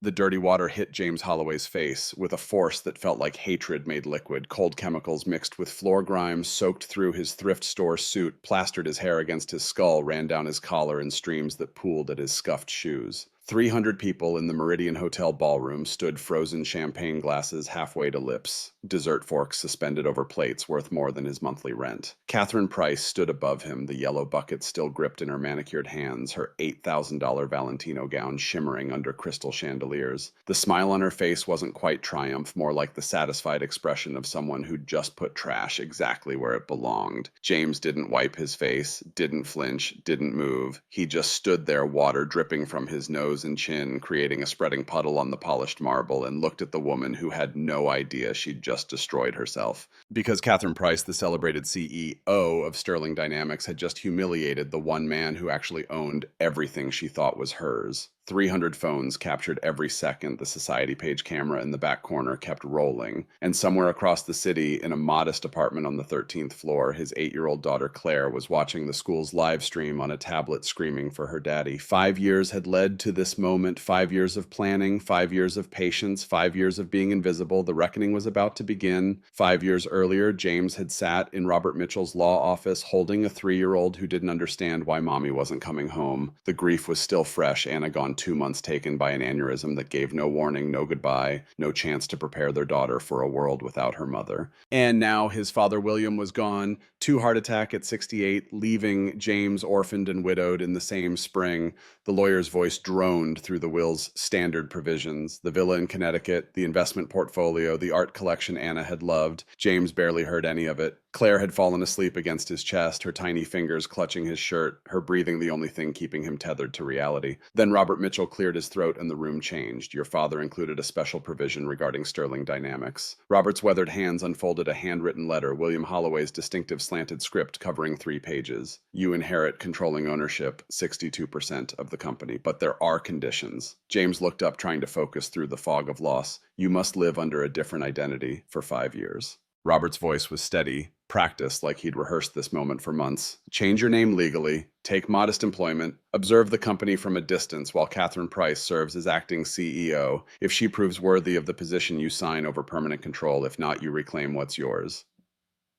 The dirty water hit James Holloway's face with a force that felt like hatred made liquid. Cold chemicals mixed with floor grime soaked through his thrift store suit, plastered his hair against his skull, ran down his collar in streams that pooled at his scuffed shoes. 300 people in the Meridian Hotel ballroom stood frozen champagne glasses halfway to lips, dessert forks suspended over plates worth more than his monthly rent. Catherine Price stood above him, the yellow bucket still gripped in her manicured hands, her $8,000 Valentino gown shimmering under crystal chandeliers. The smile on her face wasn't quite triumph, more like the satisfied expression of someone who'd just put trash exactly where it belonged. James didn't wipe his face, didn't flinch, didn't move. He just stood there, water dripping from his nose and chin, creating a spreading puddle on the polished marble, and looked at the woman who had no idea she'd just destroyed herself. Because Catherine Price, the celebrated CEO of Sterling Dynamics, had just humiliated the one man who actually owned everything she thought was hers. 300 phones captured every second the Society Page camera in the back corner kept rolling, and somewhere across the city, in a modest apartment on the 13th floor, his 8-year-old daughter Claire was watching the school's live stream on a tablet screaming for her daddy. 5 years had led to this moment, 5 years of planning, 5 years of patience, 5 years of being invisible. The reckoning was about to begin. 5 years earlier, James had sat in Robert Mitchell's law office holding a 3-year-old who didn't understand why mommy wasn't coming home. The grief was still fresh. Anna gone 2 months, taken by an aneurysm that gave no warning, no goodbye, no chance to prepare their daughter for a world without her mother. And now his father William was gone, heart attack at 68, leaving James orphaned and widowed in the same spring. The lawyer's voice droned through the will's standard provisions: the villa in Connecticut, the investment portfolio, the art collection Anna had loved. James barely heard any of it. Claire had fallen asleep against his chest, her tiny fingers clutching his shirt, her breathing the only thing keeping him tethered to reality. Then Robert Mitchell cleared his throat and the room changed. Your father included a special provision regarding Sterling Dynamics. Robert's weathered hands unfolded a handwritten letter, William Holloway's distinctive slanted script covering 3 pages. You inherit controlling ownership, 62% of the company, but there are conditions. James looked up, trying to focus through the fog of loss. You must live under a different identity for 5 years. Robert's voice was steady, practiced like he'd rehearsed this moment for months. Change your name legally, take modest employment, observe the company from a distance while Catherine Price serves as acting CEO. If she proves worthy of the position, you sign over permanent control. If not, you reclaim what's yours.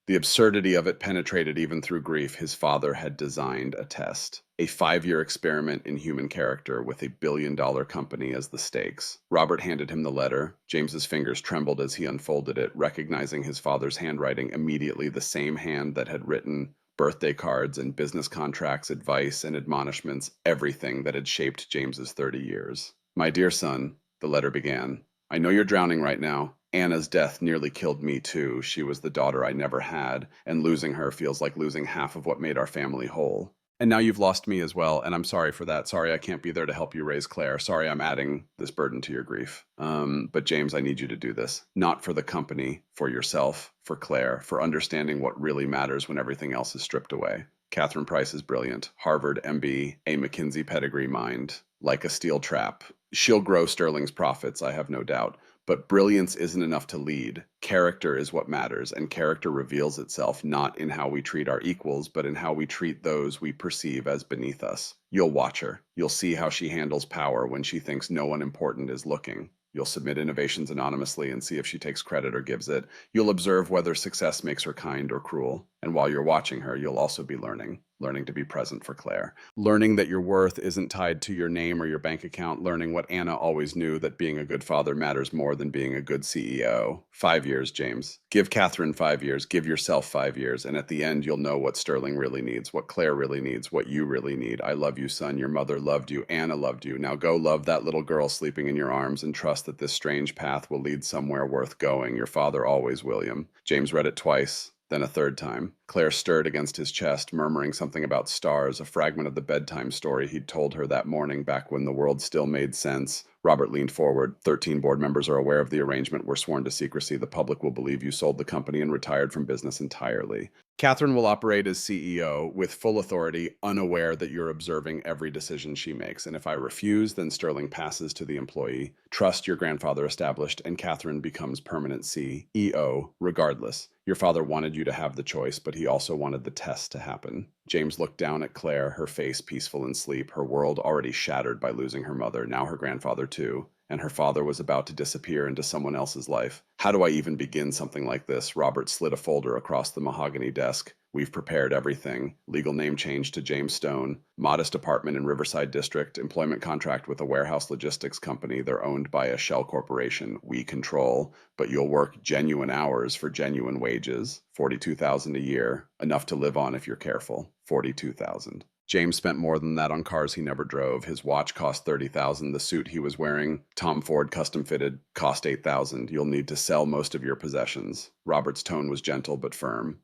The absurdity of it penetrated even through grief. His father had designed a test, a 5-year experiment in human character with $1 billion company as the stakes. Robert handed him the letter. James's fingers trembled as he unfolded it, recognizing his father's handwriting immediately, the same hand that had written birthday cards and business contracts, advice and admonishments, everything that had shaped James's 30 years. My dear son, the letter began, I know you're drowning right now. Anna's death nearly killed me too. She was the daughter I never had, and losing her feels like losing half of what made our family whole. And now you've lost me as well, and I'm sorry for that. Sorry I can't be there to help you raise Claire. Sorry I'm adding this burden to your grief. But James, I need you to do this. Not for the company, for yourself, for Claire, for understanding what really matters when everything else is stripped away. Catherine Price is brilliant. Harvard MB, a McKinsey pedigree mind. Like a steel trap. She'll grow Sterling's profits, I have no doubt. But brilliance isn't enough to lead. Character is what matters, and character reveals itself not in how we treat our equals, but in how we treat those we perceive as beneath us. You'll watch her. You'll see how she handles power when she thinks no one important is looking. You'll submit innovations anonymously and see if she takes credit or gives it. You'll observe whether success makes her kind or cruel. And while you're watching her, you'll also be learning to be present for Claire. Learning that your worth isn't tied to your name or your bank account. Learning what Anna always knew, that being a good father matters more than being a good CEO. 5 years, James. Give Catherine 5 years. Give yourself 5 years. And at the end, you'll know what Sterling really needs, what Claire really needs, what you really need. I love you, son. Your mother loved you. Anna loved you. Now go love that little girl sleeping in your arms and trust that this strange path will lead somewhere worth going. Your father always, William. James read it twice. Then a third time. Claire stirred against his chest, murmuring something about stars, a fragment of the bedtime story he'd told her that morning back when the world still made sense. Robert leaned forward. 13 board members are aware of the arrangement. We're sworn to secrecy. The public will believe you sold the company and retired from business entirely. Catherine will operate as CEO with full authority, unaware that you're observing every decision she makes. And if I refuse, then Sterling passes to the employee. Trust your grandfather established, and Catherine becomes permanent CEO, regardless. Your father wanted you to have the choice, but he also wanted the test to happen. James looked down at Claire, her face peaceful in sleep, her world already shattered by losing her mother, now her grandfather too. and her father was about to disappear into someone else's life. How do I even begin something like this? Robert slid a folder across the mahogany desk. We've prepared everything. Legal name change to James Stone. Modest apartment in Riverside District. Employment contract with a warehouse logistics company. They're owned by a shell corporation we control, but you'll work genuine hours for genuine wages. 42,000 a year. Enough to live on if you're careful. 42,000. James spent more than that on cars he never drove. His watch cost 30,000. The suit he was wearing, Tom Ford custom fitted, cost 8,000. You'll need to sell most of your possessions. Robert's tone was gentle but firm.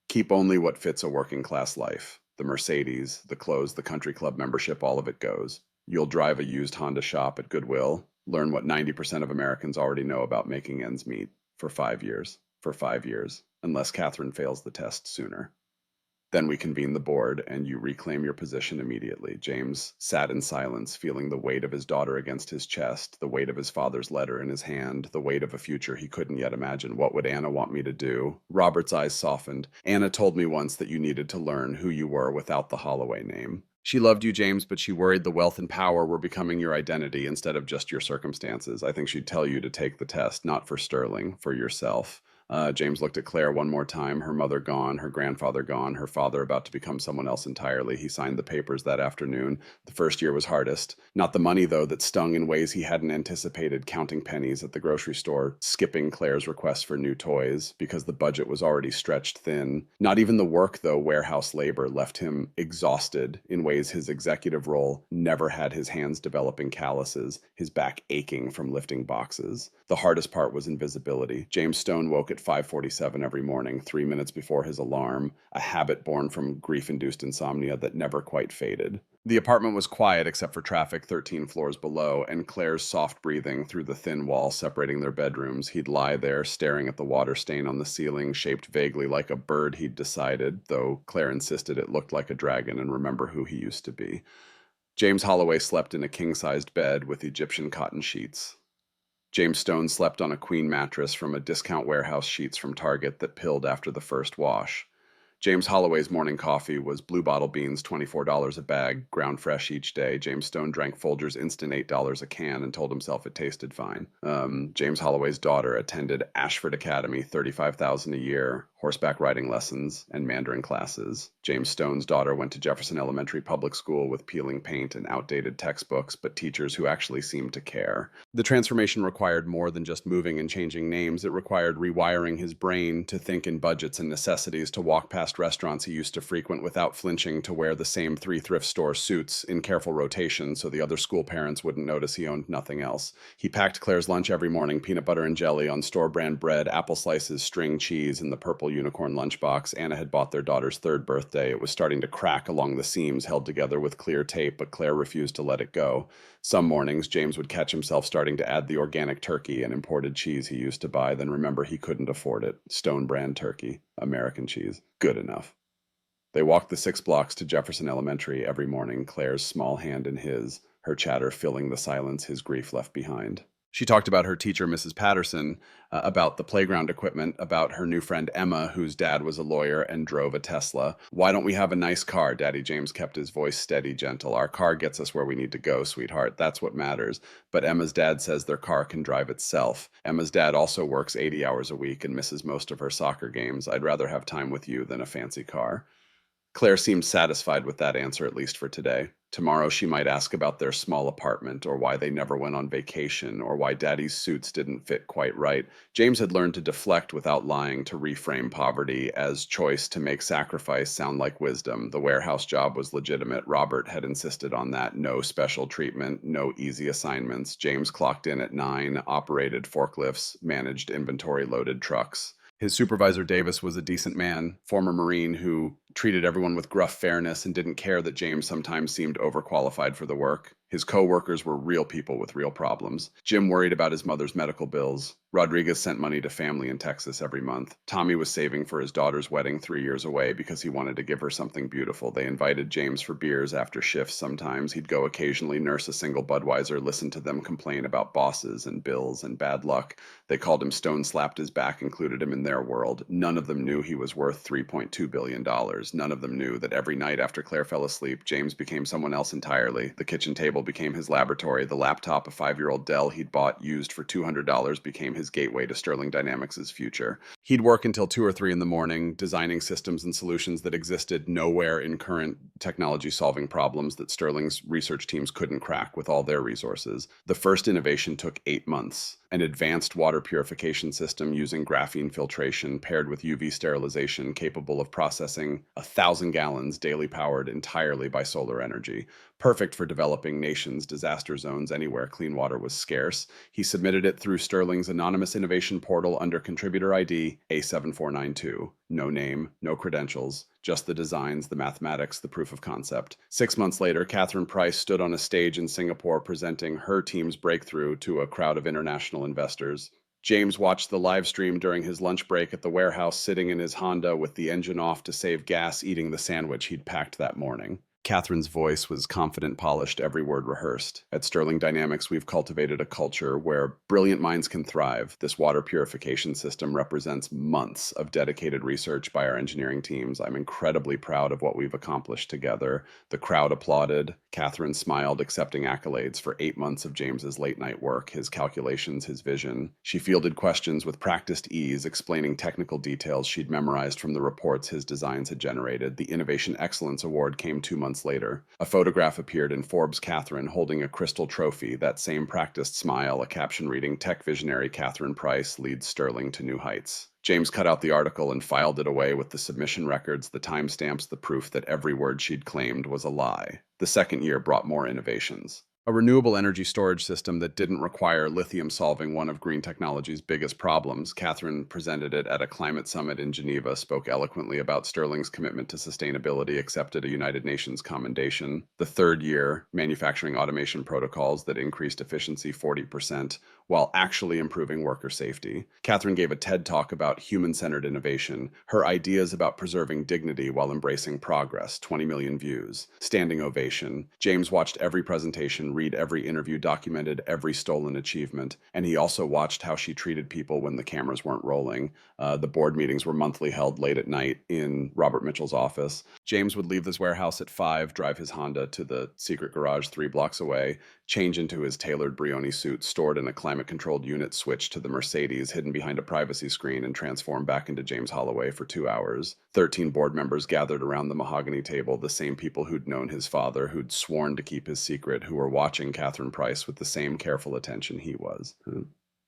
Keep only what fits a working class life. The Mercedes, the clothes, the country club membership, all of it goes. You'll drive a used Honda shop at Goodwill. Learn what 90% of Americans already know about making ends meet. For 5 years. For 5 years. Unless Catherine fails the test sooner. Then we convene the board, and you reclaim your position immediately. James sat in silence, feeling the weight of his daughter against his chest, the weight of his father's letter in his hand, the weight of a future he couldn't yet imagine. What would Anna want me to do? Robert's eyes softened. Anna told me once that you needed to learn who you were without the Holloway name. She loved you, James, but she worried the wealth and power were becoming your identity instead of just your circumstances. I think she'd tell you to take the test, not for Sterling, for yourself. James looked at Claire one more time, her mother gone, her grandfather gone, her father about to become someone else entirely. He signed the papers that afternoon. The first year was hardest. Not the money, though, that stung in ways he hadn't anticipated, counting pennies at the grocery store, skipping Claire's request for new toys because the budget was already stretched thin. Not even the work, though, warehouse labor, left him exhausted in ways his executive role never had his hands developing calluses, his back aching from lifting boxes. The hardest part was invisibility. James Stone woke at 5:47 every morning, 3 minutes before his alarm, a habit born from grief-induced insomnia that never quite faded. The apartment was quiet except for traffic 13 floors below, and Claire's soft breathing through the thin wall separating their bedrooms. He'd lie there, staring at the water stain on the ceiling, shaped vaguely like a bird he'd decided, though Claire insisted it looked like a dragon, and remember who he used to be. James Holloway slept in a king-sized bed with Egyptian cotton sheets. James Stone slept on a queen mattress from a discount warehouse sheets from Target that pilled after the first wash. James Holloway's morning coffee was Blue Bottle beans, $24 a bag, ground fresh each day. James Stone drank Folgers Instant $8 a can and told himself it tasted fine. James Holloway's daughter attended Ashford Academy, $35,000 a year, horseback riding lessons, and Mandarin classes. James Stone's daughter went to Jefferson Elementary Public School with peeling paint and outdated textbooks, but teachers who actually seemed to care. The transformation required more than just moving and changing names. It required rewiring his brain to think in budgets and necessities, to walk past restaurants he used to frequent without flinching, to wear the same 3 thrift store suits in careful rotation so the other school parents wouldn't notice he owned nothing else. He packed Claire's lunch every morning, peanut butter and jelly on store-brand bread, apple slices, string cheese in the purple unicorn lunchbox. Anna had bought their daughter's 3rd birthday. It was starting to crack along the seams held together with clear tape, but Claire refused to let it go. Some mornings, James would catch himself starting to add the organic turkey and imported cheese he used to buy, then remember he couldn't afford it. Stone brand turkey, American cheese, good enough. They walked the 6 blocks to Jefferson Elementary every morning, Claire's small hand in his, her chatter filling the silence his grief left behind. She talked about her teacher, Mrs. Patterson, about the playground equipment, about her new friend Emma, whose dad was a lawyer and drove a Tesla. Why don't we have a nice car? Daddy James kept his voice steady, gentle. Our car gets us where we need to go, sweetheart. That's what matters. But Emma's dad says their car can drive itself. Emma's dad also works 80 hours a week and misses most of her soccer games. I'd rather have time with you than a fancy car. Claire seemed satisfied with that answer, at least for today. Tomorrow she might ask about their small apartment, or why they never went on vacation, or why Daddy's suits didn't fit quite right. James had learned to deflect without lying, to reframe poverty as choice, to make sacrifice sound like wisdom. The warehouse job was legitimate. Robert had insisted on that. No special treatment, no easy assignments. James clocked in at 9, operated forklifts, managed inventory-loaded trucks. His supervisor, Davis, was a decent man, former Marine who treated everyone with gruff fairness and didn't care that James sometimes seemed overqualified for the work. His co-workers were real people with real problems. Jim worried about his mother's medical bills. Rodriguez sent money to family in Texas every month. Tommy was saving for his daughter's wedding 3 years away because he wanted to give her something beautiful. They invited James for beers after shifts sometimes. He'd go occasionally, nurse a single Budweiser, listen to them complain about bosses and bills and bad luck. They called him Stone, slapped his back, included him in their world. None of them knew he was worth $3.2 billion. hours. None of them knew that every night after Claire fell asleep, James became someone else entirely. The kitchen table became his laboratory. The laptop, a 5-year-old Dell he'd bought used for $200, became his gateway to Sterling Dynamics' future. He'd work until 2 or 3 in the morning, designing systems and solutions that existed nowhere in current technology, solving problems that Sterling's research teams couldn't crack with all their resources. The first innovation took 8 months: an advanced water purification system using graphene filtration paired with UV sterilization capable of processing 1,000 gallons daily, powered entirely by solar energy. Perfect for developing nations' disaster zones anywhere clean water was scarce. He submitted it through Sterling's anonymous innovation portal under contributor ID A7492. No name, no credentials, just the designs, the mathematics, the proof of concept. 6 months later, Catherine Price stood on a stage in Singapore presenting her team's breakthrough to a crowd of international investors. James watched the live stream during his lunch break at the warehouse, sitting in his Honda with the engine off to save gas, eating the sandwich he'd packed that morning. Catherine's voice was confident, polished, every word rehearsed. At Sterling Dynamics, we've cultivated a culture where brilliant minds can thrive. This water purification system represents months of dedicated research by our engineering teams. I'm incredibly proud of what we've accomplished together. The crowd applauded. Catherine smiled, accepting accolades for 8 months of James's late-night work, his calculations, his vision. She fielded questions with practiced ease, explaining technical details she'd memorized from the reports his designs had generated. The Innovation Excellence Award came 2 months later. A photograph appeared in Forbes' Catherine holding a crystal trophy, that same practiced smile, a caption reading, "Tech visionary Catherine Price leads Sterling to new heights." James cut out the article and filed it away with the submission records, the timestamps, the proof that every word she'd claimed was a lie. The second year brought more innovations. A renewable energy storage system that didn't require lithium, solving one of green technology's biggest problems. Catherine presented it at a climate summit in Geneva, spoke eloquently about Sterling's commitment to sustainability, accepted a United Nations commendation. The third year, manufacturing automation protocols that increased efficiency 40% while actually improving worker safety. Catherine gave a TED talk about human-centered innovation, her ideas about preserving dignity while embracing progress, 20 million views. Standing ovation. James watched every presentation, read every interview, documented every stolen achievement, and he also watched how she treated people when the cameras weren't rolling. The board meetings were monthly, held late at night in Robert Mitchell's office. James would leave this warehouse at 5, drive his Honda to the secret garage 3 blocks away, change into his tailored Brioni suit, stored in a climate-controlled unit, switch to the Mercedes, hidden behind a privacy screen, and transform back into James Holloway for 2 hours. 13 board members gathered around the mahogany table, the same people who'd known his father, who'd sworn to keep his secret, who were watching Catherine Price with the same careful attention he was.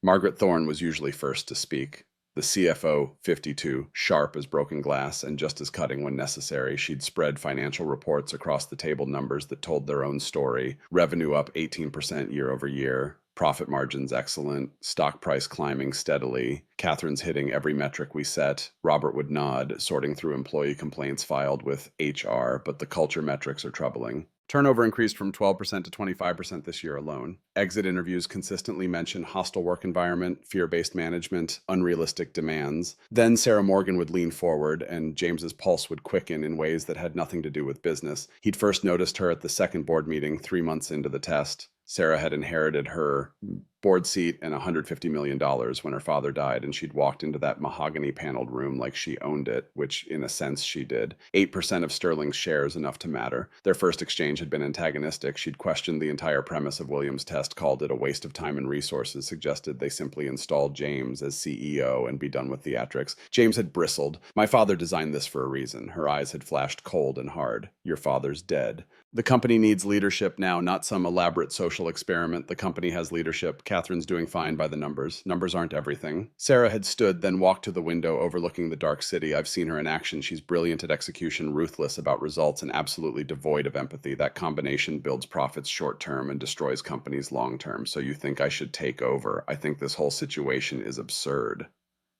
Margaret Thorne was usually first to speak. The CFO, 52, sharp as broken glass and just as cutting when necessary. She'd spread financial reports across the table, numbers that told their own story. Revenue up 18% year over year. Profit margins excellent. Stock price climbing steadily. Catherine's hitting every metric we set. Robert would nod, sorting through employee complaints filed with HR, but the culture metrics are troubling. Turnover increased from 12% to 25% this year alone. Exit interviews consistently mention hostile work environment, fear-based management, unrealistic demands. Then Sarah Morgan would lean forward, and James's pulse would quicken in ways that had nothing to do with business. He'd first noticed her at the second board meeting 3 months into the test. Sarah had inherited her board seat and $150 million when her father died, and she'd walked into that mahogany paneled room like she owned it, which in a sense she did. 8% of Sterling's shares, enough to matter. Their first exchange had been antagonistic. She'd questioned the entire premise of Williams' test, called it a waste of time and resources, suggested they simply install James as CEO and be done with theatrics. James had bristled. "My father designed this for a reason." Her eyes had flashed cold and hard. "Your father's dead. The company needs leadership now, not some elaborate social experiment. The company has leadership. Catherine's doing fine by the numbers. Numbers aren't everything." Sarah had stood, then walked to the window overlooking the dark city. "I've seen her in action. She's brilliant at execution, ruthless about results, and absolutely devoid of empathy. That combination builds profits short term and destroys companies long term. So you think I should take over? I think this whole situation is absurd."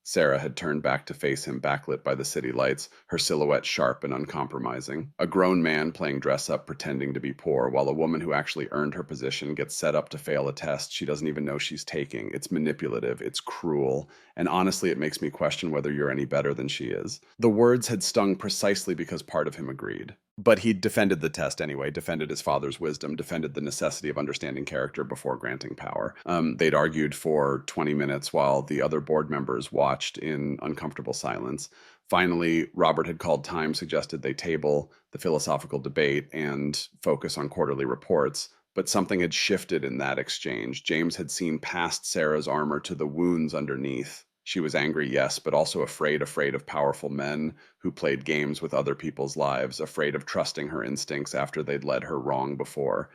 Sarah had turned back to face him, backlit by the city lights, her silhouette sharp and uncompromising. A grown man playing dress-up, pretending to be poor, while a woman who actually earned her position gets set up to fail a test she doesn't even know she's taking. It's manipulative, it's cruel, and honestly it makes me question whether you're any better than she is. The words had stung precisely because part of him agreed. But he defended the test anyway, defended his father's wisdom, defended the necessity of understanding character before granting power. They'd argued for 20 minutes while the other board members watched in uncomfortable silence. Finally, Robert had called time, suggested they table the philosophical debate and focus on quarterly reports. But something had shifted in that exchange. James had seen past Sarah's armor to the wounds underneath. She was angry, yes, but also afraid of powerful men who played games with other people's lives, afraid of trusting her instincts after they'd led her wrong before.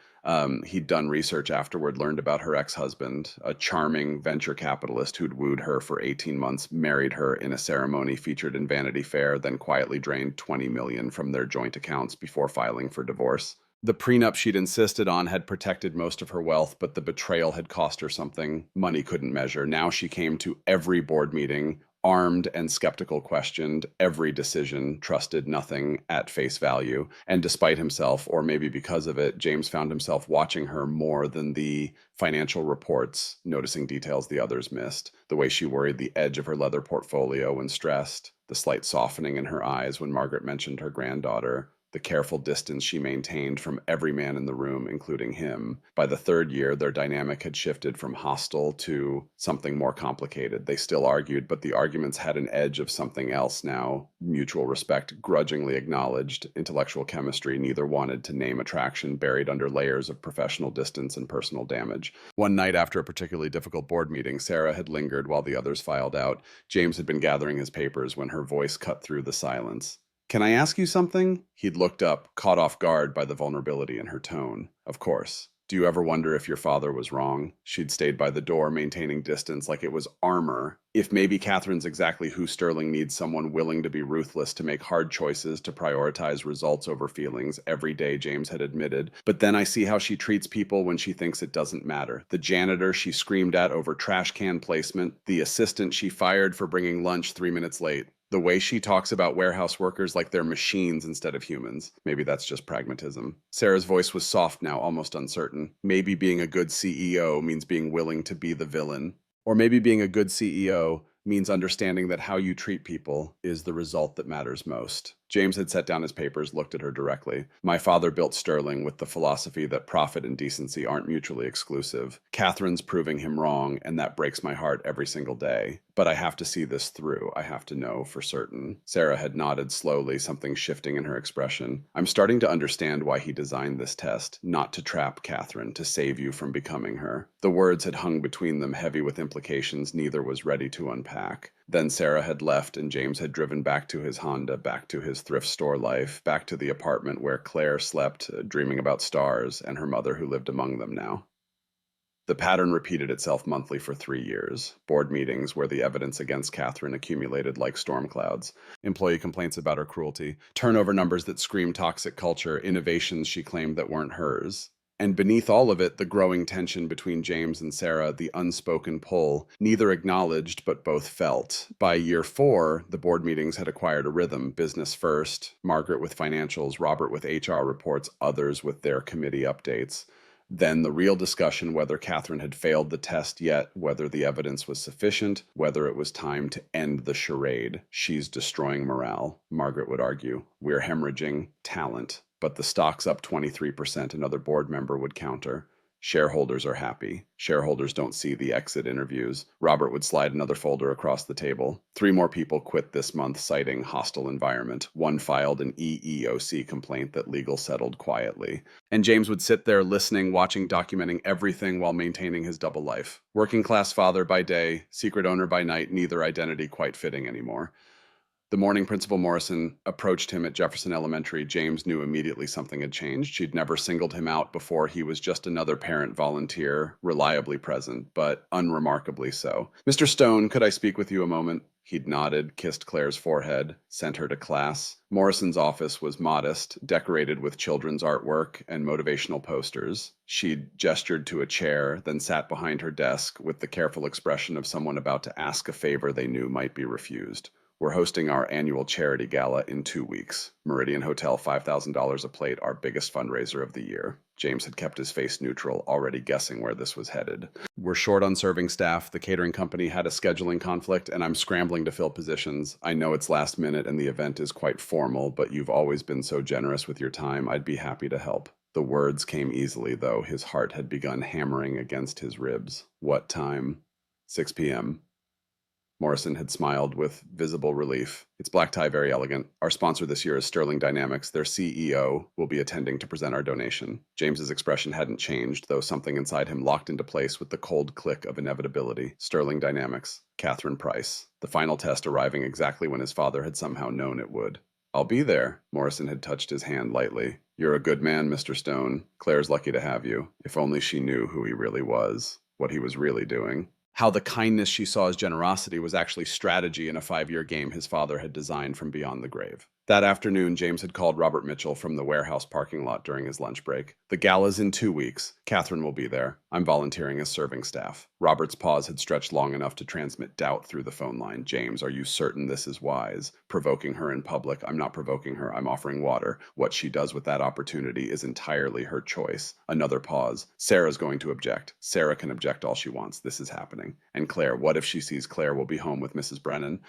He'd done research afterward, learned about her ex-husband, a charming venture capitalist who'd wooed her for 18 months, married her in a ceremony featured in Vanity Fair, then quietly drained 20 million from their joint accounts before filing for divorce. The prenup she'd insisted on had protected most of her wealth, but the betrayal had cost her something money couldn't measure. Now she came to every board meeting, armed and skeptical, questioned every decision, trusted nothing at face value. And despite himself, or maybe because of it, James found himself watching her more than the financial reports, noticing details the others missed. The way she worried the edge of her leather portfolio when stressed, the slight softening in her eyes when Margaret mentioned her granddaughter, the careful distance she maintained from every man in the room, including him. By the third year, their dynamic had shifted from hostile to something more complicated. They still argued, but the arguments had an edge of something else now. Mutual respect, grudgingly acknowledged, intellectual chemistry. Neither wanted to name attraction buried under layers of professional distance and personal damage. One night after a particularly difficult board meeting, Sarah had lingered while the others filed out. James had been gathering his papers when her voice cut through the silence. Can I ask you something? He'd looked up, caught off guard by the vulnerability in her tone. Of course. Do you ever wonder if your father was wrong? She'd stayed by the door, maintaining distance like it was armor. If maybe Catherine's exactly who Sterling needs, someone willing to be ruthless, to make hard choices, to prioritize results over feelings. Every day, James had admitted. But then I see how she treats people when she thinks it doesn't matter. The janitor she screamed at over trash can placement, the assistant she fired for bringing lunch 3 minutes late. The way she talks about warehouse workers like they're machines instead of humans. Maybe that's just pragmatism. Sarah's voice was soft now, almost uncertain. Maybe being a good CEO means being willing to be the villain. Or maybe being a good CEO means understanding that how you treat people is the result that matters most. James had set down his papers, looked at her directly. My father built Sterling with the philosophy that profit and decency aren't mutually exclusive. Catherine's proving him wrong, and that breaks my heart every single day. But I have to see this through. I have to know for certain. Sarah had nodded slowly, something shifting in her expression. I'm starting to understand why he designed this test, not to trap Catherine, to save you from becoming her. The words had hung between them, heavy with implications neither was ready to unpack. Then Sarah had left, and James had driven back to his Honda, back to his thrift store life, back to the apartment where Claire slept, dreaming about stars, and her mother who lived among them now. The pattern repeated itself monthly for 3 years. Board meetings where the evidence against Catherine accumulated like storm clouds. Employee complaints about her cruelty. Turnover numbers that screamed toxic culture. Innovations she claimed that weren't hers. And beneath all of it, the growing tension between James and Sarah, the unspoken pull, neither acknowledged but both felt. By year 4, the board meetings had acquired a rhythm. Business first, Margaret with financials, Robert with HR reports, others with their committee updates. Then the real discussion whether Catherine had failed the test yet, whether the evidence was sufficient, whether it was time to end the charade. She's destroying morale, Margaret would argue. We're hemorrhaging talent. But the stock's up 23%, another board member would counter. Shareholders are happy. Shareholders don't see the exit interviews. Robert would slide another folder across the table. 3 more people quit this month, citing hostile environment. 1 filed an EEOC complaint that legal settled quietly. And James would sit there listening, watching, documenting everything while maintaining his double life. Working class father by day, secret owner by night, neither identity quite fitting anymore. The morning Principal Morrison approached him at Jefferson Elementary. James knew immediately something had changed. She'd never singled him out before. He was just another parent volunteer, reliably present, but unremarkably so. Mr. Stone, could I speak with you a moment? He'd nodded, kissed Claire's forehead, sent her to class. Morrison's office was modest, decorated with children's artwork and motivational posters. She'd gestured to a chair, then sat behind her desk with the careful expression of someone about to ask a favor they knew might be refused. We're hosting our annual charity gala in 2 weeks. Meridian Hotel, $5,000 a plate, our biggest fundraiser of the year. James had kept his face neutral, already guessing where this was headed. We're short on serving staff. The catering company had a scheduling conflict, and I'm scrambling to fill positions. I know it's last minute and the event is quite formal, but you've always been so generous with your time. I'd be happy to help. The words came easily, though. His heart had begun hammering against his ribs. What time? 6 p.m. Morrison had smiled with visible relief. It's black tie, very elegant. Our sponsor this year is Sterling Dynamics. Their CEO will be attending to present our donation. James's expression hadn't changed, though something inside him locked into place with the cold click of inevitability. Sterling Dynamics. Catherine Price. The final test arriving exactly when his father had somehow known it would. I'll be there. Morrison had touched his hand lightly. You're a good man, Mr. Stone. Claire's lucky to have you. If only she knew who he really was, what he was really doing. How the kindness she saw as generosity was actually strategy in a 5-year game his father had designed from beyond the grave. That afternoon, James had called Robert Mitchell from the warehouse parking lot during his lunch break. The gala's in 2 weeks. Catherine will be there. I'm volunteering as serving staff. Robert's pause had stretched long enough to transmit doubt through the phone line. James, are you certain this is wise? Provoking her in public. I'm not provoking her. I'm offering water. What she does with that opportunity is entirely her choice. Another pause. Sarah's going to object. Sarah can object all she wants. This is happening. And Claire, what if she sees Claire will be home with Mrs. Brennan?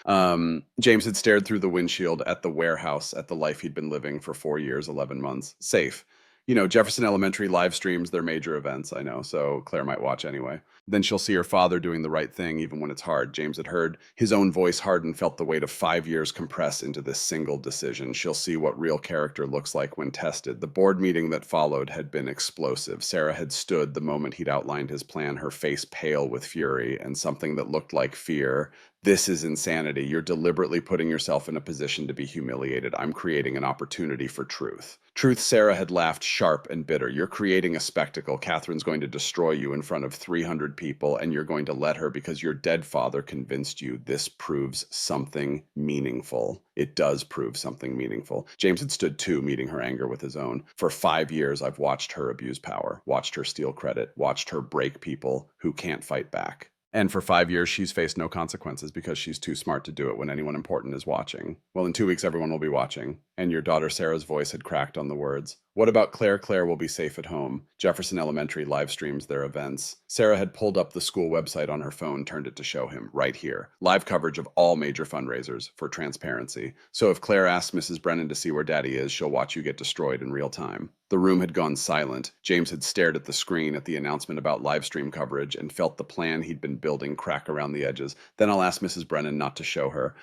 James had stared through the windshield at the warehouse, at the life he'd been living for 4 years, 11 months. Safe. You know, Jefferson Elementary live streams their major events, I know, so Claire might watch anyway. Then she'll see her father doing the right thing, even when it's hard. James had heard his own voice harden, felt the weight of 5 years compress into this single decision. She'll see what real character looks like when tested. The board meeting that followed had been explosive. Sarah had stood the moment he'd outlined his plan, her face pale with fury and something that looked like fear. This is insanity. You're deliberately putting yourself in a position to be humiliated. I'm creating an opportunity for truth. Truth, Sarah had laughed sharp and bitter. You're creating a spectacle. Catherine's going to destroy you in front of 300 people, and you're going to let her because your dead father convinced you. This proves something meaningful. It does prove something meaningful. James had stood too, meeting her anger with his own. For 5 years, I've watched her abuse power, watched her steal credit, watched her break people who can't fight back. And for 5 years, she's faced no consequences because she's too smart to do it when anyone important is watching. Well, in 2 weeks, everyone will be watching. And your daughter Sarah's voice had cracked on the words. What about Claire? Claire will be safe at home. Jefferson Elementary live streams their events. Sarah had pulled up the school website on her phone, turned it to show him, right here. Live coverage of all major fundraisers for transparency. So if Claire asks Mrs. Brennan to see where Daddy is, she'll watch you get destroyed in real time. The room had gone silent. James had stared at the screen at the announcement about live stream coverage and felt the plan he'd been building crack around the edges. Then I'll ask Mrs. Brennan not to show her.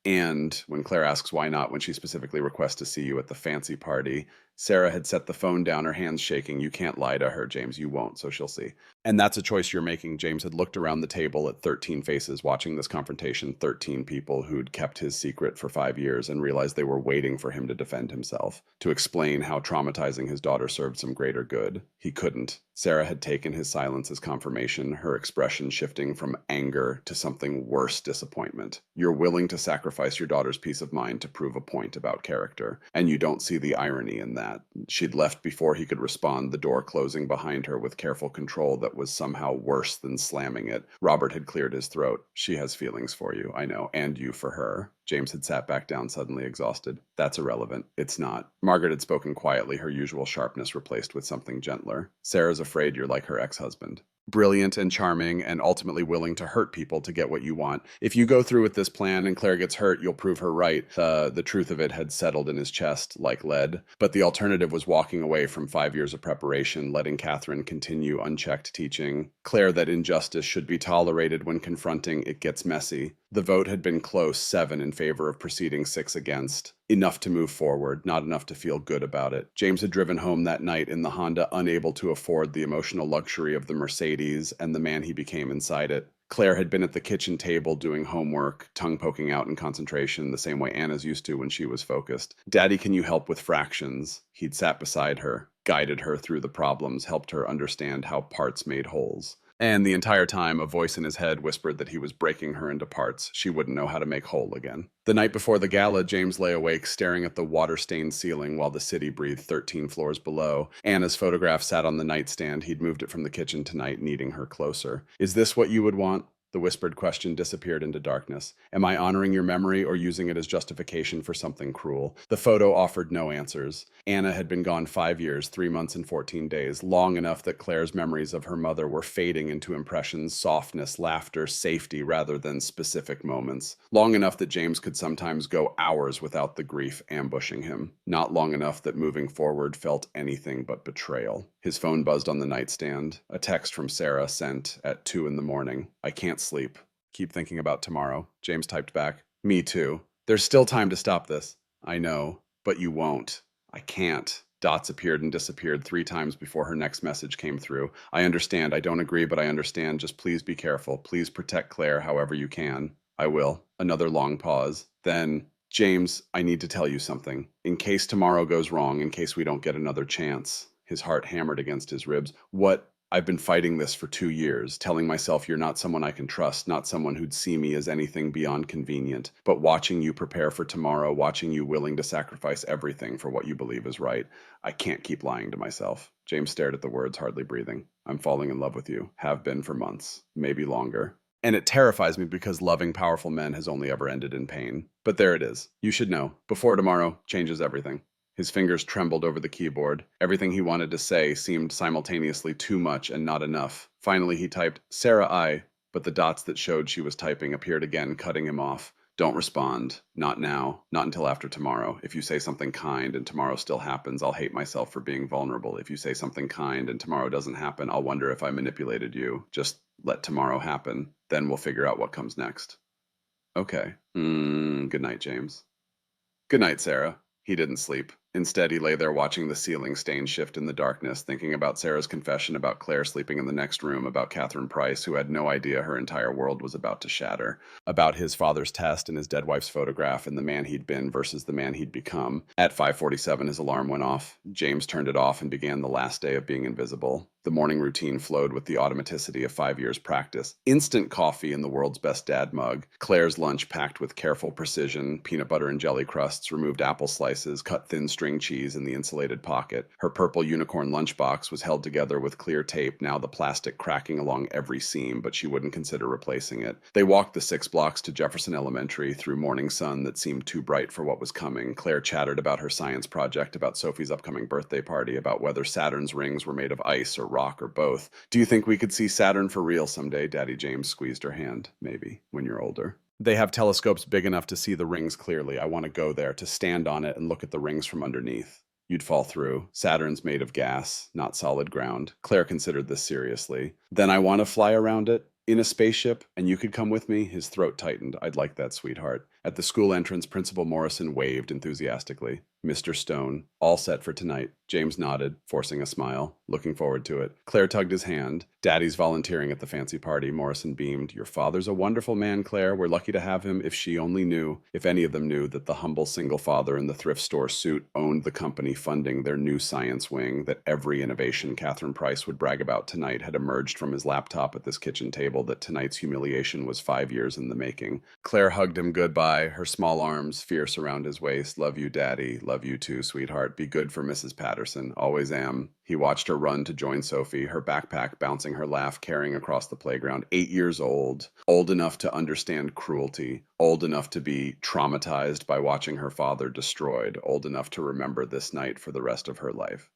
And when Claire asks why not, when she specifically requests to see you at the fancy party, Sarah had set the phone down, her hands shaking. You can't lie to her, James. You won't, so she'll see. And that's a choice you're making. James had looked around the table at 13 faces watching this confrontation, 13 people who'd kept his secret for 5 years and realized they were waiting for him to defend himself, to explain how traumatizing his daughter served some greater good. He couldn't. Sarah had taken his silence as confirmation, her expression shifting from anger to something worse, disappointment. You're willing to sacrifice your daughter's peace of mind to prove a point about character, and you don't see the irony in that. She'd left before he could respond, the door closing behind her with careful control that was somehow worse than slamming it. Robert had cleared his throat. She has feelings for you, I know, and you for her. James had sat back down, suddenly exhausted. That's irrelevant. It's not. Margaret had spoken quietly, her usual sharpness replaced with something gentler. Sarah's afraid you're like her ex-husband. Brilliant and charming and ultimately willing to hurt people to get what you want. If you go through with this plan and Claire gets hurt, you'll prove her right. The truth of it had settled in his chest like lead. But the alternative was walking away from 5 years of preparation, letting Catherine continue unchecked teaching Claire that injustice should be tolerated when confronting it gets messy. The vote had been close, 7 in favor of proceeding, 6 against. Enough to move forward, not enough to feel good about it. James had driven home that night in the Honda, unable to afford the emotional luxury of the Mercedes and the man he became inside it. Claire had been at the kitchen table doing homework, tongue poking out in concentration, the same way Anna's used to when she was focused. Daddy, can you help with fractions? He'd sat beside her, guided her through the problems, helped her understand how parts made wholes. And the entire time, a voice in his head whispered that he was breaking her into parts. She wouldn't know how to make whole again. The night before the gala, James lay awake, staring at the water-stained ceiling while the city breathed 13 floors below. Anna's photograph sat on the nightstand. He'd moved it from the kitchen tonight, needing her closer. Is this what you would want? The whispered question disappeared into darkness. Am I honoring your memory or using it as justification for something cruel? The photo offered no answers. Anna had been gone 5 years, 3 months, and 14 days, long enough that Claire's memories of her mother were fading into impressions, softness, laughter, safety, rather than specific moments. Long enough that James could sometimes go hours without the grief ambushing him. Not long enough that moving forward felt anything but betrayal. His phone buzzed on the nightstand. A text from Sarah sent at 2 in the morning. I can't sleep. Keep thinking about tomorrow. James typed back. Me too. There's still time to stop this. I know, but you won't. I can't. Dots appeared and disappeared 3 times before her next message came through. I understand. I don't agree, but I understand. Just please be careful. Please protect Claire however you can. I will. Another long pause. Then, James, I need to tell you something. In case tomorrow goes wrong, in case we don't get another chance. His heart hammered against his ribs. I've been fighting this for 2 years, telling myself you're not someone I can trust, not someone who'd see me as anything beyond convenient. But watching you prepare for tomorrow, watching you willing to sacrifice everything for what you believe is right, I can't keep lying to myself. James stared at the words, hardly breathing. I'm falling in love with you. Have been for months, maybe longer. And it terrifies me because loving powerful men has only ever ended in pain. But there it is. You should know. Before tomorrow changes everything. His fingers trembled over the keyboard. Everything he wanted to say seemed simultaneously too much and not enough. Finally, he typed, Sarah, but the dots that showed she was typing appeared again, cutting him off. Don't respond. Not now. Not until after tomorrow. If you say something kind and tomorrow still happens, I'll hate myself for being vulnerable. If you say something kind and tomorrow doesn't happen, I'll wonder if I manipulated you. Just let tomorrow happen. Then we'll figure out what comes next. Okay. Good night, James. Good night, Sarah. He didn't sleep. Instead, he lay there watching the ceiling stain shift in the darkness, thinking about Sarah's confession, about Claire sleeping in the next room, about Catherine Price, who had no idea her entire world was about to shatter, about his father's test and his dead wife's photograph and the man he'd been versus the man he'd become. At 5:47, his alarm went off. James turned it off and began the last day of being invisible. The morning routine flowed with the automaticity of 5 years' practice. Instant coffee in the world's best dad mug. Claire's lunch packed with careful precision, peanut butter and jelly crusts, removed apple slices, cut thin string cheese in the insulated pocket. Her purple unicorn lunchbox was held together with clear tape, now the plastic cracking along every seam, but she wouldn't consider replacing it. They walked the 6 blocks to Jefferson Elementary through morning sun that seemed too bright for what was coming. Claire chattered about her science project, about Sophie's upcoming birthday party, about whether Saturn's rings were made of ice or rock or both. Do you think we could see Saturn for real someday? Daddy James squeezed her hand. Maybe, when you're older. They have telescopes big enough to see the rings clearly. I want to go there, to stand on it and look at the rings from underneath. You'd fall through. Saturn's made of gas, not solid ground. Claire considered this seriously. Then I want to fly around it, in a spaceship, and you could come with me? His throat tightened. I'd like that, sweetheart. At the school entrance, Principal Morrison waved enthusiastically. Mr. Stone, all set for tonight. James nodded, forcing a smile. Looking forward to it. Claire tugged his hand. Daddy's volunteering at the fancy party. Morrison beamed. Your father's a wonderful man, Claire. We're lucky to have him. If she only knew, if any of them knew, that the humble single father in the thrift store suit owned the company funding their new science wing, that every innovation Catherine Price would brag about tonight had emerged from his laptop at this kitchen table, that tonight's humiliation was 5 years in the making. Claire hugged him goodbye, her small arms fierce around his waist. Love you, Daddy. Love you too, sweetheart. Be good for Mrs. Patterson. Always am. He watched her run to join Sophie, her backpack bouncing her laugh, carrying across the playground. 8 years old, old enough to understand cruelty, old enough to be traumatized by watching her father destroyed, old enough to remember this night for the rest of her life.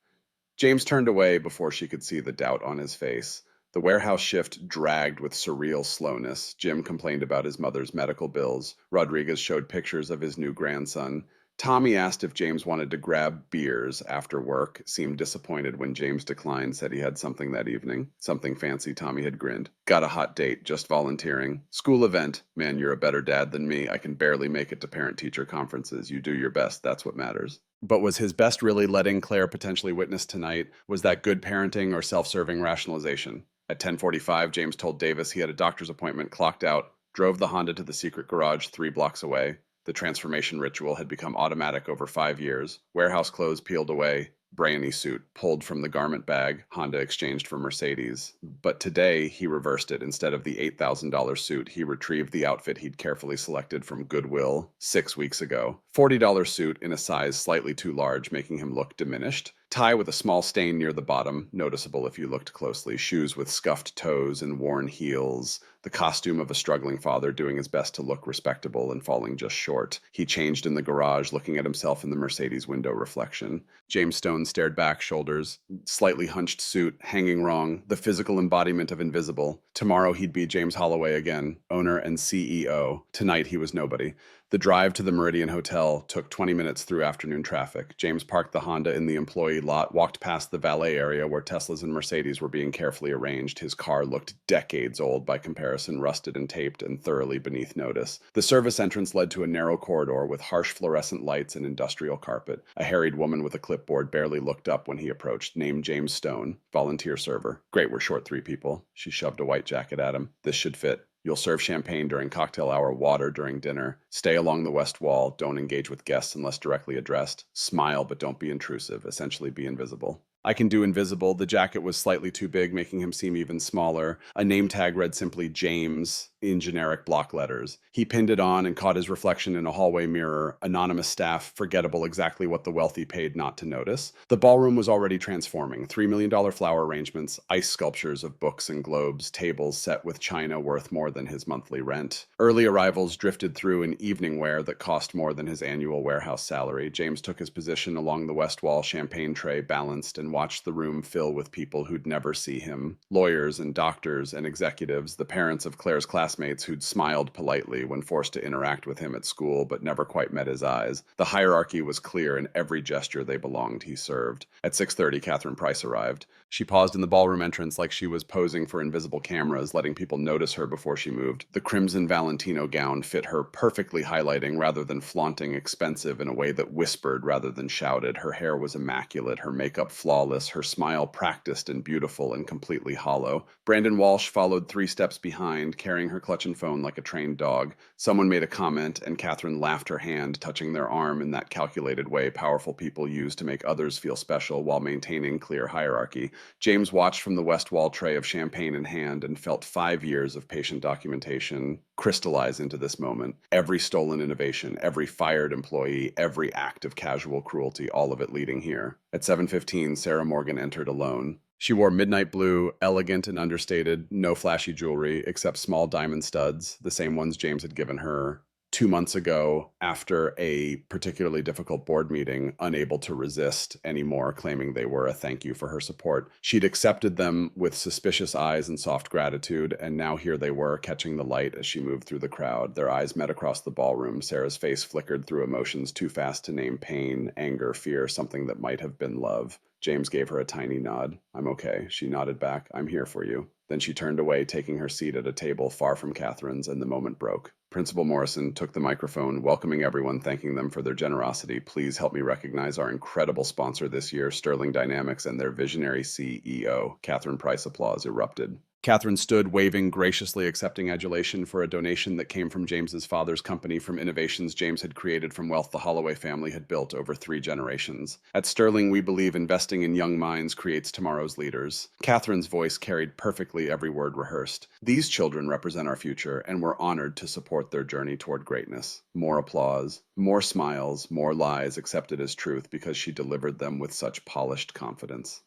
James turned away before she could see the doubt on his face. The warehouse shift dragged with surreal slowness. Jim complained about his mother's medical bills. Rodriguez showed pictures of his new grandson. Tommy asked if James wanted to grab beers after work, seemed disappointed when James declined, said he had something that evening. Something fancy, Tommy had grinned. Got a hot date, just volunteering. School event. Man, you're a better dad than me. I can barely make it to parent-teacher conferences. You do your best, that's what matters. But was his best really letting Claire potentially witness tonight? Was that good parenting or self-serving rationalization? At 10:45, James told Davis he had a doctor's appointment, clocked out, drove the Honda to the secret garage 3 blocks away. The transformation ritual had become automatic over 5 years. Warehouse clothes peeled away, brainy suit pulled from the garment bag, Honda exchanged for Mercedes. But today, he reversed it. Instead of the $8,000 suit, he retrieved the outfit he'd carefully selected from Goodwill 6 weeks ago. $40 suit in a size slightly too large, making him look diminished. Tie with a small stain near the bottom, noticeable if you looked closely, shoes with scuffed toes and worn heels, the costume of a struggling father doing his best to look respectable and falling just short. He changed in the garage, looking at himself in the Mercedes window reflection. James Stone stared back, shoulders, slightly hunched suit, hanging wrong, the physical embodiment of invisible. Tomorrow he'd be James Holloway again, owner and CEO. Tonight he was nobody. The drive to the Meridian Hotel took 20 minutes through afternoon traffic. James parked the Honda in the employee lot, walked past the valet area where Teslas and Mercedes were being carefully arranged. His car looked decades old by comparison, rusted and taped and thoroughly beneath notice. The service entrance led to a narrow corridor with harsh fluorescent lights and industrial carpet. A harried woman with a clipboard barely looked up when he approached, named James Stone, volunteer server. Great, we're short 3 people. She shoved a white jacket at him. This should fit. You'll serve champagne during cocktail hour, water during dinner. Stay along the west wall. Don't engage with guests unless directly addressed. Smile, but don't be intrusive. Essentially, be invisible. I can do invisible. The jacket was slightly too big, making him seem even smaller. A name tag read simply James in generic block letters. He pinned it on and caught his reflection in a hallway mirror. Anonymous staff, forgettable, exactly what the wealthy paid not to notice. The ballroom was already transforming. $3 million flower arrangements, ice sculptures of books and globes, tables set with china worth more than his monthly rent. Early arrivals drifted through in evening wear that cost more than his annual warehouse salary. James took his position along the west wall, champagne tray balanced, and watched the room fill with people who'd never see him. Lawyers and doctors and executives, the parents of Claire's classmates who'd smiled politely when forced to interact with him at school but never quite met his eyes. The hierarchy was clear in every gesture they belonged he served. At 6:30, Catherine Price arrived. She paused in the ballroom entrance like she was posing for invisible cameras, letting people notice her before she moved. The crimson Valentino gown fit her perfectly, highlighting rather than flaunting, expensive in a way that whispered rather than shouted. Her hair was immaculate, her makeup flawless, her smile practiced and beautiful and completely hollow. Brandon Walsh followed 3 steps behind, carrying her clutch and phone like a trained dog. Someone made a comment, and Catherine laughed her hand, touching their arm in that calculated way powerful people use to make others feel special while maintaining clear hierarchy. James watched from the west wall tray of champagne in hand and felt 5 years of patient documentation crystallize into this moment. Every stolen innovation, every fired employee, every act of casual cruelty, all of it leading here. At 7:15, Sarah Morgan entered alone. She wore midnight blue, elegant and understated, no flashy jewelry except small diamond studs, the same ones James had given her 2 months ago after a particularly difficult board meeting, unable to resist anymore, claiming they were a thank you for her support. She'd accepted them with suspicious eyes and soft gratitude, and now here they were, catching the light as she moved through the crowd. Their eyes met across the ballroom. Sarah's face flickered through emotions too fast to name: pain, anger, fear, something that might have been love. James gave her a tiny nod. I'm okay. She nodded back. I'm here for you. Then she turned away, taking her seat at a table far from Catherine's, and the moment broke. Principal Morrison took the microphone, welcoming everyone, thanking them for their generosity. Please help me recognize our incredible sponsor this year, Sterling Dynamics, and their visionary CEO. Catherine Price applause erupted. Catherine stood, waving, graciously accepting adulation for a donation that came from James's father's company, from innovations James had created, from wealth the Holloway family had built over 3 generations. At Sterling, we believe investing in young minds creates tomorrow's leaders. Catherine's voice carried perfectly every word rehearsed. These children represent our future, and we're honored to support their journey toward greatness. More applause, more smiles, more lies accepted as truth because she delivered them with such polished confidence.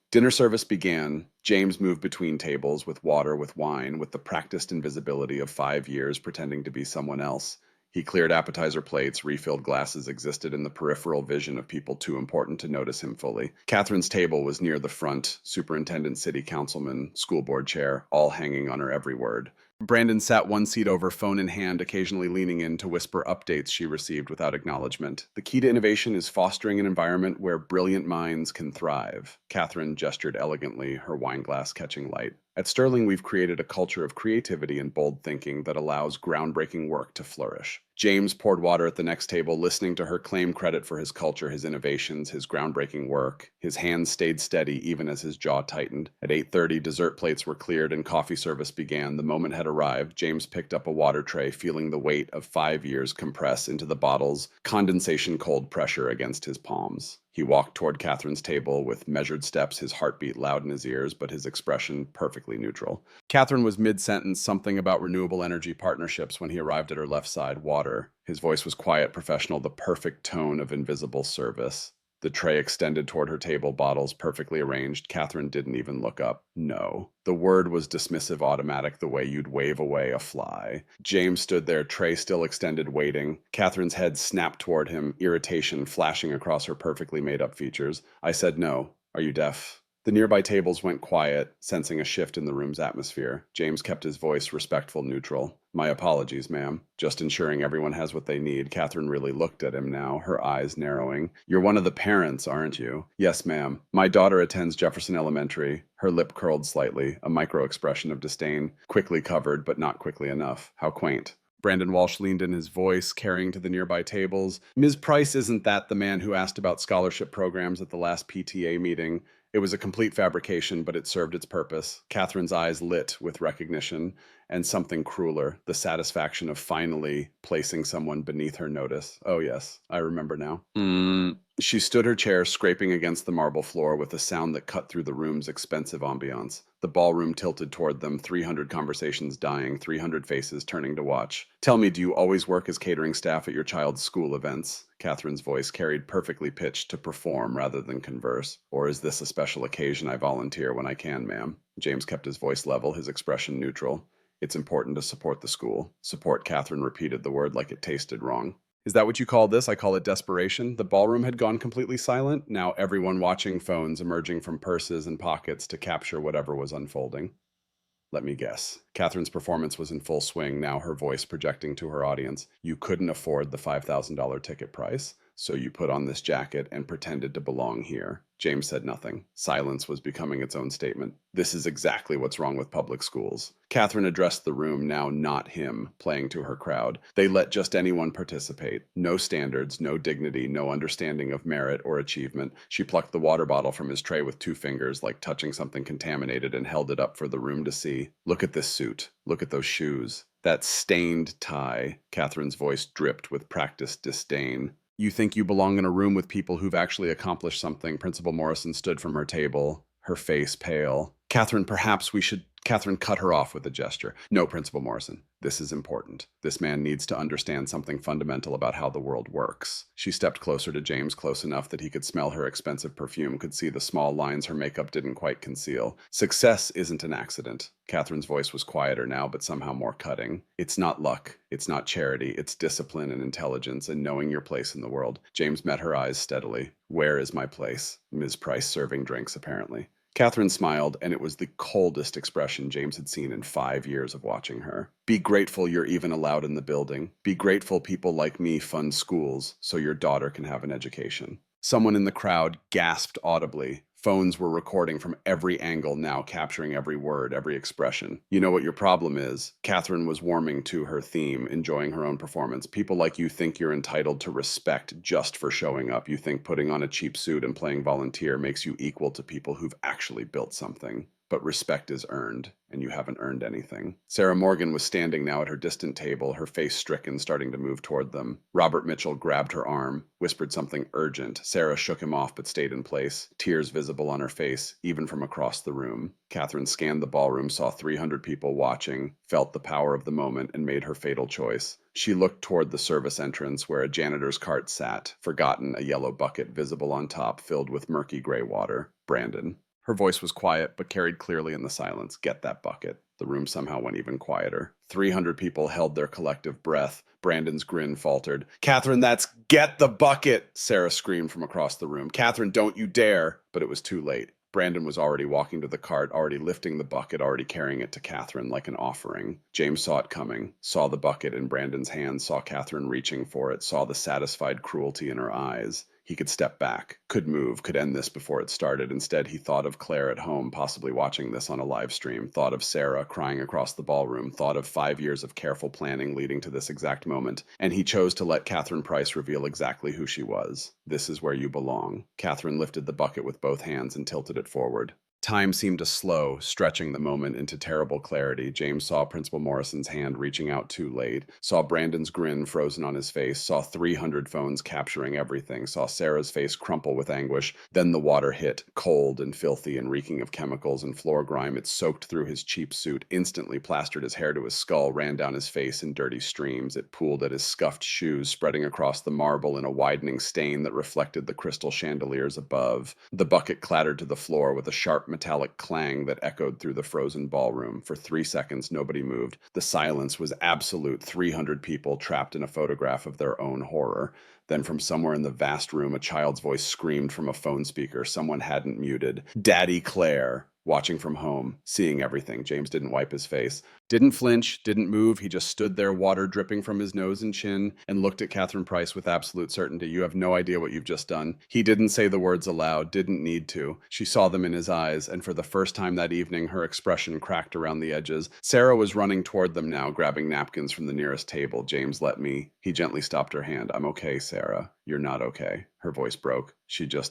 Dinner service began. James moved between tables with water, with wine, with the practiced invisibility of 5 years pretending to be someone else. He cleared appetizer plates, refilled glasses existed in the peripheral vision of people too important to notice him fully. Catherine's table was near the front, superintendent, city councilman, school board chair, all hanging on her every word. Brandon sat 1 seat over, phone in hand, occasionally leaning in to whisper updates she received without acknowledgement. The key to innovation is fostering an environment where brilliant minds can thrive. Catherine gestured elegantly, her wine glass catching light. At Sterling, we've created a culture of creativity and bold thinking that allows groundbreaking work to flourish. James poured water at the next table, listening to her claim credit for his culture, his innovations, his groundbreaking work. His hands stayed steady even as his jaw tightened. At 8:30, dessert plates were cleared and coffee service began. The moment had arrived. James picked up a water tray, feeling the weight of 5 years compress into the bottle's condensation cold pressure against his palms. He walked toward Catherine's table with measured steps, his heartbeat loud in his ears, but his expression perfectly neutral. Catherine was mid-sentence, something about renewable energy partnerships, when he arrived at her left side. Water. His voice was quiet, professional, the perfect tone of invisible service. The tray extended toward her table, bottles perfectly arranged. Catherine didn't even look up. No. The word was dismissive, automatic, the way you'd wave away a fly. James stood there, tray still extended, waiting. Catherine's head snapped toward him, irritation flashing across her perfectly made up features. I said no. Are you deaf? The nearby tables went quiet, sensing a shift in the room's atmosphere. James kept his voice respectful, neutral. My apologies, ma'am. Just ensuring everyone has what they need. Catherine really looked at him now, her eyes narrowing. You're one of the parents, aren't you? Yes, ma'am. My daughter attends Jefferson Elementary. Her lip curled slightly, a micro expression of disdain, quickly covered, but not quickly enough. How quaint. Brandon Walsh leaned in his voice, carrying to the nearby tables. Ms. Price, isn't that the man who asked about scholarship programs at the last PTA meeting? It was a complete fabrication, but it served its purpose. Catherine's eyes lit with recognition and something crueler, the satisfaction of finally placing someone beneath her notice. Oh, yes, I remember now. She stood her chair, scraping against the marble floor with a sound that cut through the room's expensive ambiance. The ballroom tilted toward them, 300 conversations dying, 300 faces turning to watch. Tell me, do you always work as catering staff at your child's school events? Catherine's voice carried perfectly pitched to perform rather than converse. Or is this a special occasion I volunteer when I can, ma'am? James kept his voice level, his expression neutral. It's important to support the school. Support, Catherine repeated the word like it tasted wrong. Is that what you call this? I call it desperation. The ballroom had gone completely silent. Now everyone watching phones emerging from purses and pockets to capture whatever was unfolding. Let me guess. Catherine's performance was in full swing, now her voice projecting to her audience. You couldn't afford the $5,000 ticket price, so you put on this jacket and pretended to belong here. James said nothing. Silence was becoming its own statement. This is exactly what's wrong with public schools. Catherine addressed the room, now not him, playing to her crowd. They let just anyone participate. No standards, no dignity, no understanding of merit or achievement. She plucked the water bottle from his tray with 2 fingers, like touching something contaminated, and held it up for the room to see. Look at this suit. Look at those shoes. That stained tie. Catherine's voice dripped with practiced disdain. You think you belong in a room with people who've actually accomplished something. Principal Morrison stood from her table, her face pale. Catherine, perhaps we should... Catherine cut her off with a gesture. No, Principal Morrison, this is important. This man needs to understand something fundamental about how the world works. She stepped closer to James, close enough that he could smell her expensive perfume, could see the small lines her makeup didn't quite conceal. Success isn't an accident. Catherine's voice was quieter now, but somehow more cutting. It's not luck. It's not charity. It's discipline and intelligence and knowing your place in the world. James met her eyes steadily. Where is my place? Ms. Price serving drinks, apparently. Catherine smiled, and it was the coldest expression James had seen in 5 years of watching her. Be grateful you're even allowed in the building. Be grateful people like me fund schools so your daughter can have an education. Someone in the crowd gasped audibly. Phones were recording from every angle now, capturing every word, every expression. You know what your problem is? Catherine was warming to her theme, enjoying her own performance. People like you think you're entitled to respect just for showing up. You think putting on a cheap suit and playing volunteer makes you equal to people who've actually built something. But respect is earned, and you haven't earned anything. Sarah Morgan was standing now at her distant table, her face stricken, starting to move toward them. Robert Mitchell grabbed her arm, whispered something urgent. Sarah shook him off but stayed in place, tears visible on her face, even from across the room. Catherine scanned the ballroom, saw 300 people watching, felt the power of the moment, and made her fatal choice. She looked toward the service entrance where a janitor's cart sat, forgotten, a yellow bucket visible on top, filled with murky gray water. Brandon. Her voice was quiet, but carried clearly in the silence. Get that bucket. The room somehow went even quieter. 300 people held their collective breath. Brandon's grin faltered. Catherine, that's get the bucket! Sarah screamed from across the room. Catherine, don't you dare! But it was too late. Brandon was already walking to the cart, already lifting the bucket, already carrying it to Catherine like an offering. James saw it coming, saw the bucket in Brandon's hands, saw Catherine reaching for it, saw the satisfied cruelty in her eyes. He could step back, could move, could end this before it started. Instead, he thought of Claire at home, possibly watching this on a live stream, thought of Sarah crying across the ballroom, thought of 5 years of careful planning leading to this exact moment, and he chose to let Catherine Price reveal exactly who she was. This is where you belong. Catherine lifted the bucket with both hands and tilted it forward. Time seemed to slow, stretching the moment into terrible clarity. James saw Principal Morrison's hand reaching out too late, saw Brandon's grin frozen on his face, saw 300 phones capturing everything, saw Sarah's face crumple with anguish. Then the water hit, cold and filthy and reeking of chemicals and floor grime. It soaked through his cheap suit, instantly plastered his hair to his skull, ran down his face in dirty streams. It pooled at his scuffed shoes, spreading across the marble in a widening stain that reflected the crystal chandeliers above. The bucket clattered to the floor with a sharp metallic clang that echoed through the frozen ballroom. For 3 seconds, nobody moved. The silence was absolute. 300 people trapped in a photograph of their own horror. Then, from somewhere in the vast room, a child's voice screamed from a phone speaker someone hadn't muted. Daddy Claire! Watching from home, seeing everything. James didn't wipe his face. Didn't flinch, didn't move. He just stood there, water dripping from his nose and chin, and looked at Catherine Price with absolute certainty. You have no idea what you've just done. He didn't say the words aloud, didn't need to. She saw them in his eyes, and for the first time that evening, her expression cracked around the edges. Sarah was running toward them now, grabbing napkins from the nearest table. James, let me. He gently stopped her hand. I'm okay, Sarah. You're not okay. Her voice broke.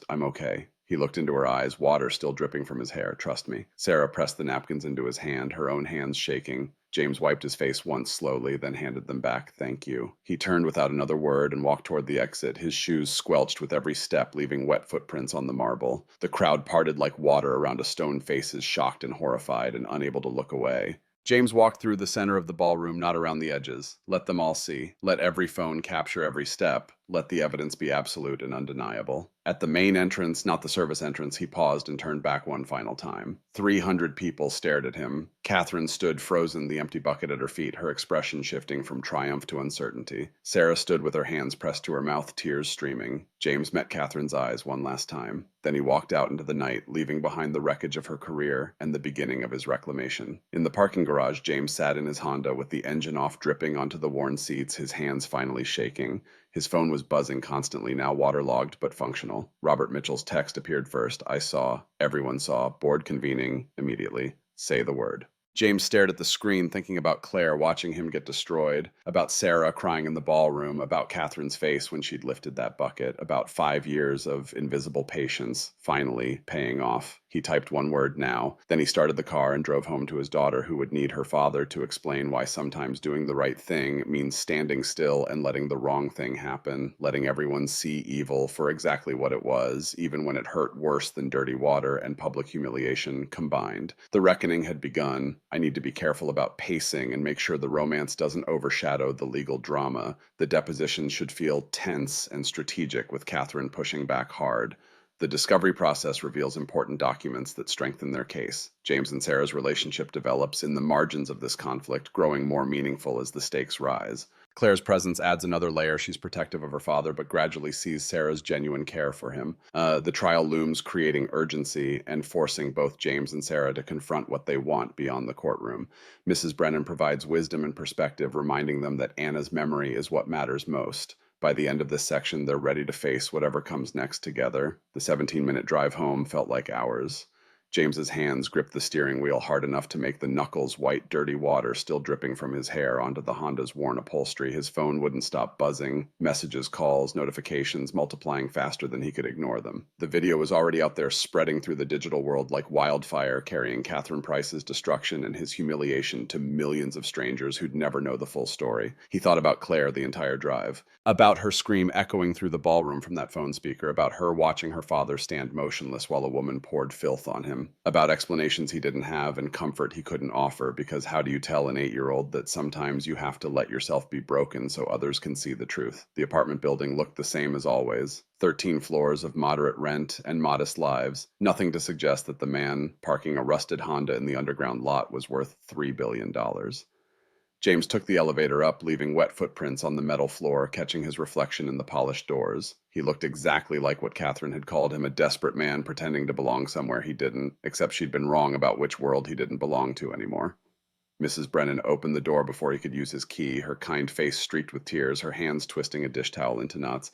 I'm okay. He looked into her eyes, water still dripping from his hair. Trust me. Sarah pressed the napkins into his hand, her own hands shaking. James wiped his face once slowly, then handed them back. Thank you. He turned without another word and walked toward the exit, his shoes squelched with every step, leaving wet footprints on the marble. The crowd parted like water around a stone faces, shocked and horrified and unable to look away. James walked through the center of the ballroom, not around the edges. Let them all see. Let every phone capture every step. Let the evidence be absolute and undeniable. At the main entrance, not the service entrance, he paused and turned back one final time. 300 people stared at him. Catherine stood frozen, the empty bucket at her feet, her expression shifting from triumph to uncertainty. Sarah stood with her hands pressed to her mouth, tears streaming. James met Catherine's eyes one last time. Then he walked out into the night, leaving behind the wreckage of her career and the beginning of his reclamation. In the parking garage, James sat in his Honda with the engine off, dripping onto the worn seats, his hands finally shaking. His phone was buzzing constantly, now waterlogged but functional. Robert Mitchell's text appeared first. I saw. Everyone saw. Board convening immediately. Say the word. James stared at the screen, thinking about Claire watching him get destroyed, about Sarah crying in the ballroom, about Catherine's face when she'd lifted that bucket, about 5 years of invisible patience finally paying off. He typed one word, now. Then he started the car and drove home to his daughter, who would need her father to explain why sometimes doing the right thing means standing still and letting the wrong thing happen, letting everyone see evil for exactly what it was, even when it hurt worse than dirty water and public humiliation combined. The reckoning had begun. I need to be careful about pacing and make sure the romance doesn't overshadow the legal drama. The depositions should feel tense and strategic, with Catherine pushing back hard. The discovery process reveals important documents that strengthen their case. James and Sarah's relationship develops in the margins of this conflict, growing more meaningful as the stakes rise. Claire's presence adds another layer. She's protective of her father, but gradually sees Sarah's genuine care for him. The trial looms, creating urgency and forcing both James and Sarah to confront what they want beyond the courtroom. Mrs. Brennan provides wisdom and perspective, reminding them that Anna's memory is what matters most. By the end of this section, they're ready to face whatever comes next together. The 17-minute drive home felt like hours. James's hands gripped the steering wheel hard enough to make the knuckles white, dirty water still dripping from his hair onto the Honda's worn upholstery. His phone wouldn't stop buzzing, messages, calls, notifications multiplying faster than he could ignore them. The video was already out there, spreading through the digital world like wildfire, carrying Catherine Price's destruction and his humiliation to millions of strangers who'd never know the full story. He thought about Claire the entire drive, about her scream echoing through the ballroom from that phone speaker, about her watching her father stand motionless while a woman poured filth on him, about explanations he didn't have and comfort he couldn't offer, because how do you tell an 8-year-old that sometimes you have to let yourself be broken so others can see the truth? The apartment building looked the same as always. 13 floors of moderate rent and modest lives. Nothing to suggest that the man parking a rusted Honda in the underground lot was worth $3 billion. James took the elevator up, leaving wet footprints on the metal floor, catching his reflection in the polished doors. He looked exactly like what Catherine had called him, a desperate man pretending to belong somewhere he didn't, except she'd been wrong about which world he didn't belong to anymore. Mrs. Brennan opened the door before he could use his key, her kind face streaked with tears, her hands twisting a dish towel into knots.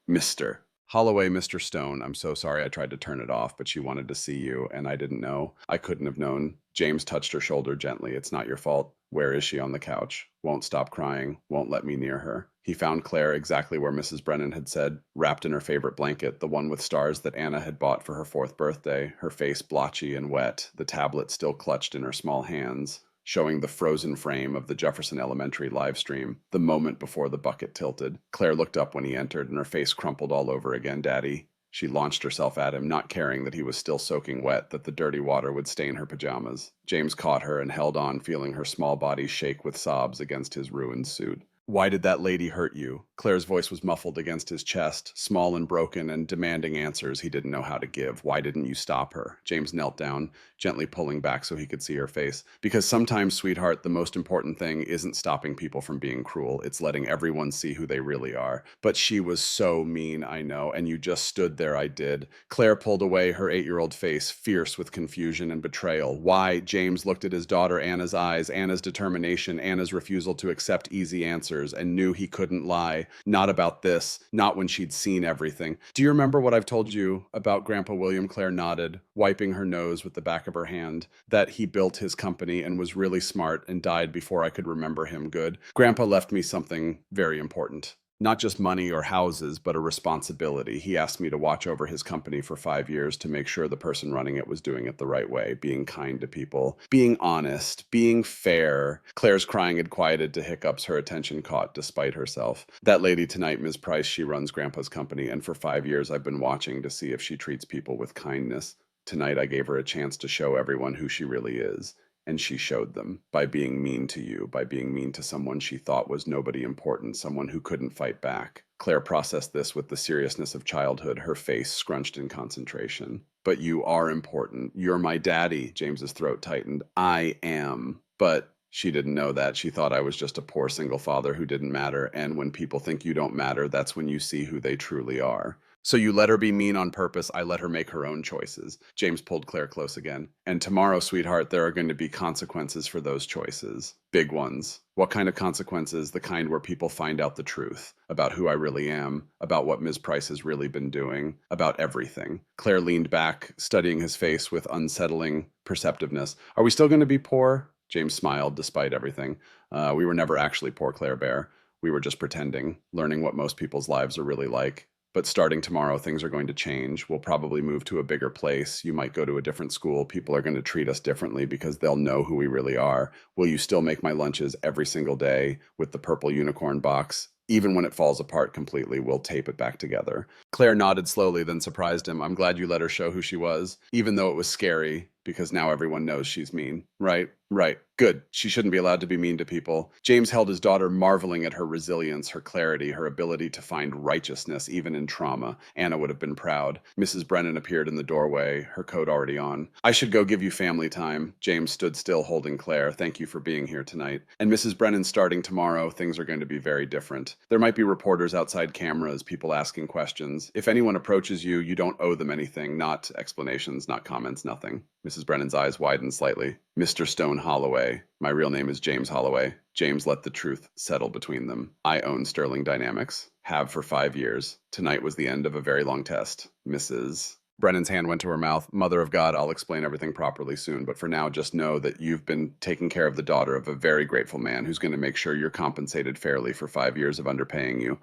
Mr. Holloway, Mr. Stone, I'm so sorry I tried to turn it off, but she wanted to see you, and I didn't know. I couldn't have known. James touched her shoulder gently. It's not your fault. Where is she? On the couch. Won't stop crying. Won't let me near her. He found Claire exactly where Mrs. Brennan had said, wrapped in her favorite blanket, the one with stars that Anna had bought for her 4th birthday, her face blotchy and wet, the tablet still clutched in her small hands, showing the frozen frame of the Jefferson Elementary live stream, the moment before the bucket tilted. Claire looked up when he entered, and her face crumpled all over again. Daddy. She launched herself at him, not caring that he was still soaking wet, that the dirty water would stain her pajamas. James caught her and held on, feeling her small body shake with sobs against his ruined suit. Why did that lady hurt you? Claire's voice was muffled against his chest, small and broken and demanding answers he didn't know how to give. Why didn't you stop her? James knelt down, gently pulling back so he could see her face. Because sometimes, sweetheart, the most important thing isn't stopping people from being cruel. It's letting everyone see who they really are. But she was so mean, I know, and you just stood there, I did. Claire pulled away, her 8-year-old face fierce with confusion and betrayal. Why? James looked at his daughter Anna's eyes, Anna's determination, Anna's refusal to accept easy answers, and knew he couldn't lie. Not about this, not when she'd seen everything. Do you remember what I've told you about Grandpa William? Claire nodded, wiping her nose with the back of her hand. That he built his company and was really smart and died before I could remember him good. Grandpa left me something very important. Not just money or houses, but a responsibility. He asked me to watch over his company for 5 years to make sure the person running it was doing it the right way, being kind to people, being honest, being fair. Claire's crying had quieted to hiccups her attention caught despite herself. That lady tonight, Ms. Price, she runs Grandpa's company, and for 5 years I've been watching to see if she treats people with kindness. Tonight I gave her a chance to show everyone who she really is. And she showed them by being mean to you, by being mean to someone she thought was nobody important, someone who couldn't fight back. Claire processed this with the seriousness of childhood, her face scrunched in concentration. But you are important. You're my daddy. James's throat tightened. I am. But she didn't know that. She thought I was just a poor single father who didn't matter. And when people think you don't matter, that's when you see who they truly are. So you let her be mean on purpose. I let her make her own choices. James pulled Claire close again. And tomorrow, sweetheart, there are going to be consequences for those choices. Big ones. What kind of consequences? The kind where people find out the truth about who I really am, about what Ms. Price has really been doing, about everything. Claire leaned back, studying his face with unsettling perceptiveness. Are we still going to be poor? James smiled despite everything. We were never actually poor, Claire Bear. We were just pretending, learning what most people's lives are really like. But starting tomorrow, things are going to change. We'll probably move to a bigger place. You might go to a different school. People are going to treat us differently because they'll know who we really are. Will you still make my lunches every single day with the purple unicorn box? Even when it falls apart completely, we'll tape it back together. Claire nodded slowly, then surprised him. I'm glad you let her show who she was, even though it was scary, because now everyone knows she's mean. Right? Right. Good. She shouldn't be allowed to be mean to people. James held his daughter, marveling at her resilience, her clarity, her ability to find righteousness even in trauma. Anna would have been proud. Mrs. Brennan appeared in the doorway, her coat already on. I should go give you family time. James stood still, holding Claire. Thank you for being here tonight. And Mrs. Brennan, starting tomorrow, things are going to be very different. There might be reporters outside cameras, people asking questions. If anyone approaches you, you don't owe them anything, not explanations, not comments, nothing. Mrs. Brennan's eyes widened slightly. Mr. Stone Holloway. My real name is James Holloway. James let the truth settle between them. I own Sterling Dynamics. Have for 5 years. Tonight was the end of a very long test. Mrs. Brennan's hand went to her mouth. Mother of God, I'll explain everything properly soon, but for now, just know that you've been taking care of the daughter of a very grateful man who's going to make sure you're compensated fairly for 5 years of underpaying you.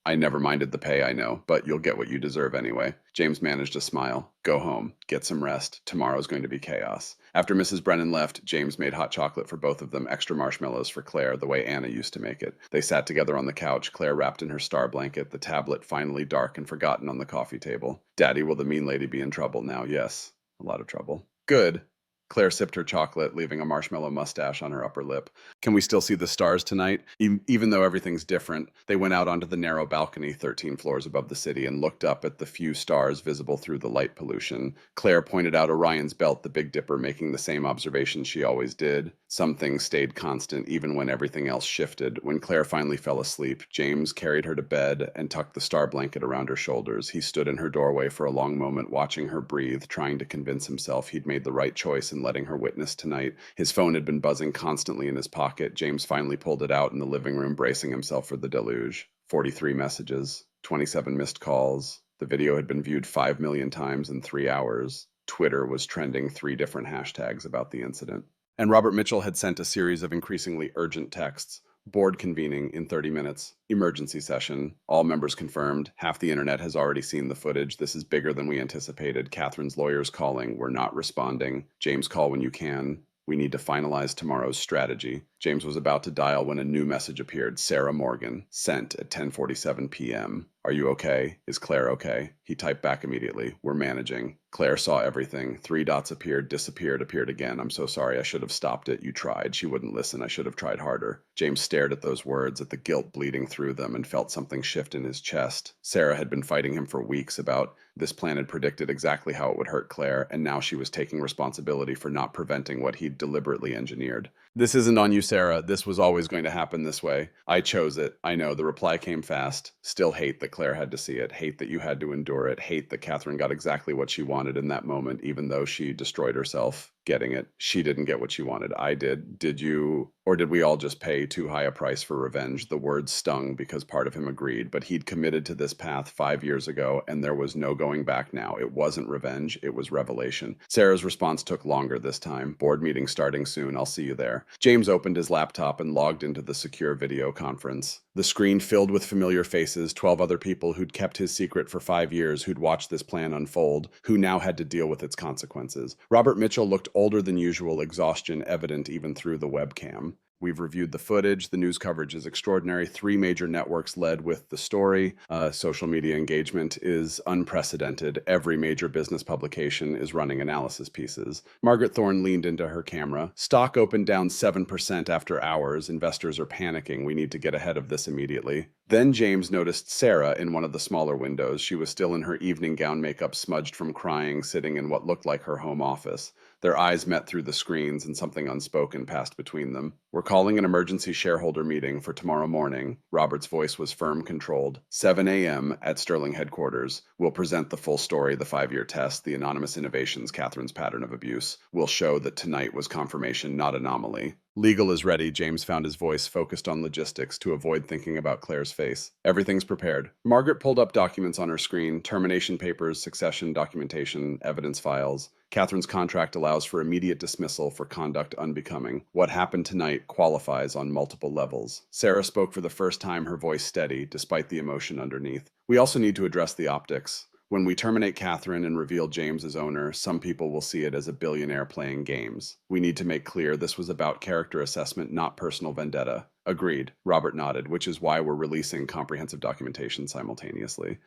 I never minded the pay, I know, but you'll get what you deserve anyway. James managed a smile. Go home. Get some rest. Tomorrow's going to be chaos. After Mrs. Brennan left, James made hot chocolate for both of them, extra marshmallows for Claire, the way Anna used to make it. They sat together on the couch, Claire wrapped in her star blanket, the tablet finally dark and forgotten on the coffee table. Daddy, will the mean lady be in trouble now? Yes. A lot of trouble. Good. Claire sipped her chocolate, leaving a marshmallow mustache on her upper lip. Can we still see the stars tonight? Even though everything's different, they went out onto the narrow balcony 13 floors above the city and looked up at the few stars visible through the light pollution. Claire pointed out Orion's belt, the Big Dipper, making the same observation she always did. Some things stayed constant even when everything else shifted. When Claire finally fell asleep, James carried her to bed and tucked the star blanket around her shoulders. He stood in her doorway for a long moment, watching her breathe, trying to convince himself he'd made the right choice in letting her witness tonight. His phone had been buzzing constantly in his pocket. James finally pulled it out in the living room, bracing himself for the deluge. 43 messages, 27 missed calls. The video had been viewed 5 million times in 3 hours. Twitter was trending 3 different hashtags about the incident. And Robert Mitchell had sent a series of increasingly urgent texts. Board convening in 30 minutes. Emergency session. All members confirmed. Half the internet has already seen the footage. This is bigger than we anticipated. Catherine's lawyers calling. We're not responding. James, call when you can. We need to finalize tomorrow's strategy. James was about to dial when a new message appeared. Sarah Morgan. Sent at 10:47 p.m. Are you okay? Is Claire okay? He typed back immediately. We're managing. Claire saw everything. Three dots appeared, disappeared, appeared again. I'm so sorry. I should have stopped it. You tried. She wouldn't listen. I should have tried harder. James stared at those words, at the guilt bleeding through them, and felt something shift in his chest. Sarah had been fighting him for weeks about this plan had predicted exactly how it would hurt Claire, and now she was taking responsibility for not preventing what he'd deliberately engineered. This isn't on you, Sarah. This was always going to happen this way. I chose it. I know. The reply came fast. Still hate that Claire had to see it. Hate that you had to endure it. Hate that Catherine got exactly what she wanted in that moment, even though she destroyed herself getting it. She didn't get what she wanted. I did. Did you? Or did we all just pay too high a price for revenge? The words stung because part of him agreed, but he'd committed to this path 5 years ago, and there was no going back now. It wasn't revenge, it was revelation. Sarah's response took longer this time. Board meeting starting soon. I'll see you there. James opened his laptop and logged into the secure video conference. The screen filled with familiar faces, 12 other people who'd kept his secret for 5 years, who'd watched this plan unfold, who now had to deal with its consequences. Robert Mitchell looked older than usual, exhaustion evident even through the webcam. We've reviewed the footage. The news coverage is extraordinary. 3 major networks led with the story. Social media engagement is unprecedented. Every major business publication is running analysis pieces. Margaret Thorne leaned into her camera. Stock opened down 7% after hours. Investors are panicking. We need to get ahead of this immediately. Then James noticed Sarah in one of the smaller windows. She was still in her evening gown, makeup smudged from crying, sitting in what looked like her home office. Their eyes met through the screens, and something unspoken passed between them. We're calling an emergency shareholder meeting for tomorrow morning. Robert's voice was firm, controlled. 7 a.m. at Sterling headquarters. We'll present the full story, the 5-year test, the anonymous innovations, Catherine's pattern of abuse. We'll show that tonight was confirmation, not anomaly. Legal is ready. James found his voice focused on logistics to avoid thinking about Claire's face. Everything's prepared. Margaret pulled up documents on her screen, termination papers, succession documentation, evidence files. Catherine's contract allows for immediate dismissal for conduct unbecoming. What happened tonight qualifies on multiple levels. Sarah spoke for the first time, her voice steady, despite the emotion underneath. We also need to address the optics. When we terminate Catherine and reveal James as owner, some people will see it as a billionaire playing games. We need to make clear this was about character assessment, not personal vendetta. Agreed. Robert nodded, which is why we're releasing comprehensive documentation simultaneously.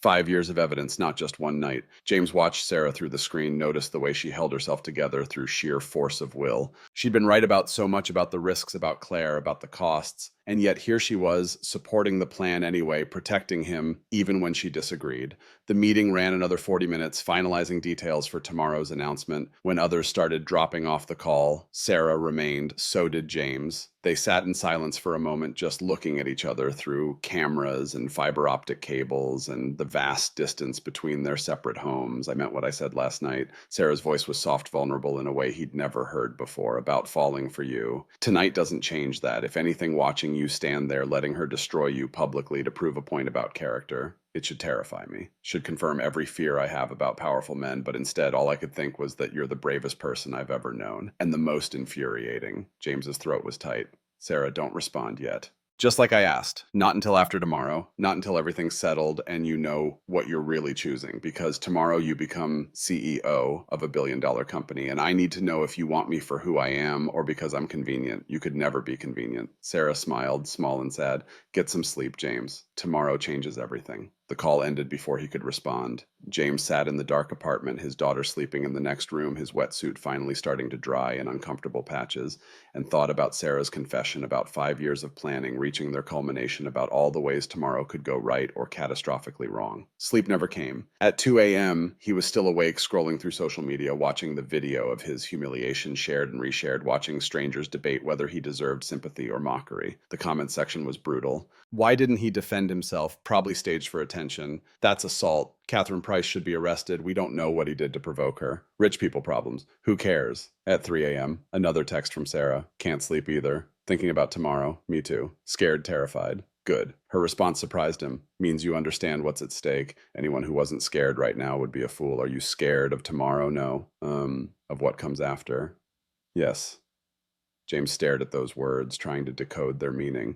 5 years of evidence, not just one night. James watched Sarah through the screen, noticed the way she held herself together through sheer force of will. She'd been right about so much about the risks, about Claire, about the costs, and yet here she was, supporting the plan anyway, protecting him, even when she disagreed. The meeting ran another 40 minutes, finalizing details for tomorrow's announcement. When others started dropping off the call, Sarah remained, so did James. They sat in silence for a moment, just looking at each other through cameras and fiber optic cables and the vast distance between their separate homes. I meant what I said last night. Sarah's voice was soft, vulnerable in a way he'd never heard before, about falling for you. Tonight doesn't change that. If anything, watching you stand there, letting her destroy you publicly to prove a point about character, it should terrify me. Should confirm every fear I have about powerful men, but instead all I could think was that you're the bravest person I've ever known, and the most infuriating. James's throat was tight. Sarah, don't respond yet. Just like I asked, not until after tomorrow, not until everything's settled and you know what you're really choosing, because tomorrow you become CEO of $1 billion company, and I need to know if you want me for who I am or because I'm convenient. You could never be convenient. Sarah smiled, small and sad. Get some sleep, James. Tomorrow changes everything. The call ended before he could respond. James sat in the dark apartment, his daughter sleeping in the next room, his wetsuit finally starting to dry in uncomfortable patches, and thought about Sarah's confession, about 5 years of planning, reaching their culmination, about all the ways tomorrow could go right or catastrophically wrong. Sleep never came. At 2 a.m., he was still awake, scrolling through social media, watching the video of his humiliation shared and reshared, watching strangers debate whether he deserved sympathy or mockery. The comment section was brutal. Why didn't he defend himself? Probably staged for attention. That's assault. Catherine Price should be arrested. We don't know what he did to provoke her. Rich people problems. Who cares? At 3 a.m., another text from Sarah. Can't sleep either. Thinking about tomorrow. Me too. Scared, terrified. Good. Her response surprised him. Means you understand what's at stake. Anyone who wasn't scared right now would be a fool. Are you scared of tomorrow? No. Of what comes after? Yes. James stared at those words, trying to decode their meaning.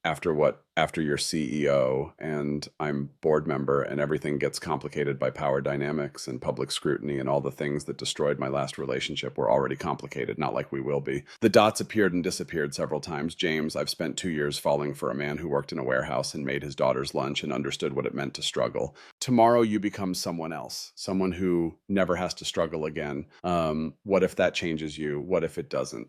After what? After you're CEO and I'm board member, and everything gets complicated by power dynamics and public scrutiny, and all the things that destroyed my last relationship were already complicated, not like we will be. The dots appeared and disappeared several times. James, I've spent 2 years falling for a man who worked in a warehouse and made his daughter's lunch and understood what it meant to struggle. Tomorrow you become someone else, someone who never has to struggle again. What if that changes you? What if it doesn't?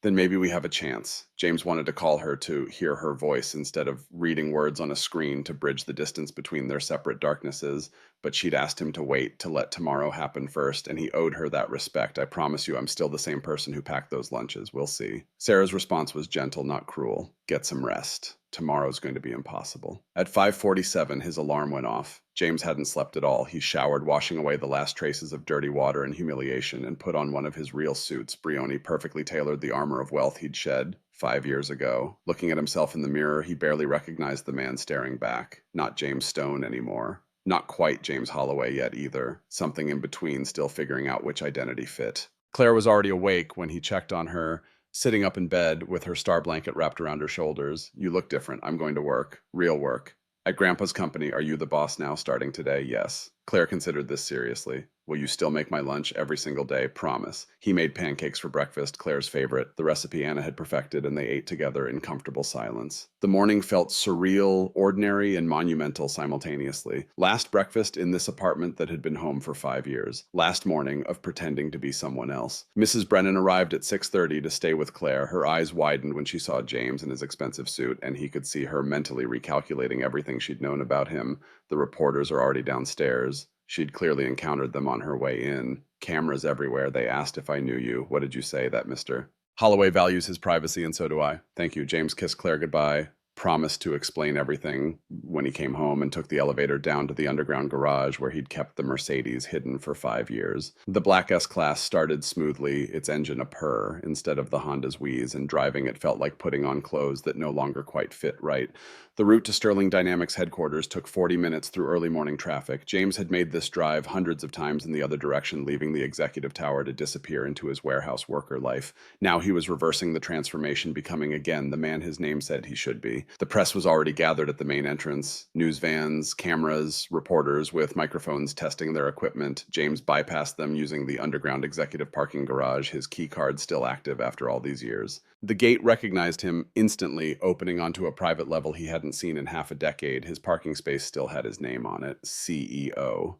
Then maybe we have a chance. James wanted to call her to hear her voice instead of reading words on a screen to bridge the distance between their separate darknesses, but she'd asked him to wait, to let tomorrow happen first, and he owed her that respect. I promise you, I'm still the same person who packed those lunches. We'll see. Sarah's response was gentle, not cruel. Get some rest. Tomorrow's going to be impossible. At 5:47, his alarm went off. James hadn't slept at all. He showered, washing away the last traces of dirty water and humiliation, and put on one of his real suits. Brioni perfectly tailored the armor of wealth he'd shed 5 years ago. Looking at himself in the mirror, he barely recognized the man staring back. Not James Stone anymore. Not quite James Holloway yet either. Something in between, still figuring out which identity fit. Claire was already awake when he checked on her, sitting up in bed with her star blanket wrapped around her shoulders. You look different. I'm going to work. Real work. At Grandpa's company, are you the boss now, starting today? Yes. Claire considered this seriously. Will you still make my lunch every single day? Promise. He made pancakes for breakfast, Claire's favorite, the recipe Anna had perfected, and they ate together in comfortable silence. The morning felt surreal, ordinary, and monumental simultaneously. Last breakfast in this apartment that had been home for 5 years. Last morning of pretending to be someone else. Mrs. Brennan arrived at 6:30 to stay with Claire. Her eyes widened when she saw James in his expensive suit, and he could see her mentally recalculating everything she'd known about him. The reporters are already downstairs. She'd clearly encountered them on her way in. Cameras everywhere. They asked if I knew you. What did you say, that mister? Holloway values his privacy, and so do I. Thank you. James kissed Claire goodbye, promised to explain everything when he came home, and took the elevator down to the underground garage where he'd kept the Mercedes hidden for 5 years. The black S-Class started smoothly, its engine a purr instead of the Honda's wheeze, and driving it felt like putting on clothes that no longer quite fit right. The route to Sterling Dynamics headquarters took 40 minutes through early morning traffic. James had made this drive hundreds of times in the other direction, leaving the executive tower to disappear into his warehouse worker life. Now he was reversing the transformation, becoming again the man his name said he should be. The press was already gathered at the main entrance. News vans, cameras, reporters with microphones testing their equipment. James bypassed them using the underground executive parking garage, his key card still active after all these years. The gate recognized him instantly, opening onto a private level he hadn't seen in half a decade. His parking space still had his name on it, CEO.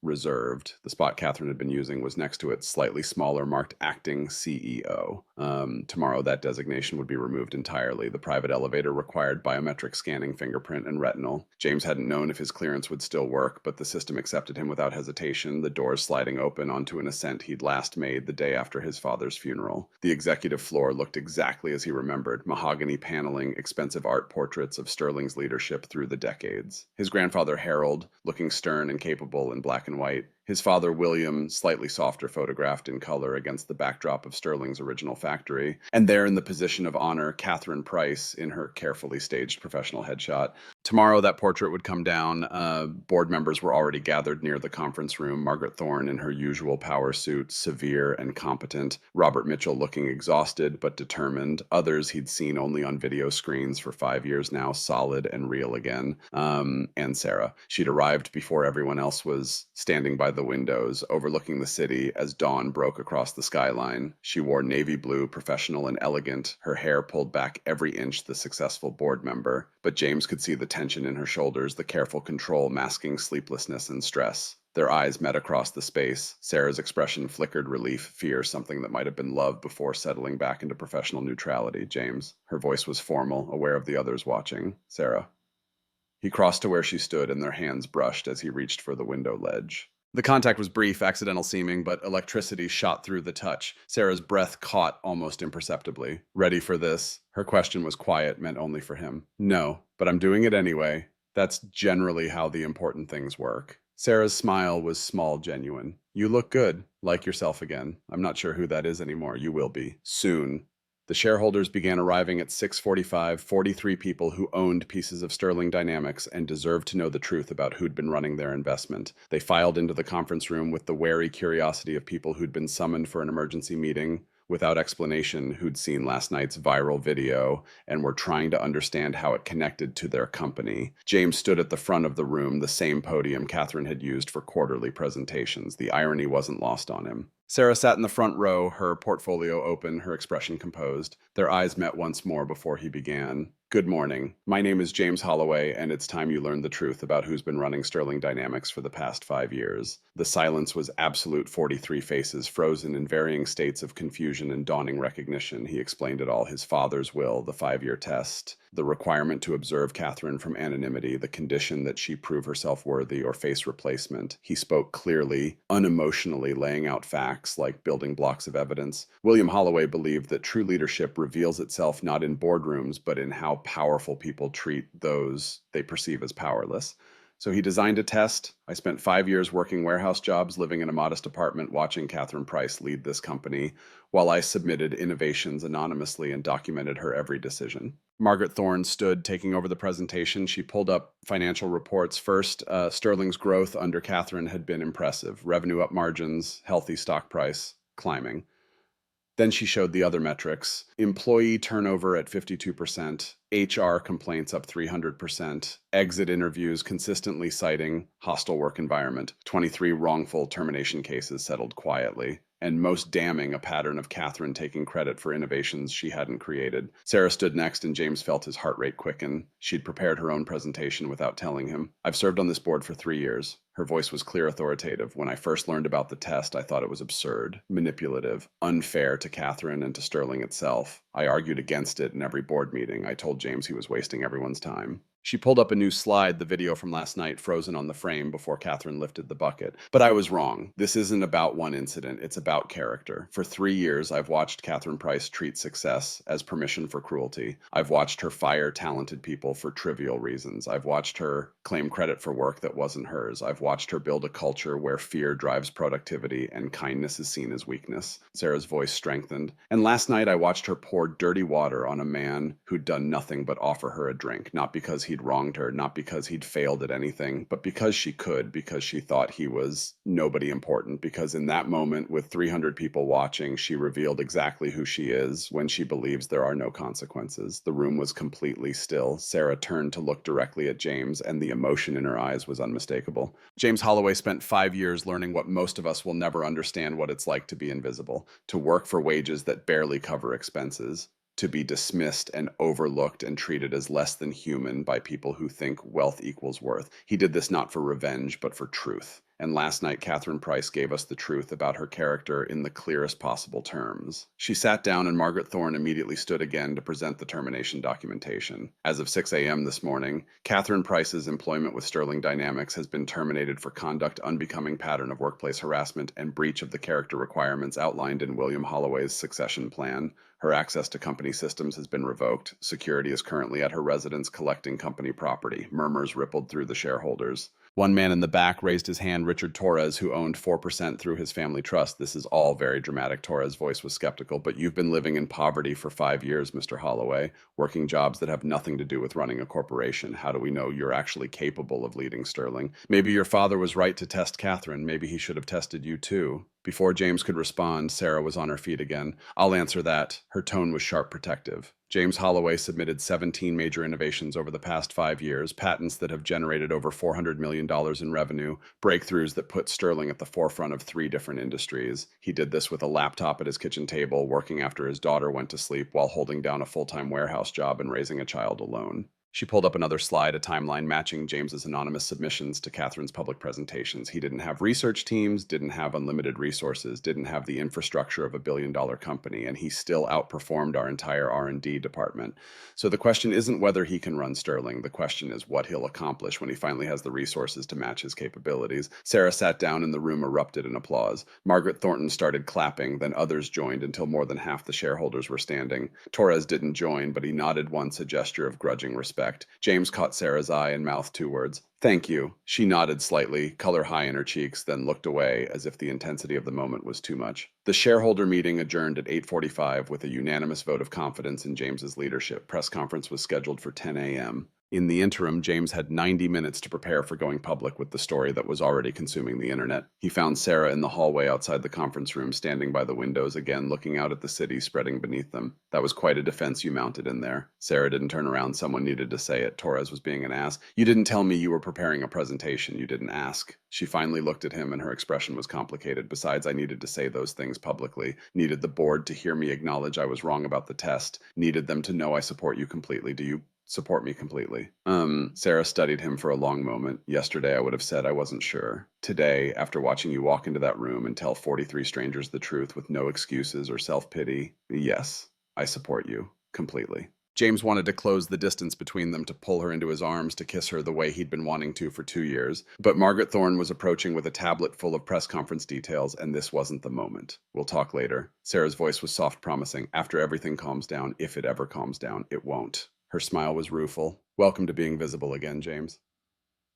Reserved. The spot Catherine had been using was next to it, slightly smaller, marked acting CEO. Tomorrow that designation would be removed entirely. The private elevator required biometric scanning, fingerprint, and retinal. James hadn't known if his clearance would still work, but the system accepted him without hesitation, the doors sliding open onto an ascent he'd last made the day after his father's funeral. The executive floor looked exactly as he remembered, mahogany paneling, expensive art portraits of Sterling's leadership through the decades. His grandfather Harold, looking stern and capable in black and white. His father, William, slightly softer, photographed in color against the backdrop of Sterling's original factory. And there in the position of honor, Catherine Price in her carefully staged professional headshot. Tomorrow that portrait would come down. Board members were already gathered near the conference room. Margaret Thorne in her usual power suit, severe and competent. Robert Mitchell looking exhausted but determined. Others he'd seen only on video screens for 5 years now, solid and real again. And Sarah. She'd arrived before everyone else was, standing by the windows, overlooking the city as dawn broke across the skyline. She wore navy blue, professional and elegant, her hair pulled back every inch the successful board member. But James could see the tension in her shoulders, the careful control masking sleeplessness and stress. Their eyes met across the space. Sarah's expression flickered relief, fear, something that might have been love before settling back into professional neutrality. James. Her voice was formal, aware of the others watching. Sarah. He crossed to where she stood, and their hands brushed as he reached for the window ledge. The contact was brief, accidental seeming, but electricity shot through the touch. Sarah's breath caught almost imperceptibly. Ready for this? Her question was quiet, meant only for him. No, but I'm doing it anyway. That's generally how the important things work. Sarah's smile was small, genuine. You look good. Like yourself again. I'm not sure who that is anymore. You will be. Soon. The shareholders began arriving at 6:45, 43 people who owned pieces of Sterling Dynamics and deserved to know the truth about who'd been running their investment. They filed into the conference room with the wary curiosity of people who'd been summoned for an emergency meeting. without explanation, who'd seen last night's viral video and were trying to understand how it connected to their company. James stood at the front of the room, the same podium Catherine had used for quarterly presentations. The irony wasn't lost on him. Sarah sat in the front row, her portfolio open, her expression composed. Their eyes met once more before he began. Good morning. My name is James Holloway, and it's time you learned the truth about who's been running Sterling Dynamics for the past 5 years. The silence was absolute. 43 faces frozen in varying states of confusion and dawning recognition. He explained it all: his father's will, the 5-year test, the requirement to observe Catherine from anonymity, the condition that she prove herself worthy or face replacement. He spoke clearly, unemotionally, laying out facts like building blocks of evidence. William Holloway believed that true leadership reveals itself not in boardrooms, but in how powerful people treat those they perceive as powerless. So he designed a test. I spent 5 years working warehouse jobs, living in a modest apartment, watching Catherine Price lead this company, while I submitted innovations anonymously and documented her every decision. Margaret Thorne stood, taking over the presentation. She pulled up financial reports. First, Sterling's growth under Catherine had been impressive. Revenue up, margins, healthy stock price, climbing. Then she showed the other metrics: employee turnover at 52%, HR complaints up 300%, exit interviews consistently citing hostile work environment, 23 wrongful termination cases settled quietly, and most damning, a pattern of Catherine taking credit for innovations she hadn't created. Sarah stood next, and James felt his heart rate quicken. She'd prepared her own presentation without telling him. I've served on this board for 3 years. Her voice was clear, authoritative. When I first learned about the test, I thought it was absurd, manipulative, unfair to Catherine and to Sterling itself. I argued against it in every board meeting. I told James he was wasting everyone's time. She pulled up a new slide, the video from last night, frozen on the frame before Catherine lifted the bucket. But I was wrong. This isn't about one incident. It's about character. For 3 years, I've watched Catherine Price treat success as permission for cruelty. I've watched her fire talented people for trivial reasons. I've watched her claim credit for work that wasn't hers. I've watched her build a culture where fear drives productivity and kindness is seen as weakness. Sarah's voice strengthened. And last night, I watched her pour dirty water on a man who'd done nothing but offer her a drink, not because he'd wronged her, not because he'd failed at anything, but because she could, because she thought he was nobody important, because in that moment, with 300 people watching, she revealed exactly who she is when she believes there are no consequences. The room was completely still. Sarah turned to look directly at James, and the emotion in her eyes was unmistakable. James Holloway spent 5 years learning what most of us will never understand: what it's like to be invisible, to work for wages that barely cover expenses, to be dismissed and overlooked and treated as less than human by people who think wealth equals worth. He did this not for revenge, but for truth. And last night, Catherine Price gave us the truth about her character in the clearest possible terms. She sat down, and Margaret Thorne immediately stood again to present the termination documentation. As of 6 a.m. this morning, Catherine Price's employment with Sterling Dynamics has been terminated for conduct unbecoming pattern of workplace harassment and breach of the character requirements outlined in William Holloway's succession plan. Her access to company systems has been revoked. Security is currently at her residence collecting company property. Murmurs rippled through the shareholders. One man in the back raised his hand: Richard Torres, who owned 4% through his family trust. This is all very dramatic. Torres' voice was skeptical. But you've been living in poverty for 5 years, Mr. Holloway, working jobs that have nothing to do with running a corporation. How do we know you're actually capable of leading Sterling? Maybe your father was right to test Catherine. Maybe he should have tested you too. Before James could respond, Sarah was on her feet again. I'll answer that. Her tone was sharp, protective. James Holloway submitted 17 major innovations over the past 5 years, patents that have generated over $400 million in revenue, breakthroughs that put Sterling at the forefront of 3 different industries. He did this with a laptop at his kitchen table, working after his daughter went to sleep while holding down a full-time warehouse job and raising a child alone. She pulled up another slide, a timeline matching James's anonymous submissions to Catherine's public presentations. He didn't have research teams, didn't have unlimited resources, didn't have the infrastructure of a billion-dollar company, and he still outperformed our entire R&D department. So the question isn't whether he can run Sterling. The question is what he'll accomplish when he finally has the resources to match his capabilities. Sarah sat down, and the room erupted in applause. Margaret Thornton started clapping, then others joined until more than half the shareholders were standing. Torres didn't join, but he nodded once, a gesture of grudging respect. James caught Sarah's eye and mouthed 2 words: "Thank you." She nodded slightly, color high in her cheeks, then looked away as if the intensity of the moment was too much. The shareholder meeting adjourned at 8:45 with a unanimous vote of confidence in James's leadership. Press conference was scheduled for 10 a.m. In the interim, James had 90 minutes to prepare for going public with the story that was already consuming the internet. He found Sarah in the hallway outside the conference room, standing by the windows again, looking out at the city spreading beneath them. That was quite a defense you mounted in there. Sarah didn't turn around. Someone needed to say it. Torres was being an ass. You didn't tell me you were preparing a presentation. You didn't ask. She finally looked at him, and her expression was complicated. Besides, I needed to say those things publicly. Needed the board to hear me acknowledge I was wrong about the test. Needed them to know I support you completely. Do you support me completely? Sarah studied him for a long moment. Yesterday, I would have said I wasn't sure. Today, after watching you walk into that room and tell 43 strangers the truth with no excuses or self pity, yes, I support you completely. James wanted to close the distance between them, to pull her into his arms, to kiss her the way he'd been wanting to for 2 years. But Margaret Thorne was approaching with a tablet full of press conference details, and this wasn't the moment. We'll talk later. Sarah's voice was soft, promising. After everything calms down, if it ever calms down, it won't. Her smile was rueful. Welcome to being visible again, James.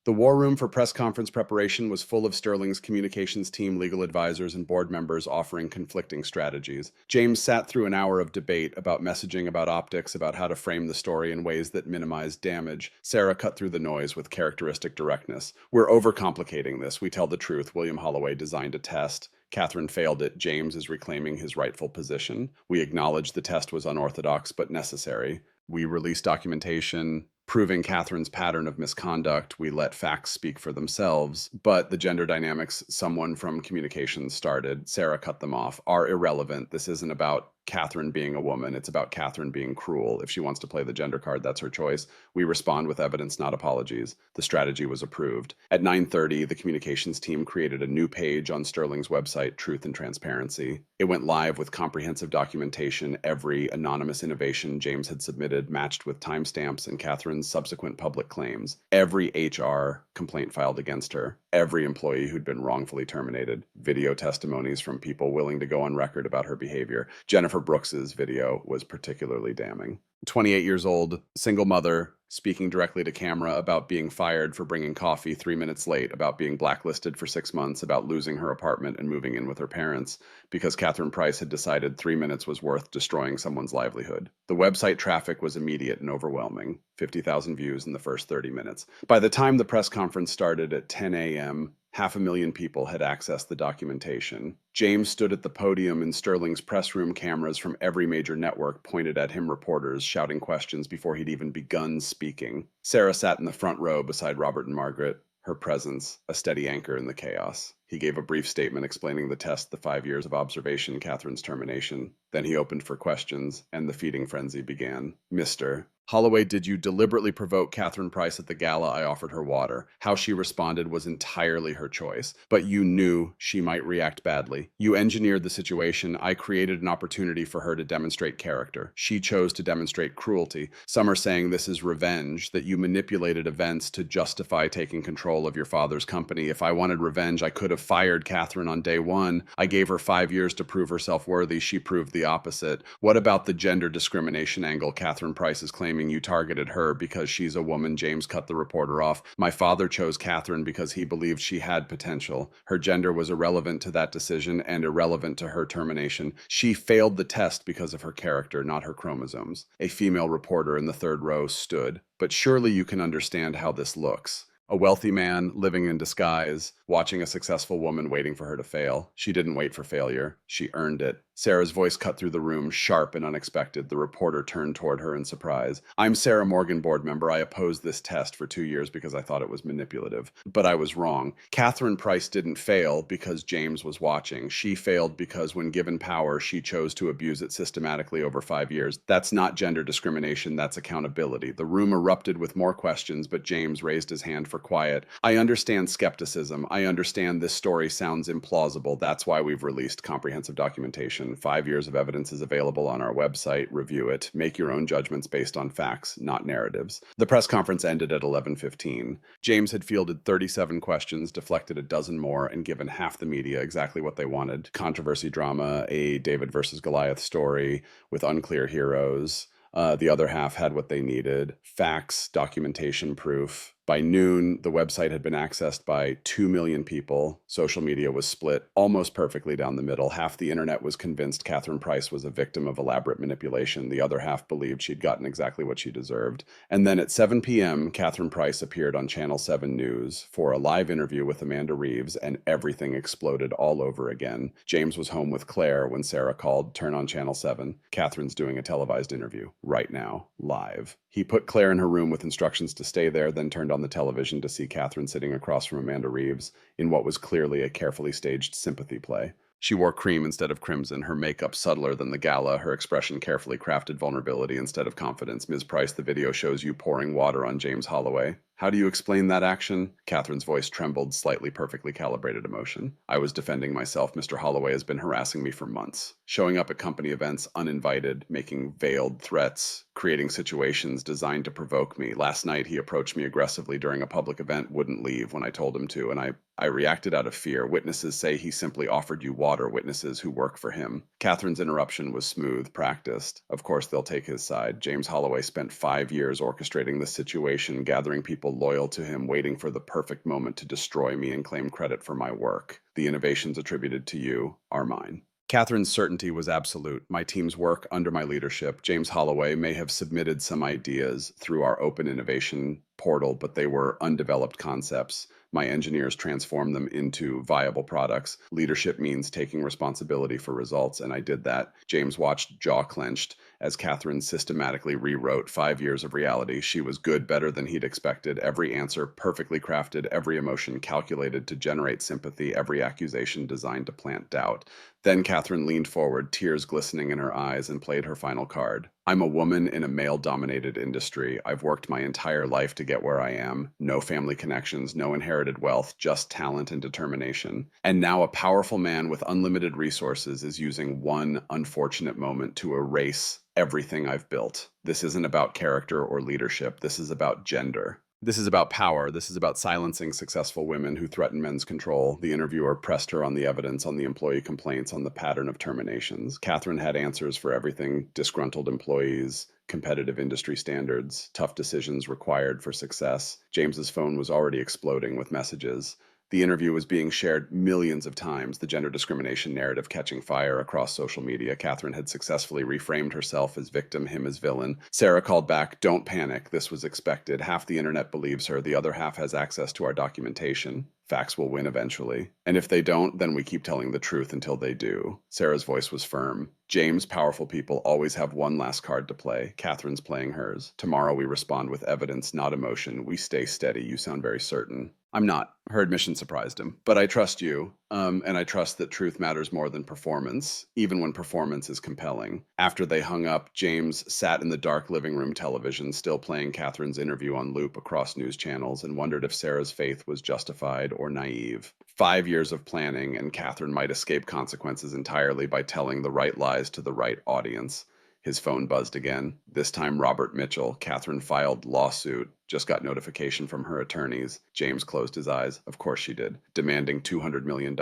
The war room for press conference preparation was full of Sterling's communications team, legal advisors, and board members offering conflicting strategies. James sat through an hour of debate about messaging, about optics, about how to frame the story in ways that minimized damage. Sarah cut through the noise with characteristic directness. We're overcomplicating this. We tell the truth. William Holloway designed a test. Catherine failed it. James is reclaiming his rightful position. We acknowledge the test was unorthodox but necessary. We release documentation proving Catherine's pattern of misconduct. We let facts speak for themselves. But the gender dynamics someone from communications started, Sarah cut them off, are irrelevant. This isn't about Catherine being a woman. It's about Catherine being cruel. If she wants to play the gender card, that's her choice. We respond with evidence, not apologies. The strategy was approved. At 9:30, the communications team created a new page on Sterling's website, Truth and Transparency. It went live with comprehensive documentation. Every anonymous innovation James had submitted matched with timestamps and Catherine's subsequent public claims. Every HR complaint filed against her. Every employee who'd been wrongfully terminated. Video testimonies from people willing to go on record about her behavior. Jennifer Brooks's video was particularly damning. 28 years old, single mother, speaking directly to camera about being fired for bringing coffee 3 minutes late, about being blacklisted for 6 months, about losing her apartment and moving in with her parents because Catherine Price had decided 3 minutes was worth destroying someone's livelihood. The website traffic was immediate and overwhelming. 50,000 views in the first 30 minutes. By the time the press conference started at 10 a.m., 500,000 people had accessed the documentation. James stood at the podium in Sterling's press room. Cameras from every major network pointed at him, reporters shouting questions before he'd even begun speaking. Sarah sat in the front row beside Robert and Margaret, her presence a steady anchor in the chaos. He gave a brief statement explaining the test, the 5 years of observation, Catherine's termination. Then he opened for questions, and the feeding frenzy began. Mr. Holloway, did you deliberately provoke Catherine Price at the gala? I offered her water. How she responded was entirely her choice, but you knew she might react badly. You engineered the situation. I created an opportunity for her to demonstrate character. She chose to demonstrate cruelty. Some are saying this is revenge, that you manipulated events to justify taking control of your father's company. If I wanted revenge, I could have fired Catherine on day one. I gave her 5 years to prove herself worthy. She proved the opposite. What about the gender discrimination angle? Catherine Price is claiming you targeted her because she's a woman. James cut the reporter off. My father chose Catherine because he believed she had potential. Her gender was irrelevant to that decision and irrelevant to her termination. She failed the test because of her character, not her chromosomes. A female reporter in the third row stood. But surely you can understand how this looks. A wealthy man living in disguise, watching a successful woman waiting for her to fail. She didn't wait for failure. She earned it. Sarah's voice cut through the room, sharp and unexpected. The reporter turned toward her in surprise. I'm Sarah Morgan, board member. I opposed this test for 2 years because I thought it was manipulative. But I was wrong. Catherine Price didn't fail because James was watching. She failed because when given power, she chose to abuse it systematically over 5 years. That's not gender discrimination, that's accountability. The room erupted with more questions, but James raised his hand for quiet. I understand skepticism. I understand this story sounds implausible. That's why we've released comprehensive documentation. 5 years of evidence is available on our website. Review it. Make your own judgments based on facts, not narratives. The press conference ended at 11:15. James had fielded 37 questions, deflected a dozen more, and given half the media exactly what they wanted. Controversy drama, a David versus Goliath story with unclear heroes. The other half had what they needed. Facts, documentation, proof. By noon, the website had been accessed by 2 million people. Social media was split almost perfectly down the middle. Half the internet was convinced Catherine Price was a victim of elaborate manipulation. The other half believed she'd gotten exactly what she deserved. And then at 7 p.m., Catherine Price appeared on Channel 7 News for a live interview with Amanda Reeves, and everything exploded all over again. James was home with Claire when Sarah called, "Turn on Channel 7. Catherine's doing a televised interview right now, live." He put Claire in her room with instructions to stay there, then turned on the television to see Catherine sitting across from Amanda Reeves in what was clearly a carefully staged sympathy play. She wore cream instead of crimson, her makeup subtler than the gala, her expression carefully crafted vulnerability instead of confidence. "Ms. Price, the video shows you pouring water on James Holloway. How do you explain that action?" Catherine's voice trembled, slightly perfectly calibrated emotion. "I was defending myself. Mr. Holloway has been harassing me for months. Showing up at company events uninvited, making veiled threats, creating situations designed to provoke me. Last night, he approached me aggressively during a public event, wouldn't leave when I told him to, and I reacted out of fear. Witnesses say he simply offered you water, witnesses who work for him." Catherine's interruption was smooth, practiced. Of course, they'll take his side. James Holloway spent 5 years orchestrating this situation, gathering people loyal to him, waiting for the perfect moment to destroy me and claim credit for my work. The innovations attributed to you are mine. Catherine's certainty was absolute. My team's work under my leadership. James Holloway may have submitted some ideas through our open innovation portal, but they were undeveloped concepts. My engineers transformed them into viable products. Leadership means taking responsibility for results, and I did that. James watched, jaw clenched, as Catherine systematically rewrote 5 years of reality. She was good, better than he'd expected. Every answer perfectly crafted, every emotion calculated to generate sympathy, every accusation designed to plant doubt. Then Catherine leaned forward, tears glistening in her eyes, and played her final card. "I'm a woman in a male-dominated industry. I've worked my entire life to get where I am. No family connections, no inherited wealth, just talent and determination. And now a powerful man with unlimited resources is using one unfortunate moment to erase everything I've built. This isn't about character or leadership. This is about gender. This is about power. This is about silencing successful women who threaten men's control." The interviewer pressed her on the evidence, on the employee complaints, on the pattern of terminations. Catherine had answers for everything: disgruntled employees, competitive industry standards, tough decisions required for success. James's phone was already exploding with messages. The interview was being shared millions of times, the gender discrimination narrative catching fire across social media. Catherine had successfully reframed herself as victim, him as villain. Sarah called back, "Don't panic. This was expected. Half the internet believes her. The other half has access to our documentation. Facts will win eventually. And if they don't, then we keep telling the truth until they do." Sarah's voice was firm. "James, powerful people always have one last card to play. Catherine's playing hers. Tomorrow we respond with evidence, not emotion. We stay steady. You sound very certain." "I'm not." Her admission surprised him. "But I trust you, and I trust that truth matters more than performance, even when performance is compelling." After they hung up, James sat in the dark living room television, still playing Catherine's interview on loop across news channels, and wondered if Sarah's faith was justified or naive. 5 years of planning, and Catherine might escape consequences entirely by telling the right lies to the right audience. His phone buzzed again. This time Robert Mitchell. Catherine filed lawsuit. Just got notification from her attorneys. James closed his eyes. Of course she did. Demanding $200 million.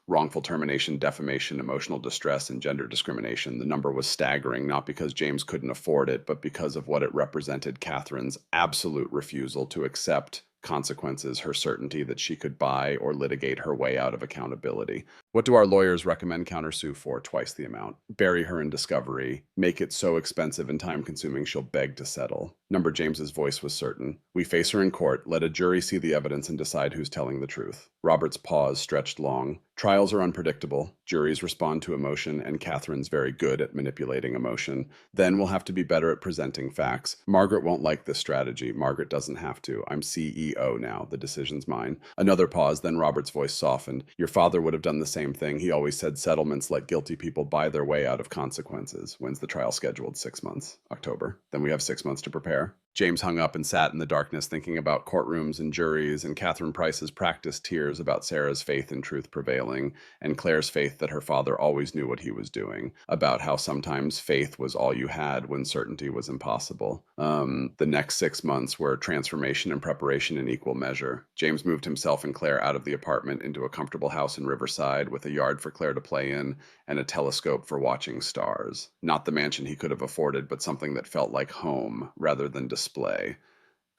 Wrongful termination, defamation, emotional distress, and gender discrimination. The number was staggering, not because James couldn't afford it, but because of what it represented: Catherine's absolute refusal to accept consequences, her certainty that she could buy or litigate her way out of accountability. What do our lawyers recommend countersue for? Twice the amount. Bury her in discovery. Make it so expensive and time-consuming she'll beg to settle. Number James's voice was certain. "We face her in court. Let a jury see the evidence and decide who's telling the truth." Robert's pause stretched long. Trials are unpredictable. Juries respond to emotion, and Catherine's very good at manipulating emotion. Then we'll have to be better at presenting facts. Margaret won't like this strategy. Margaret doesn't have to. I'm CEO now. The decision's mine. Another pause, then Robert's voice softened. "Your father would have done the same thing. He always said settlements let guilty people buy their way out of consequences." When's the trial scheduled? 6 months. October. Then we have 6 months to prepare. James hung up and sat in the darkness, thinking about courtrooms and juries, and Catherine Price's practiced tears about Sarah's faith in truth prevailing, and Claire's faith that her father always knew what he was doing, about how sometimes faith was all you had when certainty was impossible. The next 6 months were transformation and preparation in equal measure. James moved himself and Claire out of the apartment into a comfortable house in Riverside with a yard for Claire to play in and a telescope for watching stars. Not the mansion he could have afforded, but something that felt like home rather than display.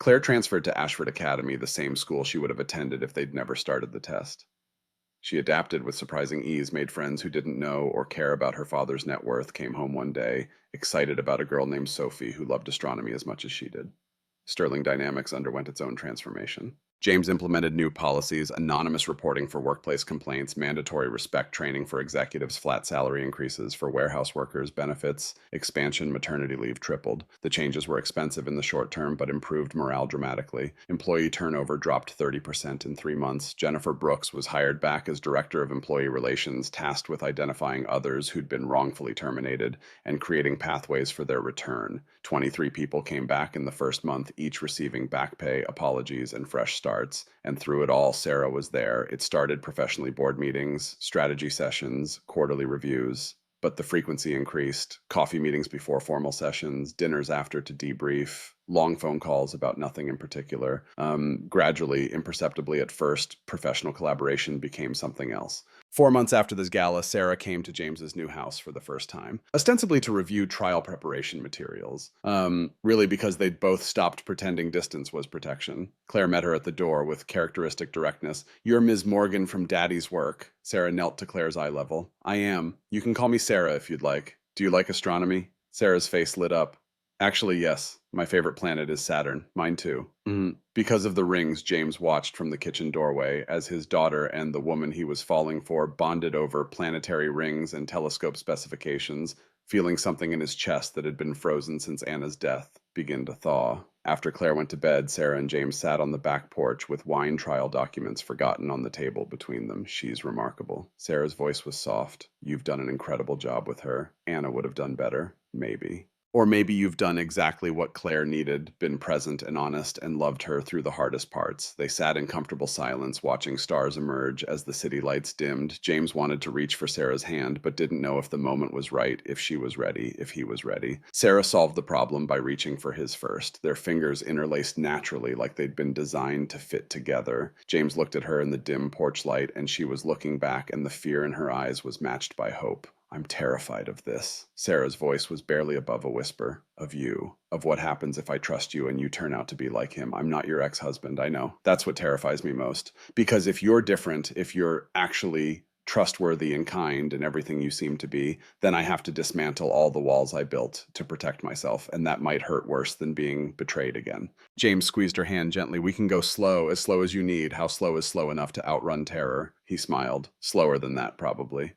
Claire transferred to Ashford Academy, the same school she would have attended if they'd never started the test. She adapted with surprising ease, made friends who didn't know or care about her father's net worth, came home one day, excited about a girl named Sophie who loved astronomy as much as she did. Sterling Dynamics underwent its own transformation. James implemented new policies, anonymous reporting for workplace complaints, mandatory respect training for executives, flat salary increases for warehouse workers, benefits, expansion, maternity leave tripled. The changes were expensive in the short term, but improved morale dramatically. Employee turnover dropped 30% in 3 months. Jennifer Brooks was hired back as Director of Employee Relations, tasked with identifying others who'd been wrongfully terminated and creating pathways for their return. 23 people came back in the first month, each receiving back pay, apologies, and fresh starts. And through it all, Sarah was there. It started professionally board meetings, strategy sessions, quarterly reviews, but the frequency increased. Coffee meetings before formal sessions, dinners after to debrief, long phone calls about nothing in particular. Gradually, imperceptibly at first, professional collaboration became something else. 4 months after this gala, Sarah came to James's new house for the first time, ostensibly to review trial preparation materials. Really because they'd both stopped pretending distance was protection. Claire met her at the door with characteristic directness. "You're Ms. Morgan from Daddy's work." Sarah knelt to Claire's eye level. "I am. You can call me Sarah if you'd like. Do you like astronomy?" Sarah's face lit up. "Actually, yes. My favorite planet is Saturn. Mine too." Because of the rings, James watched from the kitchen doorway as his daughter and the woman he was falling for bonded over planetary rings and telescope specifications, feeling something in his chest that had been frozen since Anna's death begin to thaw. After Claire went to bed, Sarah and James sat on the back porch with wine trial documents forgotten on the table between them. "She's remarkable." Sarah's voice was soft. "You've done an incredible job with her. Anna would have done better. Maybe. Or maybe you've done exactly what Claire needed, been present and honest, and loved her through the hardest parts." They sat in comfortable silence, watching stars emerge as the city lights dimmed. James wanted to reach for Sarah's hand, but didn't know if the moment was right, if she was ready, if he was ready. Sarah solved the problem by reaching for his first. Their fingers interlaced naturally, like they'd been designed to fit together. James looked at her in the dim porch light, and she was looking back, and the fear in her eyes was matched by hope. "I'm terrified of this." Sarah's voice was barely above a whisper. "Of you. Of what happens if I trust you and you turn out to be like him. I'm not your ex-husband, I know. That's what terrifies me most. Because if you're different, if you're actually trustworthy and kind and everything you seem to be, then I have to dismantle all the walls I built to protect myself, and that might hurt worse than being betrayed again." James squeezed her hand gently. "We can go slow as you need. How slow is slow enough to outrun terror?" He smiled. "Slower than that, probably."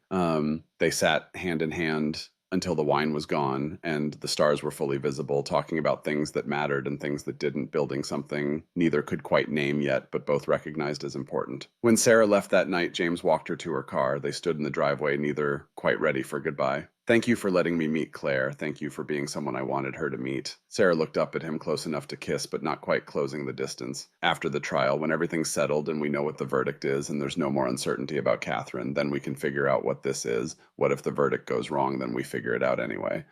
They sat hand in hand until the wine was gone and the stars were fully visible, talking about things that mattered and things that didn't, building something neither could quite name yet, but both recognized as important. When Sarah left that night, James walked her to her car. They stood in the driveway, neither quite ready for goodbye. "Thank you for letting me meet Claire. Thank you for being someone I wanted her to meet." Sarah looked up at him, close enough to kiss, but not quite closing the distance. "After the trial, when everything's settled and we know what the verdict is and there's no more uncertainty about Catherine, then we can figure out what this is. What if the verdict goes wrong, then we figure it out anyway."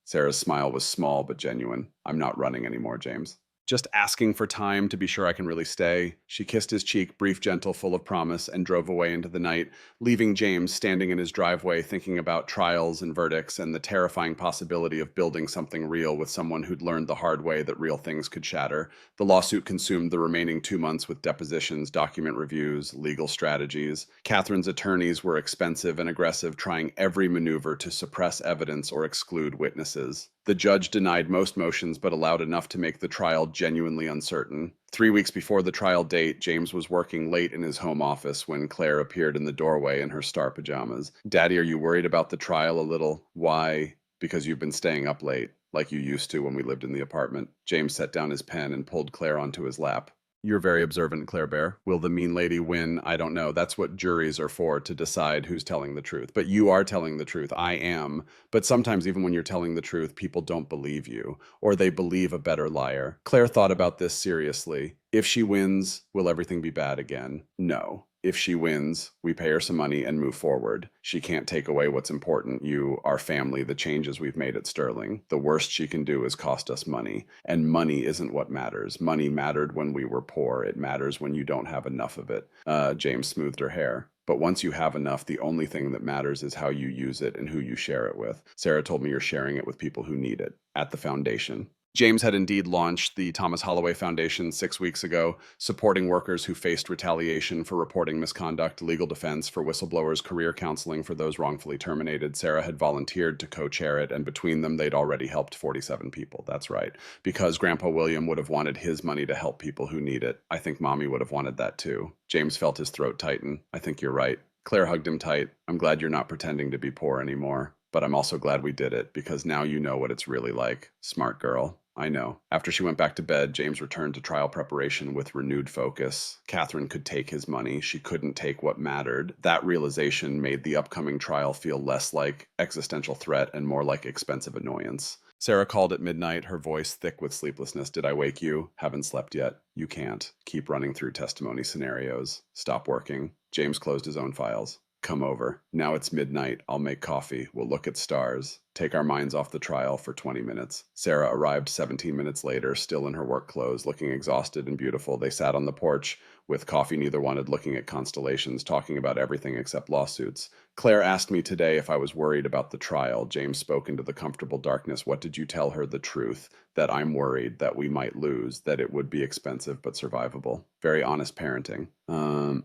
Sarah's smile was small but genuine. "I'm not running anymore, James. Just asking for time to be sure I can really stay." She kissed his cheek, brief, gentle, full of promise, and drove away into the night, leaving James standing in his driveway thinking about trials and verdicts and the terrifying possibility of building something real with someone who'd learned the hard way that real things could shatter. The lawsuit consumed the remaining 2 months with depositions, document reviews, legal strategies. Catherine's attorneys were expensive and aggressive, trying every maneuver to suppress evidence or exclude witnesses. The judge denied most motions but allowed enough to make the trial genuinely uncertain. 3 weeks before the trial date, James was working late in his home office when Claire appeared in the doorway in her star pajamas. "Daddy, are you worried about the trial a little?" "Why?" "Because you've been staying up late, like you used to when we lived in the apartment." James set down his pen and pulled Claire onto his lap. "You're very observant, Claire Bear. Will the mean lady win? I don't know. That's what juries are for, to decide who's telling the truth. But you are telling the truth. I am. But sometimes even when you're telling the truth, people don't believe you, or they believe a better liar." Claire thought about this seriously. "If she wins, will everything be bad again? No. If she wins, we pay her some money and move forward. She can't take away what's important, you, our family, the changes we've made at Sterling. The worst she can do is cost us money. And money isn't what matters. Money mattered when we were poor. It matters when you don't have enough of it." James smoothed her hair. "But once you have enough, the only thing that matters is how you use it and who you share it with. Sarah told me you're sharing it with people who need it, at the foundation." James had indeed launched the Thomas Holloway Foundation 6 weeks ago, supporting workers who faced retaliation for reporting misconduct, legal defense for whistleblowers, career counseling for those wrongfully terminated. Sarah had volunteered to co-chair it, and between them, they'd already helped 47 people. That's right. Because Grandpa William would have wanted his money to help people who need it. I think Mommy would have wanted that too. James felt his throat tighten. I think you're right. Claire hugged him tight. I'm glad you're not pretending to be poor anymore. But I'm also glad we did it, because now you know what it's really like. Smart girl. I know. After she went back to bed, James returned to trial preparation with renewed focus. Catherine could take his money. She couldn't take what mattered. That realization made the upcoming trial feel less like existential threat and more like expensive annoyance. Sarah called at midnight, her voice thick with sleeplessness. Did I wake you? Haven't slept yet. You can't. Keep running through testimony scenarios. Stop working. James closed his own files. Come over. Now it's midnight. I'll make coffee. We'll look at stars. Take our minds off the trial for 20 minutes. Sarah arrived 17 minutes later, still in her work clothes, looking exhausted and beautiful. They sat on the porch with coffee neither wanted, looking at constellations, talking about everything except lawsuits. Claire asked me today if I was worried about the trial. James spoke into the comfortable darkness. What did you tell her? The truth. That I'm worried that we might lose, that it would be expensive but survivable. Very honest parenting.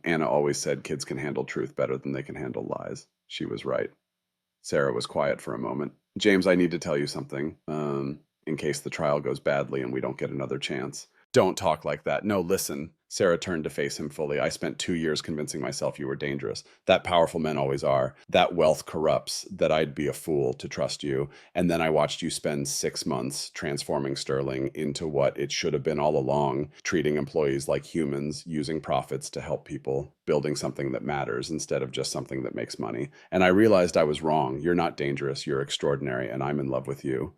Anna always said kids can handle truth better than they can handle lies. She was right. Sarah was quiet for a moment. James, I need to tell you something, in case the trial goes badly and we don't get another chance. Don't talk like that. No, listen. Sarah turned to face him fully. I spent 2 years convincing myself you were dangerous. That powerful men always are. That wealth corrupts, that I'd be a fool to trust you. And then I watched you spend 6 months transforming Sterling into what it should have been all along, treating employees like humans, using profits to help people, building something that matters instead of just something that makes money. And I realized I was wrong. You're not dangerous. You're extraordinary, and I'm in love with you.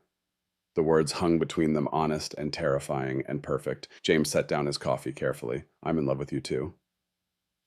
The words hung between them, honest and terrifying and perfect. James set down his coffee carefully. I'm in love with you too.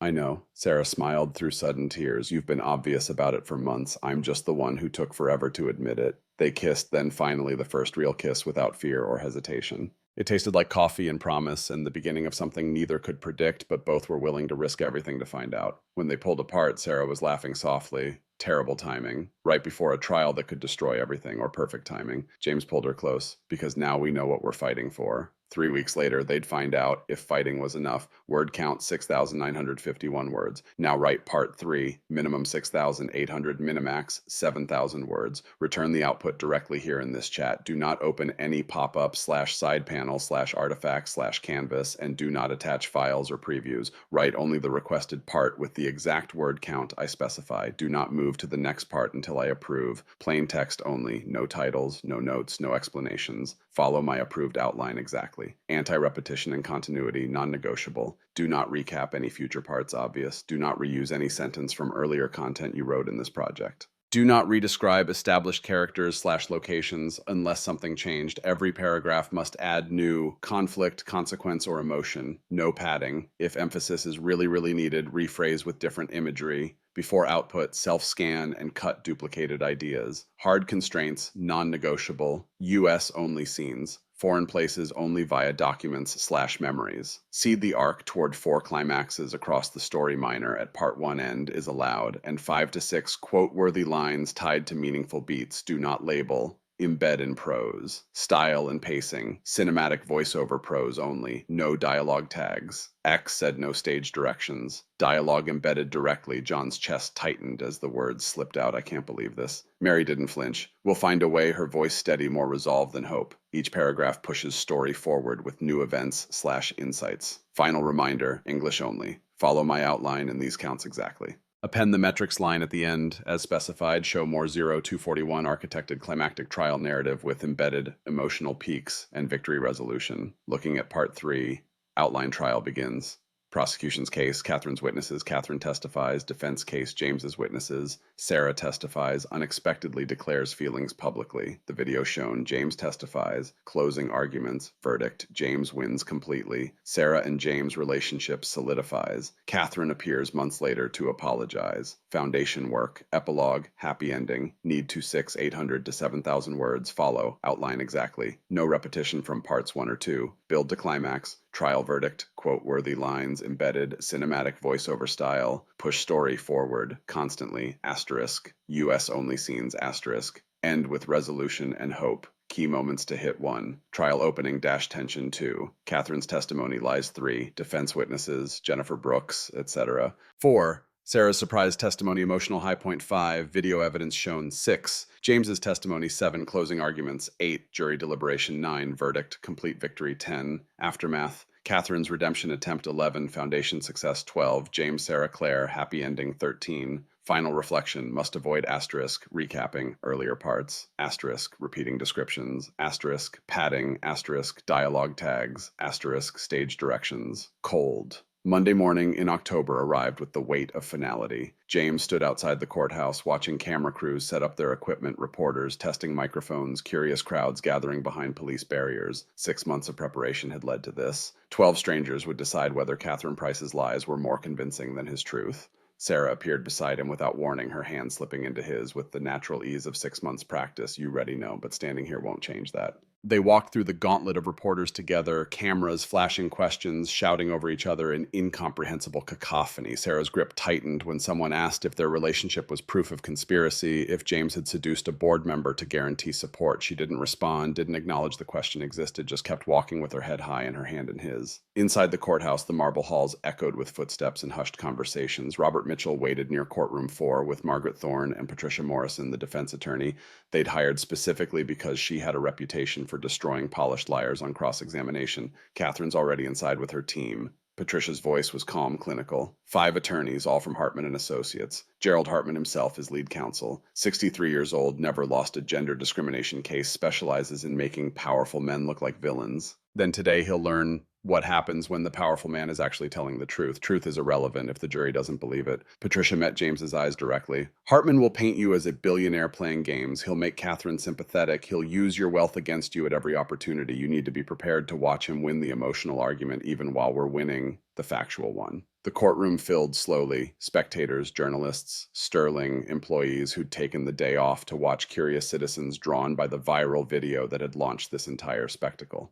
I know. Sarah smiled through sudden tears. You've been obvious about it for months. I'm just the one who took forever to admit it. They kissed, then finally the first real kiss without fear or hesitation. It tasted like coffee and promise, and the beginning of something neither could predict, but both were willing to risk everything to find out. When they pulled apart, Sarah was laughing softly. Terrible timing. Right before a trial that could destroy everything, or perfect timing. James pulled her close. Because now we know what we're fighting for. 3 weeks later, they'd find out if fighting was enough. Word count 6,951 words. Now write part 3, minimum 6,800, minimax 7,000 words. Return the output directly here in this chat. Do not open any pop-up /side panel /artifact /canvas, and do not attach files or previews. Write only the requested part with the exact word count I specify. Do not move to the next part until I approve. Plain text only. No titles, no notes, no explanations. Follow my approved outline exactly. Anti-repetition and continuity, non-negotiable. Do not recap any future parts obvious. Do not reuse any sentence from earlier content you wrote in this project. Do not redescribe established characters /locations unless something changed. Every paragraph must add new conflict, consequence, or emotion. No padding. If emphasis is really, really needed, rephrase with different imagery. Before output, self-scan and cut duplicated ideas. Hard constraints, non-negotiable. US only scenes. Foreign places only via documents /memories. Seed the arc toward 4 climaxes across the story minor at part 1 end is allowed, and 5 to 6 quote-worthy lines tied to meaningful beats. Do not label. Embed in prose. Style and pacing. Cinematic voiceover prose only. No dialogue tags. X said no stage directions. Dialogue embedded directly. John's chest tightened as the words slipped out. I can't believe this. Mary didn't flinch. We'll find a way, her voice steady, more resolve than hope. Each paragraph pushes story forward with new events /insights. Final reminder, English only. Follow my outline and these counts exactly. Append the metrics line at the end, as specified. Show more 0-241 architected climactic trial narrative with embedded emotional peaks and victory resolution. Looking at part 3, outline trial begins. Prosecution's case, Catherine's witnesses, Catherine testifies. Defense case, James's witnesses. Sarah testifies, unexpectedly declares feelings publicly. The video shown, James testifies. Closing arguments, verdict, James wins completely. Sarah and James' relationship solidifies. Catherine appears months later to apologize. Foundation work, epilogue, happy ending. Need to 800 to 7,000 words. Follow, outline exactly. No repetition from parts 1 or 2. Build to climax. Trial verdict, quote-worthy lines, embedded, cinematic voiceover style, push story forward, constantly, *, US only scenes, *, end with resolution and hope. Key moments to hit 1. Trial opening dash tension 2. Catherine's testimony lies 3. Defense witnesses, Jennifer Brooks, etc. 4. Sarah's surprise testimony emotional high point 5. Video evidence shown 6. James's testimony 7. Closing arguments 8. Jury deliberation 9. Verdict complete victory 10. Aftermath Catherine's redemption attempt 11. Foundation success 12. James Sarah Claire happy ending 13. Final reflection must avoid asterisk recapping earlier parts, asterisk repeating descriptions, asterisk padding, asterisk dialogue tags, asterisk stage directions. Cold. Monday morning in October arrived with the weight of finality. James stood outside the courthouse watching camera crews set up their equipment, reporters testing microphones, curious crowds gathering behind police barriers. 6 months of preparation had led to this. 12 strangers would decide whether Catherine Price's lies were more convincing than his truth. Sarah appeared beside him without warning, her hand slipping into his with the natural ease of 6 months' practice. You already know, but standing here won't change that. They walked through the gauntlet of reporters together, cameras flashing questions, shouting over each other in incomprehensible cacophony. Sarah's grip tightened when someone asked if their relationship was proof of conspiracy, if James had seduced a board member to guarantee support. She didn't respond, didn't acknowledge the question existed, just kept walking with her head high and her hand in his. Inside the courthouse, the marble halls echoed with footsteps and hushed conversations. Robert Mitchell waited near courtroom 4 with Margaret Thorne and Patricia Morrison, the defense attorney. They'd hired specifically because she had a reputation for destroying polished liars on cross-examination. Catherine's already inside with her team. Patricia's voice was calm, clinical. 5 attorneys, all from Hartman and Associates. Gerald Hartman himself is lead counsel. 63 years old, never lost a gender discrimination case, specializes in making powerful men look like villains. Then today he'll learn what happens when the powerful man is actually telling the truth. Truth is irrelevant if the jury doesn't believe it. Patricia met James's eyes directly. Hartman will paint you as a billionaire playing games. He'll make Catherine sympathetic. He'll use your wealth against you at every opportunity. You need to be prepared to watch him win the emotional argument even while we're winning the factual one. The courtroom filled slowly. Spectators, journalists, Sterling employees who'd taken the day off to watch curious citizens drawn by the viral video that had launched this entire spectacle.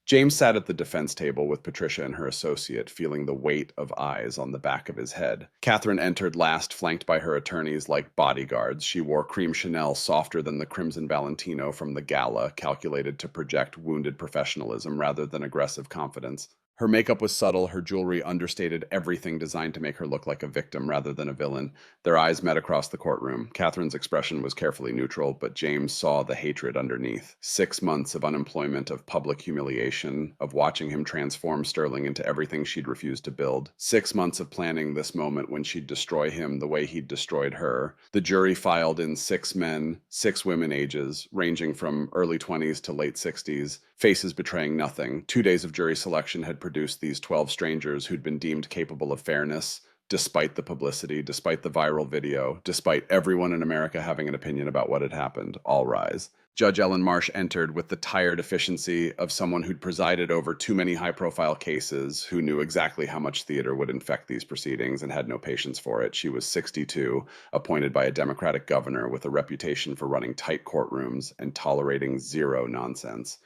James sat at the defense table with Patricia and her associate, feeling the weight of eyes on the back of his head. Catherine entered last, flanked by her attorneys like bodyguards. She wore cream Chanel softer than the crimson Valentino from the gala, calculated to project wounded professionalism rather than aggressive confidence. Her makeup was subtle, her jewelry understated everything designed to make her look like a victim rather than a villain. Their eyes met across the courtroom. Catherine's expression was carefully neutral, but James saw the hatred underneath. 6 months of unemployment, of public humiliation, of watching him transform Sterling into everything she'd refused to build. 6 months of planning this moment when she'd destroy him the way he'd destroyed her. The jury filed in 6 men, 6 women ages, ranging from early 20s to late 60s, faces betraying nothing. 2 days of jury selection had produced these 12 strangers who'd been deemed capable of fairness, despite the publicity, despite the viral video, despite everyone in America having an opinion about what had happened. All rise. Judge Ellen Marsh entered with the tired efficiency of someone who'd presided over too many high-profile cases, who knew exactly how much theater would infect these proceedings and had no patience for it. She was 62, appointed by a Democratic governor with a reputation for running tight courtrooms and tolerating zero nonsense.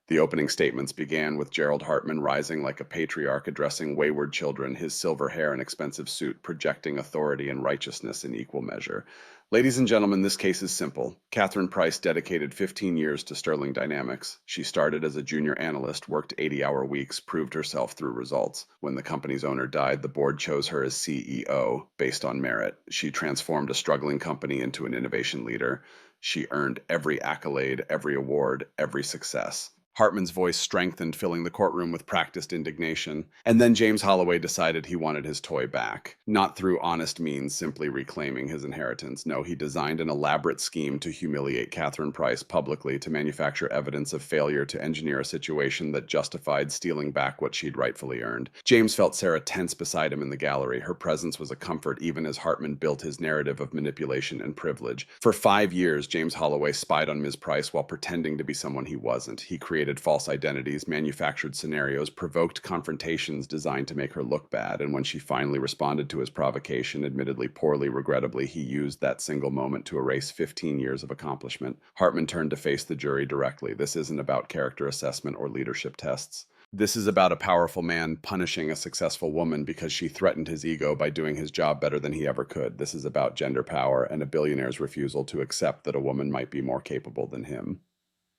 The opening statements began with Gerald Hartman rising like a patriarch addressing wayward children, his silver hair and expensive suit projecting authority and righteousness in equal measure. Ladies and gentlemen, this case is simple. Catherine Price dedicated 15 years to Sterling Dynamics. She started as a junior analyst, worked 80-hour weeks, proved herself through results. When the company's owner died, the board chose her as CEO based on merit. She transformed a struggling company into an innovation leader. She earned every accolade, every award, every success. Hartman's voice strengthened, filling the courtroom with practiced indignation. And then James Holloway decided he wanted his toy back. Not through honest means, simply reclaiming his inheritance. No, he designed an elaborate scheme to humiliate Catherine Price publicly, to manufacture evidence of failure to engineer a situation that justified stealing back what she'd rightfully earned. James felt Sarah tense beside him in the gallery. Her presence was a comfort, even as Hartman built his narrative of manipulation and privilege. For 5 years, James Holloway spied on Ms. Price while pretending to be someone he wasn't. He created false identities, manufactured scenarios, provoked confrontations designed to make her look bad, and when she finally responded to his provocation, admittedly poorly, regrettably, he used that single moment to erase 15 years of accomplishment. Hartman turned to face the jury directly. This isn't about character assessment or leadership tests. This is about a powerful man punishing a successful woman because she threatened his ego by doing his job better than he ever could. This is about gender power and a billionaire's refusal to accept that a woman might be more capable than him.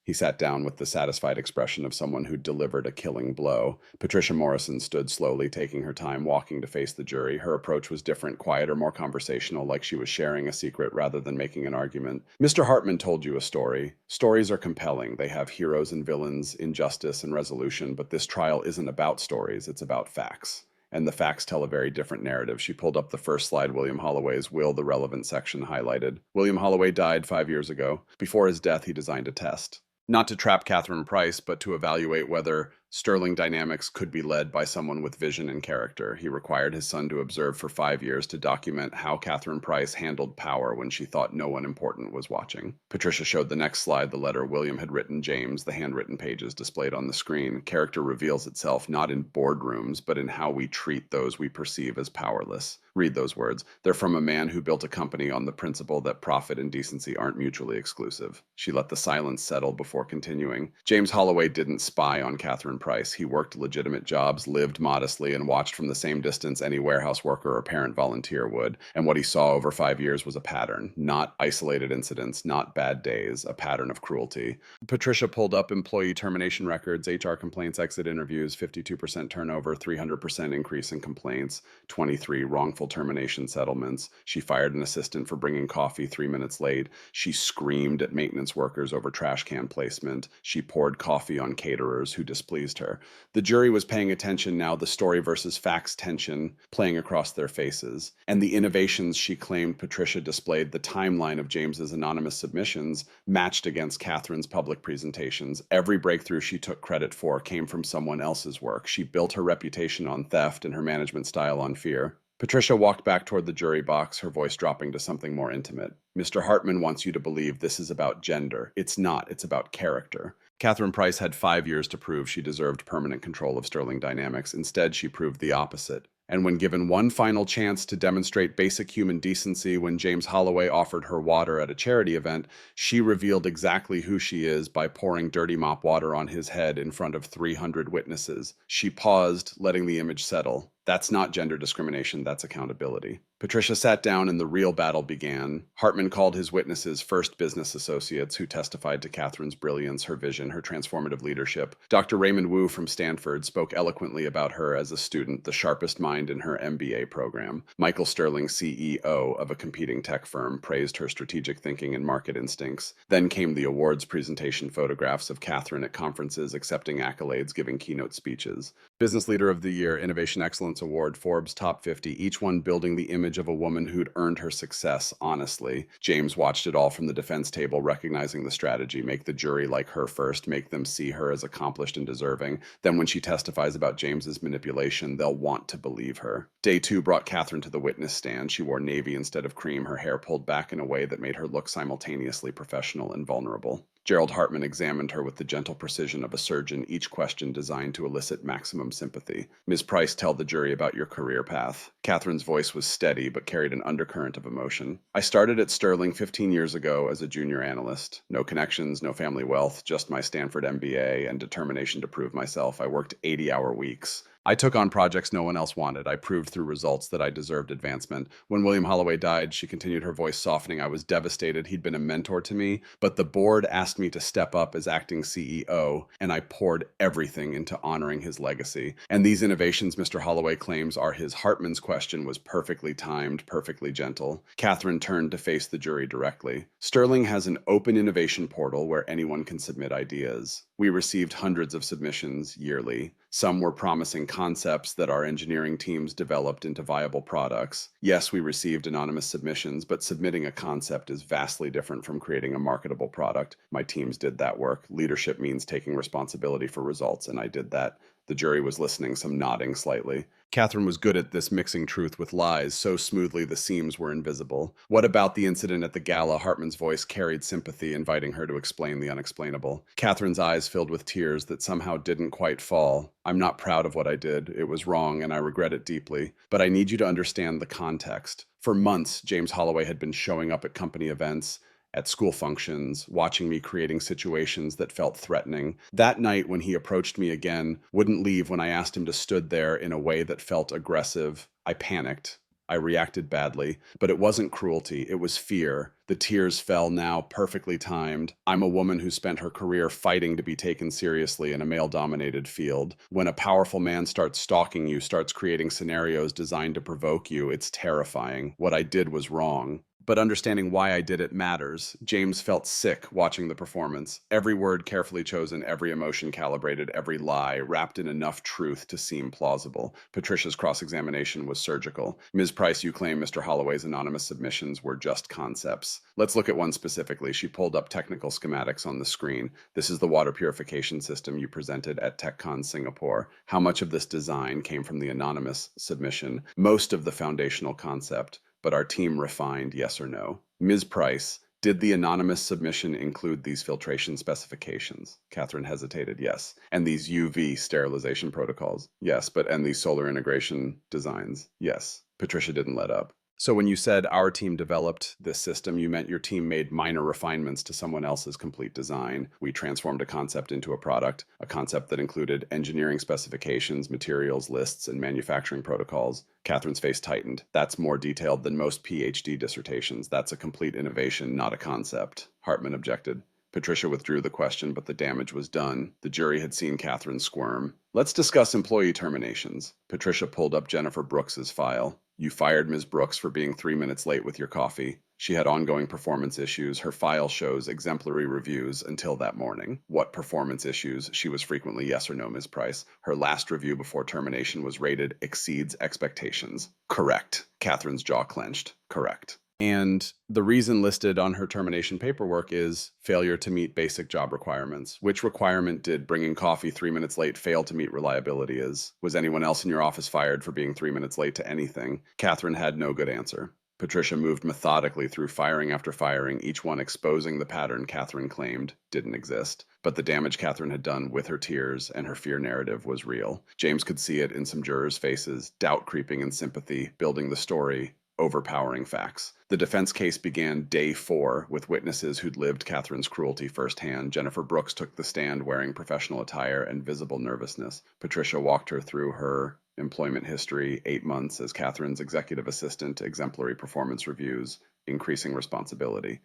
He sat down with the satisfied expression of someone who'd delivered a killing blow. Patricia Morrison stood slowly, taking her time, walking to face the jury. Her approach was different, quieter, more conversational, like she was sharing a secret rather than making an argument. Mr. Hartman told you a story. Stories are compelling. They have heroes and villains, injustice and resolution, but this trial isn't about stories, it's about facts. And the facts tell a very different narrative. She pulled up the first slide, William Holloway's will, the relevant section highlighted. William Holloway died 5 years ago. Before his death, he designed a test. Not to trap Catherine Price, but to evaluate whether Sterling Dynamics could be led by someone with vision and character. He required his son to observe for 5 years to document how Catherine Price handled power when she thought no one important was watching. Patricia showed the next slide, the letter William had written James, the handwritten pages displayed on the screen. Character reveals itself not in boardrooms, but in how we treat those we perceive as powerless. Read those words. They're from a man who built a company on the principle that profit and decency aren't mutually exclusive. She let the silence settle before continuing. James Holloway didn't spy on Catherine Price. He worked legitimate jobs, lived modestly, and watched from the same distance any warehouse worker or parent volunteer would. And what he saw over 5 years was a pattern, not isolated incidents, not bad days, a pattern of cruelty. Patricia pulled up employee termination records, HR complaints, exit interviews, 52% turnover, 300% increase in complaints, 23 wrongful termination settlements. She fired an assistant for bringing coffee 3 minutes late. She screamed at maintenance workers over trash can placement. She poured coffee on caterers who displeased her. The jury was paying attention now, the story versus facts tension playing across their faces. And the innovations she claimed Patricia displayed, the timeline of James's anonymous submissions, matched against Catherine's public presentations. Every breakthrough she took credit for came from someone else's work. She built her reputation on theft and her management style on fear. Patricia walked back toward the jury box, her voice dropping to something more intimate. Mr. Hartman wants you to believe this is about gender. It's not. It's about character. Catherine Price had 5 years to prove she deserved permanent control of Sterling Dynamics. Instead, she proved the opposite. And when given one final chance to demonstrate basic human decency, when James Holloway offered her water at a charity event, she revealed exactly who she is by pouring dirty mop water on his head in front of 300 witnesses. She paused, letting the image settle. That's not gender discrimination, that's accountability. Patricia sat down and the real battle began. Hartman called his witnesses first business associates who testified to Catherine's brilliance, her vision, her transformative leadership. Dr. Raymond Wu from Stanford spoke eloquently about her as a student, the sharpest mind in her MBA program. Michael Sterling, CEO of a competing tech firm, praised her strategic thinking and market instincts. Then came the awards presentation photographs of Catherine at conferences, accepting accolades, giving keynote speeches. Business Leader of the Year, Innovation Excellence Award, Forbes Top 50, each one building the image of a woman who'd earned her success honestly. James watched it all from the defense table, recognizing the strategy. Make the jury like her first, make them see her as accomplished and deserving. Then when she testifies about James's manipulation, they'll want to believe her. Day 2 brought Catherine to the witness stand. She wore navy instead of cream, her hair pulled back in a way that made her look simultaneously professional and vulnerable. Gerald Hartman examined her with the gentle precision of a surgeon, each question designed to elicit maximum sympathy. Ms. Price, tell the jury about your career path. Catherine's voice was steady but carried an undercurrent of emotion. I started at Sterling 15 years ago as a junior analyst. No connections, no family wealth, just my Stanford MBA and determination to prove myself. I worked 80-hour weeks. I took on projects no one else wanted. I proved through results that I deserved advancement. When William Holloway died, she continued, her voice softening. I was devastated. He'd been a mentor to me, but the board asked me to step up as acting CEO, and I poured everything into honoring his legacy. And these innovations, Mr. Holloway claims, are his. Hartman's question was perfectly timed, perfectly gentle. Catherine turned to face the jury directly. Sterling has an open innovation portal where anyone can submit ideas. We received hundreds of submissions yearly. Some were promising concepts that our engineering teams developed into viable products. Yes, we received anonymous submissions, but submitting a concept is vastly different from creating a marketable product. My teams did that work. Leadership means taking responsibility for results, and I did that. The jury was listening, some nodding slightly. Catherine was good at this, mixing truth with lies so smoothly the seams were invisible. What about the incident at the gala? Hartman's voice carried sympathy, inviting her to explain the unexplainable. Catherine's eyes filled with tears that somehow didn't quite fall. I'm not proud of what I did. It was wrong, and I regret it deeply. But I need you to understand the context. For months, James Holloway had been showing up at company events, at school functions, watching me creating situations that felt threatening. That night when he approached me again, wouldn't leave when I asked him to stood there in a way that felt aggressive, I panicked. I reacted badly, but it wasn't cruelty, it was fear. The tears fell now, perfectly timed. I'm a woman who spent her career fighting to be taken seriously in a male dominated field. When a powerful man starts stalking you, starts creating scenarios designed to provoke you, it's terrifying. What I did was wrong. But understanding why I did it matters. James felt sick watching the performance. Every word carefully chosen, every emotion calibrated, every lie wrapped in enough truth to seem plausible. Patricia's cross-examination was surgical. Ms. Price, you claim Mr. Holloway's anonymous submissions were just concepts. Let's look at one specifically. She pulled up technical schematics on the screen. This is the water purification system you presented at TechCon Singapore. How much of this design came from the anonymous submission? Most of the foundational concept, but our team refined yes or no. Ms. Price, did the anonymous submission include these filtration specifications? Catherine hesitated, yes. And these UV sterilization protocols? Yes, and these solar integration designs? Yes. Patricia didn't let up. So when you said our team developed this system, you meant your team made minor refinements to someone else's complete design. We transformed a concept into a product, a concept that included engineering specifications, materials lists, and manufacturing protocols. Catherine's face tightened. That's more detailed than most PhD dissertations. That's a complete innovation, not a concept. Hartman objected. Patricia withdrew the question, but the damage was done. The jury had seen Catherine squirm. Let's discuss employee terminations. Patricia pulled up Jennifer Brooks's file. You fired Ms. Brooks for being 3 minutes late with your coffee. She had ongoing performance issues. Her file shows exemplary reviews until that morning. What performance issues? She was frequently yes or no, Ms. Price. Her last review before termination was rated exceeds expectations. Correct. Catherine's jaw clenched. Correct. And the reason listed on her termination paperwork is failure to meet basic job requirements. Which requirement did bringing coffee 3 minutes late fail to meet reliability is? Was anyone else in your office fired for being 3 minutes late to anything? Catherine had no good answer. Patricia moved methodically through firing after firing, each one exposing the pattern Catherine claimed didn't exist. But the damage Catherine had done with her tears and her fear narrative was real. James could see it in some jurors' faces, doubt creeping in sympathy, building the story, overpowering facts. The defense case began day 4 with witnesses who'd lived Catherine's cruelty firsthand. Jennifer Brooks took the stand wearing professional attire and visible nervousness. Patricia walked her through her employment history, 8 months as Catherine's executive assistant, exemplary performance reviews, increasing responsibility.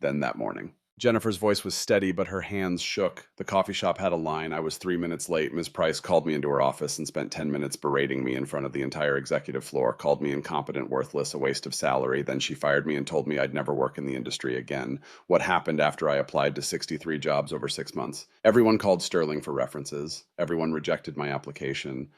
Then that morning, Jennifer's voice was steady, but her hands shook. The coffee shop had a line. I was 3 minutes late. Ms. Price called me into her office and spent 10 minutes berating me in front of the entire executive floor, called me incompetent, worthless, a waste of salary. Then she fired me and told me I'd never work in the industry again. What happened after I applied to 63 jobs over 6 months? Everyone called Sterling for references. Everyone rejected my application.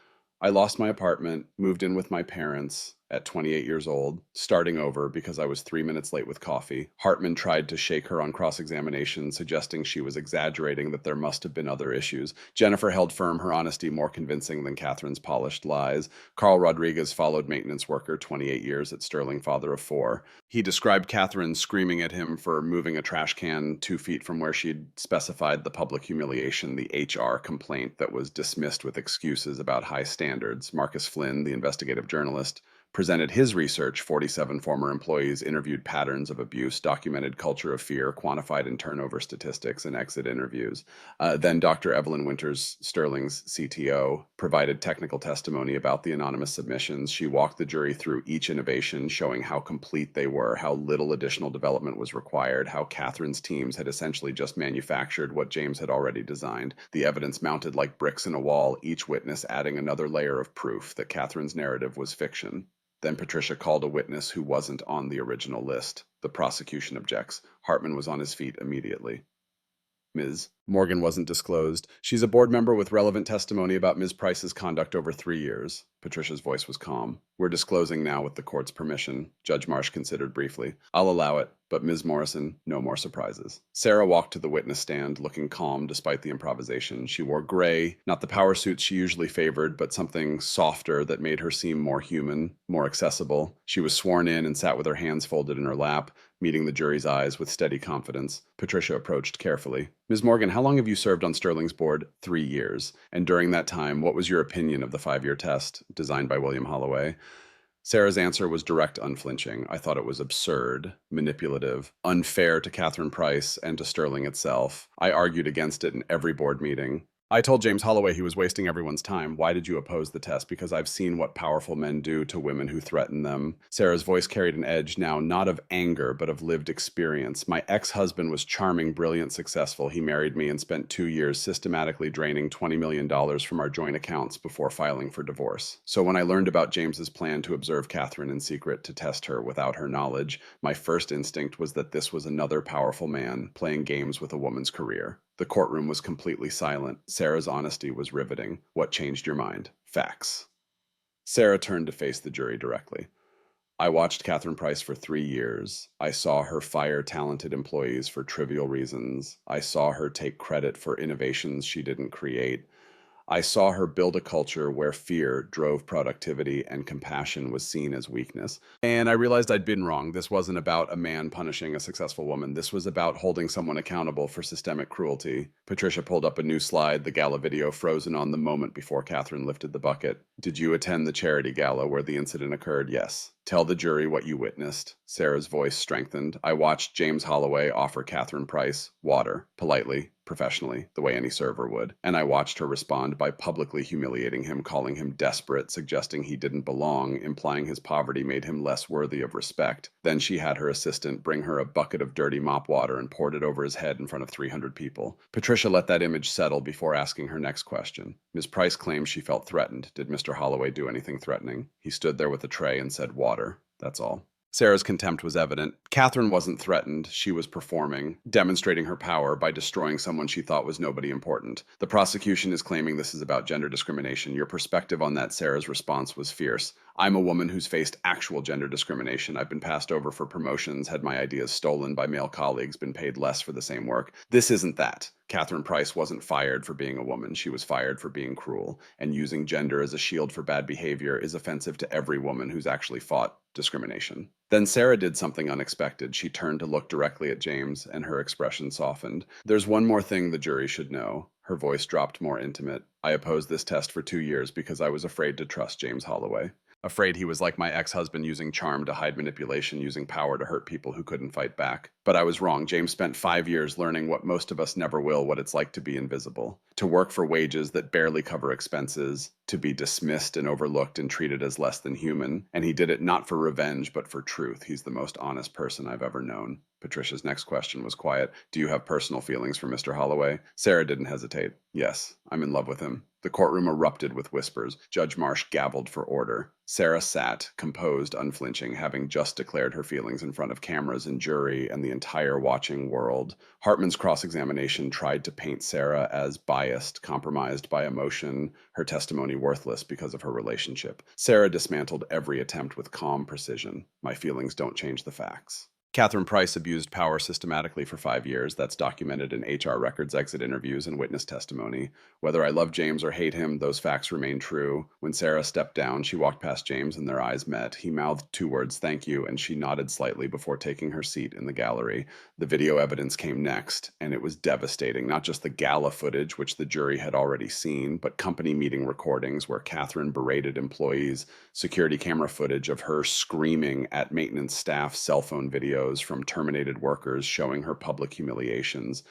I lost my apartment, moved in with my parents at 28 years old, starting over because I was 3 minutes late with coffee. Hartman tried to shake her on cross-examination, suggesting she was exaggerating, that there must have been other issues. Jennifer held firm, her honesty more convincing than Catherine's polished lies. Carl Rodriguez followed maintenance worker, 28 years at Sterling, father of 4. He described Catherine screaming at him for moving a trash can 2 feet from where she'd specified the public humiliation, the HR complaint that was dismissed with excuses about high standards. Marcus Flynn, the investigative journalist, presented his research. 47 former employees interviewed patterns of abuse, documented culture of fear, quantified in turnover statistics and exit interviews. Then Dr. Evelyn Winters, Sterling's CTO, provided technical testimony about the anonymous submissions. She walked the jury through each innovation, showing how complete they were, how little additional development was required, how Catherine's teams had essentially just manufactured what James had already designed. The evidence mounted like bricks in a wall, each witness adding another layer of proof that Catherine's narrative was fiction. Then Patricia called a witness who wasn't on the original list. The prosecution objects. Hartman was on his feet immediately. Ms. Morgan wasn't disclosed. She's a board member with relevant testimony about Ms. Price's conduct over 3 years. Patricia's voice was calm. We're disclosing now with the court's permission. Judge Marsh considered briefly. I'll allow it, but Ms. Morrison, no more surprises. Sarah walked to the witness stand, looking calm despite the improvisation. She wore gray, not the power suits she usually favored, but something softer that made her seem more human, more accessible. She was sworn in and sat with her hands folded in her lap, meeting the jury's eyes with steady confidence. Patricia approached carefully. Ms. Morgan, how long have you served on Sterling's board? 3 years. And during that time, what was your opinion of the 5-year test designed by William Holloway? Sarah's answer was direct, unflinching. I thought it was absurd, manipulative, unfair to Catherine Price and to Sterling itself. I argued against it in every board meeting. I told James Holloway he was wasting everyone's time. Why did you oppose the test? Because I've seen what powerful men do to women who threaten them. Sarah's voice carried an edge now, not of anger, but of lived experience. My ex husband was charming, brilliant, successful. He married me and spent 2 years systematically draining $20 million from our joint accounts before filing for divorce. So when I learned about James's plan to observe Catherine in secret to test her without her knowledge, my first instinct was that this was another powerful man playing games with a woman's career. The courtroom was completely silent. Sarah's honesty was riveting. What changed your mind? Facts. Sarah turned to face the jury directly. I watched Catherine Price for 3 years. I saw her fire talented employees for trivial reasons. I saw her take credit for innovations she didn't create. I saw her build a culture where fear drove productivity and compassion was seen as weakness. And I realized I'd been wrong. This wasn't about a man punishing a successful woman. This was about holding someone accountable for systemic cruelty. Patricia pulled up a new slide, the gala video frozen on the moment before Catherine lifted the bucket. Did you attend the charity gala where the incident occurred? Yes. Tell the jury what you witnessed. Sarah's voice strengthened. I watched James Holloway offer Catherine Price water, politely, professionally, the way any server would. And I watched her respond by publicly humiliating him, calling him desperate, suggesting he didn't belong, implying his poverty made him less worthy of respect. Then she had her assistant bring her a bucket of dirty mop water and poured it over his head in front of 300 people. Patricia let that image settle before asking her next question. Ms. Price claims she felt threatened. Did Mr. Holloway do anything threatening? He stood there with a tray and said water. That's all. Sarah's contempt was evident. Catherine wasn't threatened. She was performing, demonstrating her power by destroying someone she thought was nobody important. The prosecution is claiming this is about gender discrimination. Your perspective on that, Sarah's response was fierce. I'm a woman who's faced actual gender discrimination. I've been passed over for promotions, had my ideas stolen by male colleagues, been paid less for the same work. This isn't that. Catherine Price wasn't fired for being a woman. She was fired for being cruel. And using gender as a shield for bad behavior is offensive to every woman who's actually fought discrimination. Then Sarah did something unexpected. She turned to look directly at James, and her expression softened. There's one more thing the jury should know. Her voice dropped more intimate. I opposed this test for 2 years because I was afraid to trust James Holloway. Afraid he was like my ex-husband, using charm to hide manipulation, using power to hurt people who couldn't fight back. But I was wrong. James spent 5 years learning what most of us never will, what it's like to be invisible, to work for wages that barely cover expenses, to be dismissed and overlooked and treated as less than human. And he did it not for revenge, but for truth. He's the most honest person I've ever known. Patricia's next question was quiet. Do you have personal feelings for Mr. Holloway? Sarah didn't hesitate. Yes, I'm in love with him. The courtroom erupted with whispers. Judge Marsh gabbled for order. Sarah sat, composed, unflinching, having just declared her feelings in front of cameras and jury and the entire watching world. Hartman's cross-examination tried to paint Sarah as biased, compromised by emotion, her testimony worthless because of her relationship. Sarah dismantled every attempt with calm precision. My feelings don't change the facts. Catherine Price abused power systematically for 5 years. That's documented in HR records, exit interviews, and witness testimony. Whether I love James or hate him, those facts remain true. When Sarah stepped down, she walked past James and their eyes met. He mouthed 2 words, thank you, and she nodded slightly before taking her seat in the gallery. The video evidence came next, and it was devastating. Not just the gala footage, which the jury had already seen, but company meeting recordings where Catherine berated employees, security camera footage of her screaming at maintenance staff, cell phone videos from terminated workers showing her public humiliations.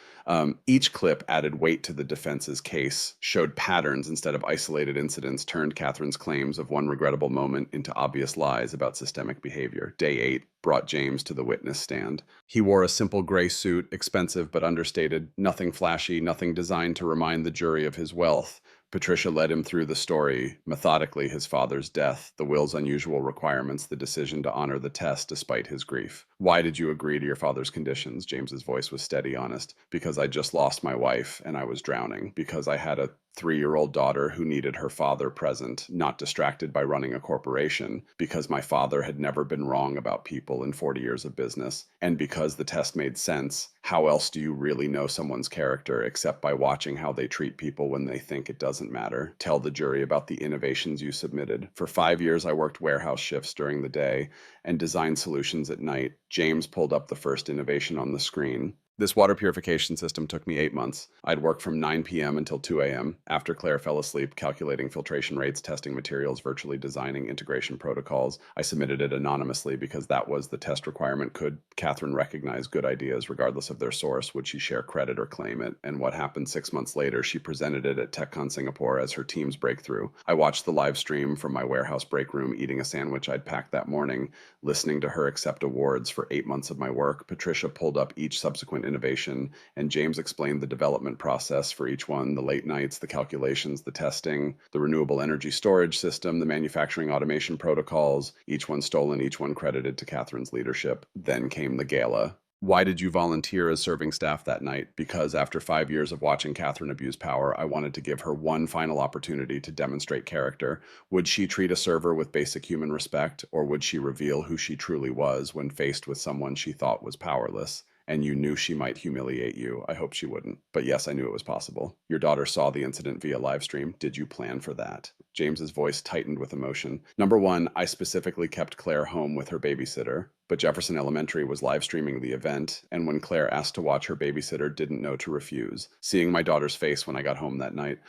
Each clip added weight to the defense's case, showed patterns instead of isolated incidents, turned Catherine's claims of one regrettable moment into obvious lies about systemic behavior. Day 8 brought James to the witness stand. He wore a simple gray suit, expensive but understated, nothing flashy, nothing designed to remind the jury of his wealth. Patricia led him through the story, methodically: his father's death, the will's unusual requirements, the decision to honor the test despite his grief. Why did you agree to your father's conditions? James's voice was steady, honest. Because I just lost my wife and I was drowning. Because I had a 3-year-old daughter who needed her father present, not distracted by running a corporation. Because my father had never been wrong about people in 40 years of business. And because the test made sense. How else do you really know someone's character except by watching how they treat people when they think it doesn't matter? Tell the jury about the innovations you submitted. For 5 years, I worked warehouse shifts during the day and designed solutions at night. James pulled up the first innovation on the screen. This water purification system took me 8 months. I'd work from 9 p.m. until 2 a.m. After Claire fell asleep, calculating filtration rates, testing materials, virtually designing integration protocols. I submitted it anonymously because that was the test requirement. Could Catherine recognize good ideas regardless of their source? Would she share credit or claim it? And what happened 6 months later? She presented it at TechCon Singapore as her team's breakthrough. I watched the live stream from my warehouse break room, eating a sandwich I'd packed that morning, listening to her accept awards for 8 months of my work. Patricia pulled up each subsequent innovation, and James explained the development process for each one: the late nights, the calculations, the testing, the renewable energy storage system, the manufacturing automation protocols, each one stolen, each one credited to Catherine's leadership. Then came the gala. Why did you volunteer as serving staff that night? Because after 5 years of watching Catherine abuse power, I wanted to give her one final opportunity to demonstrate character. Would she treat a server with basic human respect, or would she reveal who she truly was when faced with someone she thought was powerless? And you knew she might humiliate you. I hope she wouldn't. But yes, I knew it was possible. Your daughter saw the incident via live stream. Did you plan for that? James's voice tightened with emotion. Number one, I specifically kept Claire home with her babysitter, but Jefferson Elementary was live streaming the event, and when Claire asked to watch, her babysitter didn't know to refuse. Seeing my daughter's face when I got home that night,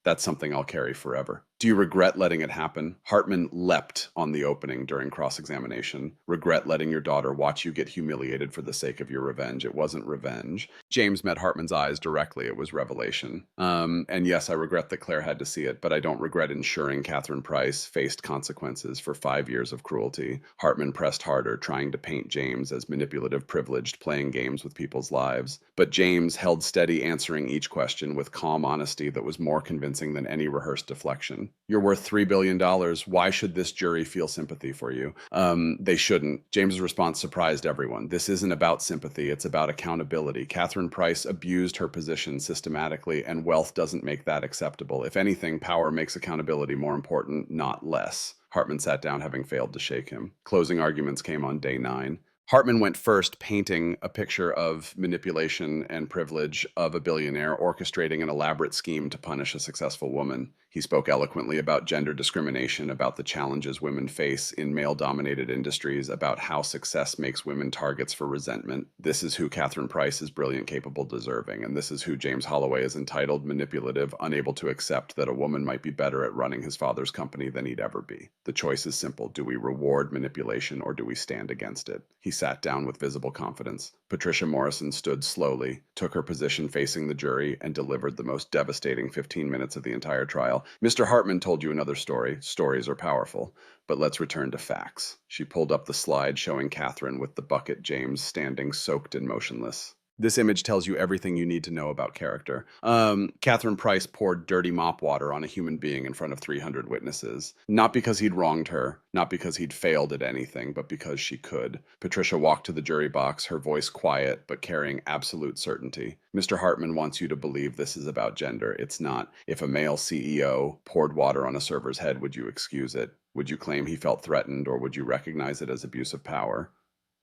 that's something I'll carry forever. Do you regret letting it happen? Hartman leapt on the opening during cross-examination. Regret letting your daughter watch you get humiliated for the sake of your revenge. It wasn't revenge. James met Hartman's eyes directly. It was revelation. And yes, I regret that Claire had to see it, but I don't regret ensuring Catherine Price faced consequences for 5 years of cruelty. Hartman pressed harder, trying to paint James as manipulative, privileged, playing games with people's lives. But James held steady, answering each question with calm honesty that was more convincing than any rehearsed deflection. You're worth $3 billion. Why should this jury feel sympathy for you? They shouldn't. James's response surprised everyone. This isn't about sympathy. It's about accountability. Catherine Price abused her position systematically, and wealth doesn't make that acceptable. If anything, power makes accountability more important, not less. Hartman sat down, having failed to shake him. Closing arguments came on day 9. Hartman went first, painting a picture of manipulation and privilege of a billionaire orchestrating an elaborate scheme to punish a successful woman. He spoke eloquently about gender discrimination, about the challenges women face in male-dominated industries, about how success makes women targets for resentment. This is who Catherine Price is: brilliant, capable, deserving. And this is who James Holloway is: entitled, manipulative, unable to accept that a woman might be better at running his father's company than he'd ever be. The choice is simple. Do we reward manipulation, or do we stand against it? He sat down with visible confidence. Patricia Morrison stood slowly, took her position facing the jury, and delivered the most devastating 15 minutes of the entire trial. Mr. Hartman told you another story. Stories are powerful. But let's return to facts. She pulled up the slide showing Catherine with the bucket, James standing soaked and motionless. This image tells you everything you need to know about character. Catherine Price poured dirty mop water on a human being in front of 300 witnesses. Not because he'd wronged her, not because he'd failed at anything, but because she could. Patricia walked to the jury box, her voice quiet, but carrying absolute certainty. Mr. Hartman wants you to believe this is about gender. It's not. If a male CEO poured water on a server's head, would you excuse it? Would you claim he felt threatened, or would you recognize it as abuse of power?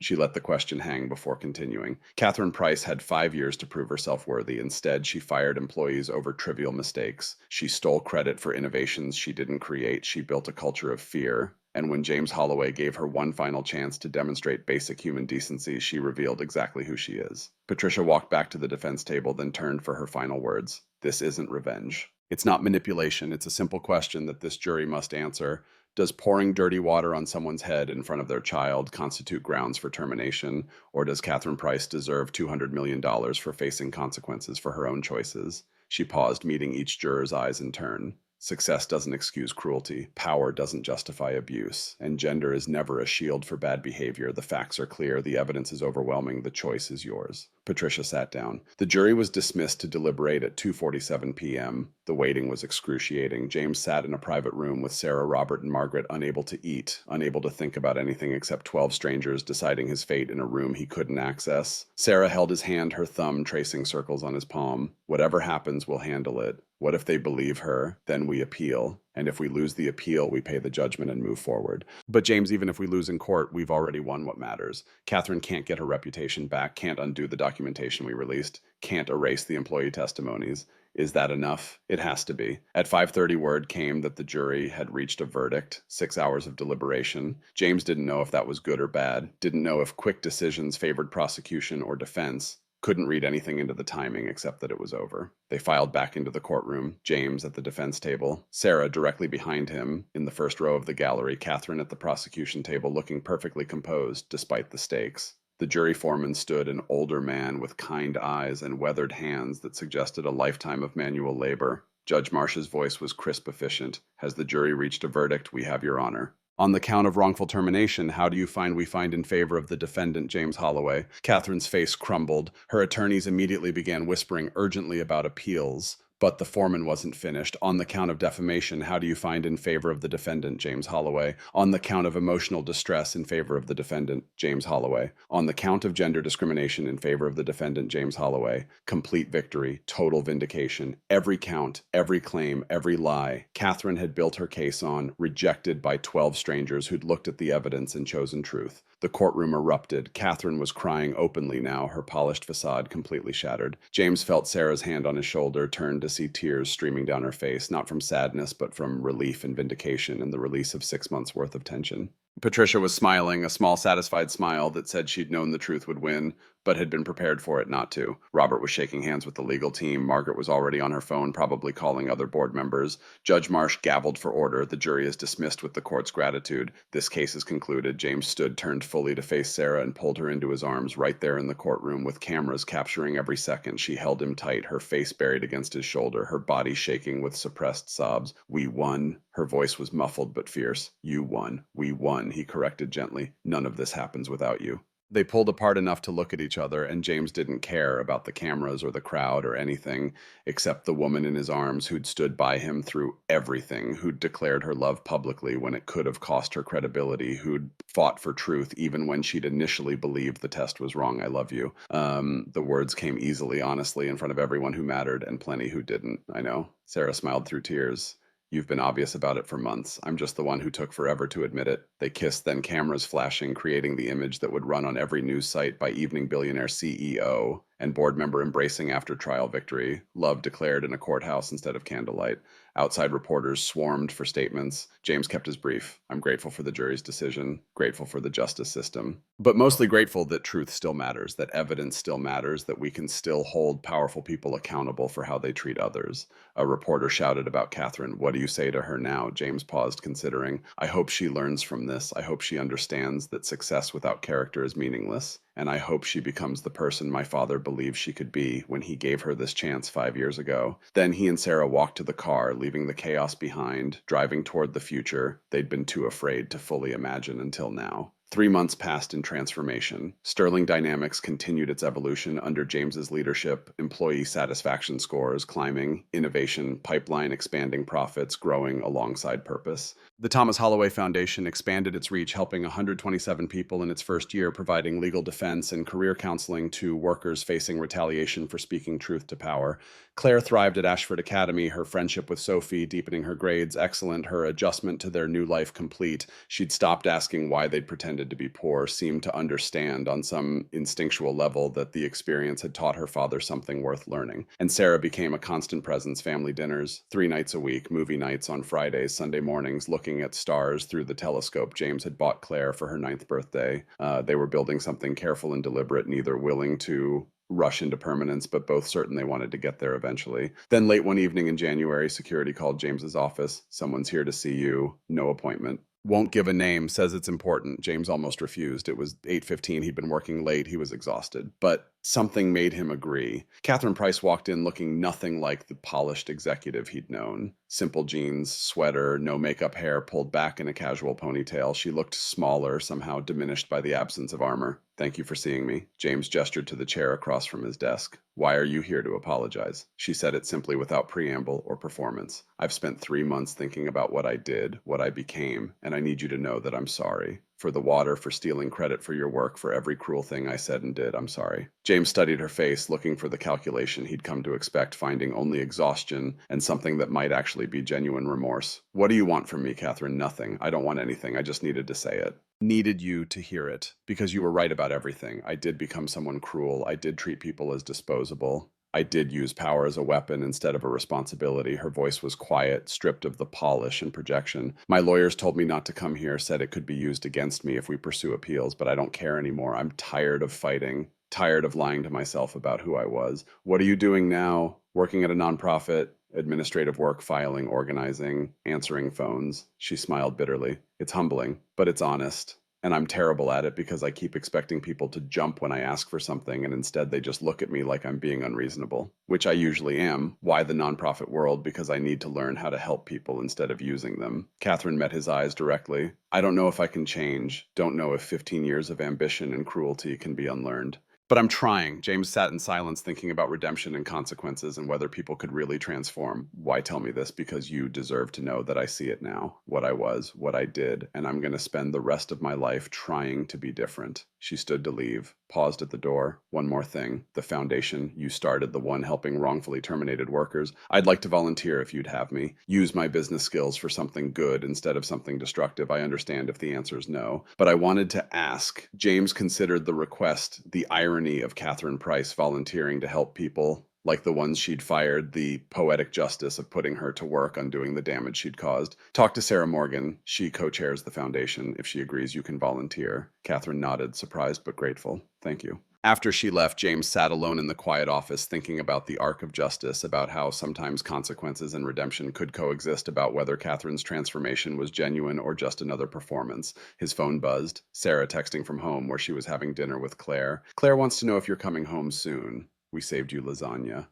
She let the question hang before continuing. Catherine Price had 5 years to prove herself worthy. Instead, she fired employees over trivial mistakes. She stole credit for innovations she didn't create. She built a culture of fear. And when James Holloway gave her one final chance to demonstrate basic human decency, she revealed exactly who she is. Patricia walked back to the defense table, then turned for her final words. This isn't revenge. It's not manipulation. It's a simple question that this jury must answer. Does pouring dirty water on someone's head in front of their child constitute grounds for termination, or does Catherine Price deserve $200 million for facing consequences for her own choices? She paused, meeting each juror's eyes in turn. Success doesn't excuse cruelty, power doesn't justify abuse, and gender is never a shield for bad behavior. The facts are clear, the evidence is overwhelming, the choice is yours. Patricia sat down. The jury was dismissed to deliberate at 2:47 p.m. The waiting was excruciating. James sat in a private room with Sarah, Robert, and Margaret, unable to eat, unable to think about anything except 12 strangers deciding his fate in a room he couldn't access. Sarah held his hand, her thumb tracing circles on his palm. Whatever happens, we'll handle it. What if they believe her? Then we appeal. And if we lose the appeal, we pay the judgment and move forward. But James, even if we lose in court, we've already won what matters. Catherine can't get her reputation back, can't undo the documentation we released, can't erase the employee testimonies. Is that enough? It has to be. At 5:30, word came that the jury had reached a verdict, 6 hours of deliberation. James didn't know if that was good or bad, didn't know if quick decisions favored prosecution or defense. Couldn't read anything into the timing except that it was over. They filed back into the courtroom, James at the defense table, Sarah directly behind him in the first row of the gallery, Catherine at the prosecution table looking perfectly composed despite the stakes. The jury foreman stood, an older man with kind eyes and weathered hands that suggested a lifetime of manual labor. Judge Marsh's voice was crisp, efficient. Has the jury reached a verdict? We have your honor. On the count of wrongful termination, how do you find we find in favor of the defendant, James Holloway? Catherine's face crumbled. Her attorneys immediately began whispering urgently about appeals. But the foreman wasn't finished. On the count of defamation, how do you find in favor of the defendant, James Holloway? On the count of emotional distress, in favor of the defendant, James Holloway. On the count of gender discrimination, in favor of the defendant, James Holloway. Complete victory, total vindication. Every count, every claim, every lie Catherine had built her case on, rejected by 12 strangers who'd looked at the evidence and chosen truth. The courtroom erupted. Catherine was crying openly now, her polished facade completely shattered. James felt Sarah's hand on his shoulder, turned to see tears streaming down her face, not from sadness, but from relief and vindication and the release of 6 months' worth of tension. Patricia was smiling, a small, satisfied smile that said she'd known the truth would win, but had been prepared for it not to. Robert was shaking hands with the legal team. Margaret was already on her phone, probably calling other board members. Judge Marsh gavelled for order. The jury is dismissed with the court's gratitude. This case is concluded. James stood, turned fully to face Sarah, and pulled her into his arms right there in the courtroom with cameras capturing every second. She held him tight, her face buried against his shoulder, her body shaking with suppressed sobs. We won. Her voice was muffled but fierce. You won. We won, he corrected gently. None of this happens without you. They pulled apart enough to look at each other, and James didn't care about the cameras or the crowd or anything except the woman in his arms who'd stood by him through everything, who'd declared her love publicly when it could have cost her credibility, who'd fought for truth even when she'd initially believed the test was wrong. I love you. The words came easily, honestly, in front of everyone who mattered and plenty who didn't. I know. Sarah smiled through tears. You've been obvious about it for months. I'm just the one who took forever to admit it. They kissed, then cameras flashing, creating the image that would run on every news site by evening billionaire CEO and board member embracing after trial victory. Love declared in a courthouse instead of candlelight. Outside reporters swarmed for statements. James kept his brief. I'm grateful for the jury's decision, grateful for the justice system, but mostly grateful that truth still matters, that evidence still matters, that we can still hold powerful people accountable for how they treat others. A reporter shouted about Catherine. What do you say to her now? James paused, considering. I hope she learns from this. I hope she understands that success without character is meaningless. And I hope she becomes the person my father believed she could be when he gave her this chance 5 years ago. Then he and Sarah walked to the car, leaving the chaos behind, driving toward the future they'd been too afraid to fully imagine until now. 3 months passed in transformation. Sterling Dynamics continued its evolution under James's leadership, employee satisfaction scores climbing, innovation pipeline expanding, profits growing alongside purpose. The Thomas Holloway Foundation expanded its reach, helping 127 people in its first year, providing legal defense and career counseling to workers facing retaliation for speaking truth to power. Claire thrived at Ashford Academy, her friendship with Sophie deepening, her grades excellent, her adjustment to their new life complete. She'd stopped asking why they'd pretended to be poor, seemed to understand on some instinctual level that the experience had taught her father something worth learning. And Sarah became a constant presence, family dinners, 3 nights a week, movie nights on Fridays, Sunday mornings, looking at stars through the telescope James had bought Claire for her 9th birthday. They were building something careful and deliberate, neither willing to rush into permanence, but both certain they wanted to get there eventually. Then late one evening in January, security called James's office. Someone's here to see you. No appointment. Won't give a name, says it's important. James almost refused. It was 8:15. He'd been working late. He was exhausted. But something made him agree. Catherine Price walked in looking nothing like the polished executive he'd known. Simple jeans, sweater, no makeup, hair pulled back in a casual ponytail. She looked smaller, somehow diminished by the absence of armor. Thank you for seeing me. James gestured to the chair across from his desk. Why are you here to apologize? She said it simply without preamble or performance. I've spent 3 months thinking about what I did, what I became, and I need you to know that I'm sorry. For the water, for stealing credit for your work, for every cruel thing I said and did, I'm sorry. James studied her face, looking for the calculation he'd come to expect, finding only exhaustion and something that might actually be genuine remorse. What do you want from me, Catherine? Nothing. I don't want anything. I just needed to say it. Needed you to hear it. Because you were right about everything. I did become someone cruel. I did treat people as disposable. I did use power as a weapon instead of a responsibility. Her voice was quiet, stripped of the polish and projection. My lawyers told me not to come here, said it could be used against me if we pursue appeals, but I don't care anymore. I'm tired of fighting. tired of lying to myself about who I was. What are you doing now? Working at a nonprofit, administrative work, filing, organizing, answering phones. She smiled bitterly. It's humbling, but it's honest. And I'm terrible at it because I keep expecting people to jump when I ask for something, and instead they just look at me like I'm being unreasonable, which I usually am. Why the nonprofit world? Because I need to learn how to help people instead of using them. Catherine met his eyes directly. I don't know if I can change. Don't know if 15 years of ambition and cruelty can be unlearned. But I'm trying. James sat in silence, thinking about redemption and consequences and whether people could really transform. Why tell me this? Because you deserve to know that I see it now. What I was, what I did, and I'm going to spend the rest of my life trying to be different. She stood to leave, paused at the door. One more thing. The foundation you started, the one helping wrongfully terminated workers. I'd like to volunteer if you'd have me. Use my business skills for something good instead of something destructive. I understand if the answer is no. But I wanted to ask. James considered the request, the irony of Catherine Price volunteering to help people like the ones she'd fired, the poetic justice of putting her to work undoing the damage she'd caused. Talk to Sarah Morgan. She co-chairs the foundation. If she agrees, you can volunteer. Catherine nodded, surprised but grateful. Thank you. After she left, James sat alone in the quiet office thinking about the arc of justice, about how sometimes consequences and redemption could coexist, about whether Catherine's transformation was genuine or just another performance. His phone buzzed. Sarah texting from home where she was having dinner with Claire. Claire wants to know if you're coming home soon. We saved you lasagna.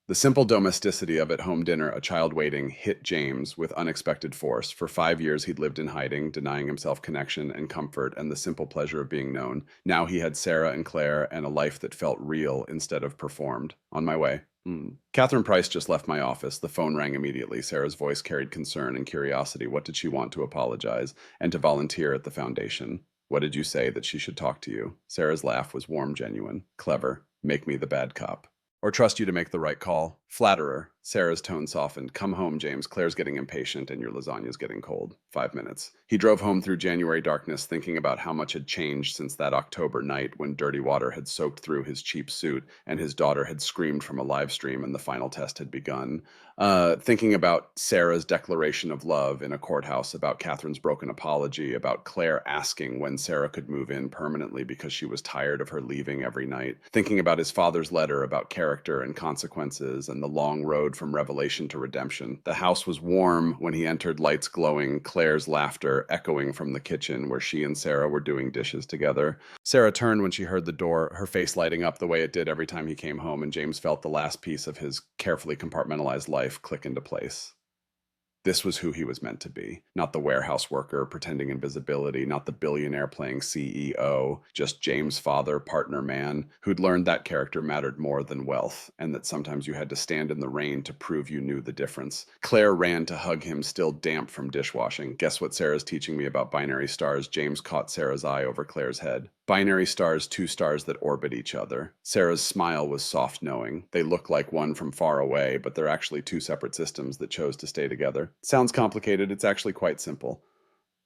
The simple domesticity of at-home dinner, a child waiting, hit James with unexpected force. For 5 years he'd lived in hiding, denying himself connection and comfort and the simple pleasure of being known. Now he had Sarah and Claire and a life that felt real instead of performed. On my way. Catherine Price just left my office. The phone rang immediately. Sarah's voice carried concern and curiosity. What did she want to apologize? And to volunteer at the foundation. What did you say that she should talk to you? Sarah's laugh was warm, genuine. Clever. Make me the bad cop. Or trust you to make the right call. Flatterer. Sarah's tone softened. Come home, James. Claire's getting impatient and your lasagna's getting cold. 5 minutes. He drove home through January darkness, thinking about how much had changed since that October night when dirty water had soaked through his cheap suit and his daughter had screamed from a live stream and the final test had begun. Thinking about Sarah's declaration of love in a courthouse, about Catherine's broken apology, about Claire asking when Sarah could move in permanently because she was tired of her leaving every night. Thinking about his father's letter about character and consequences and the long road from revelation to redemption. The house was warm when he entered, lights glowing, Claire's laughter echoing from the kitchen where she and Sarah were doing dishes together. Sarah turned when she heard the door, her face lighting up the way it did every time he came home, and James felt the last piece of his carefully compartmentalized life click into place. This was who he was meant to be. Not the warehouse worker pretending invisibility, not the billionaire playing CEO, just James' father, partner man, who'd learned that character mattered more than wealth, and that sometimes you had to stand in the rain to prove you knew the difference. Claire ran to hug him, still damp from dishwashing. Guess what Sarah's teaching me about binary stars? James caught Sarah's eye over Claire's head. Binary stars, two stars that orbit each other. Sarah's smile was soft knowing. They look like one from far away, but they're actually two separate systems that chose to stay together. Sounds complicated, it's actually quite simple.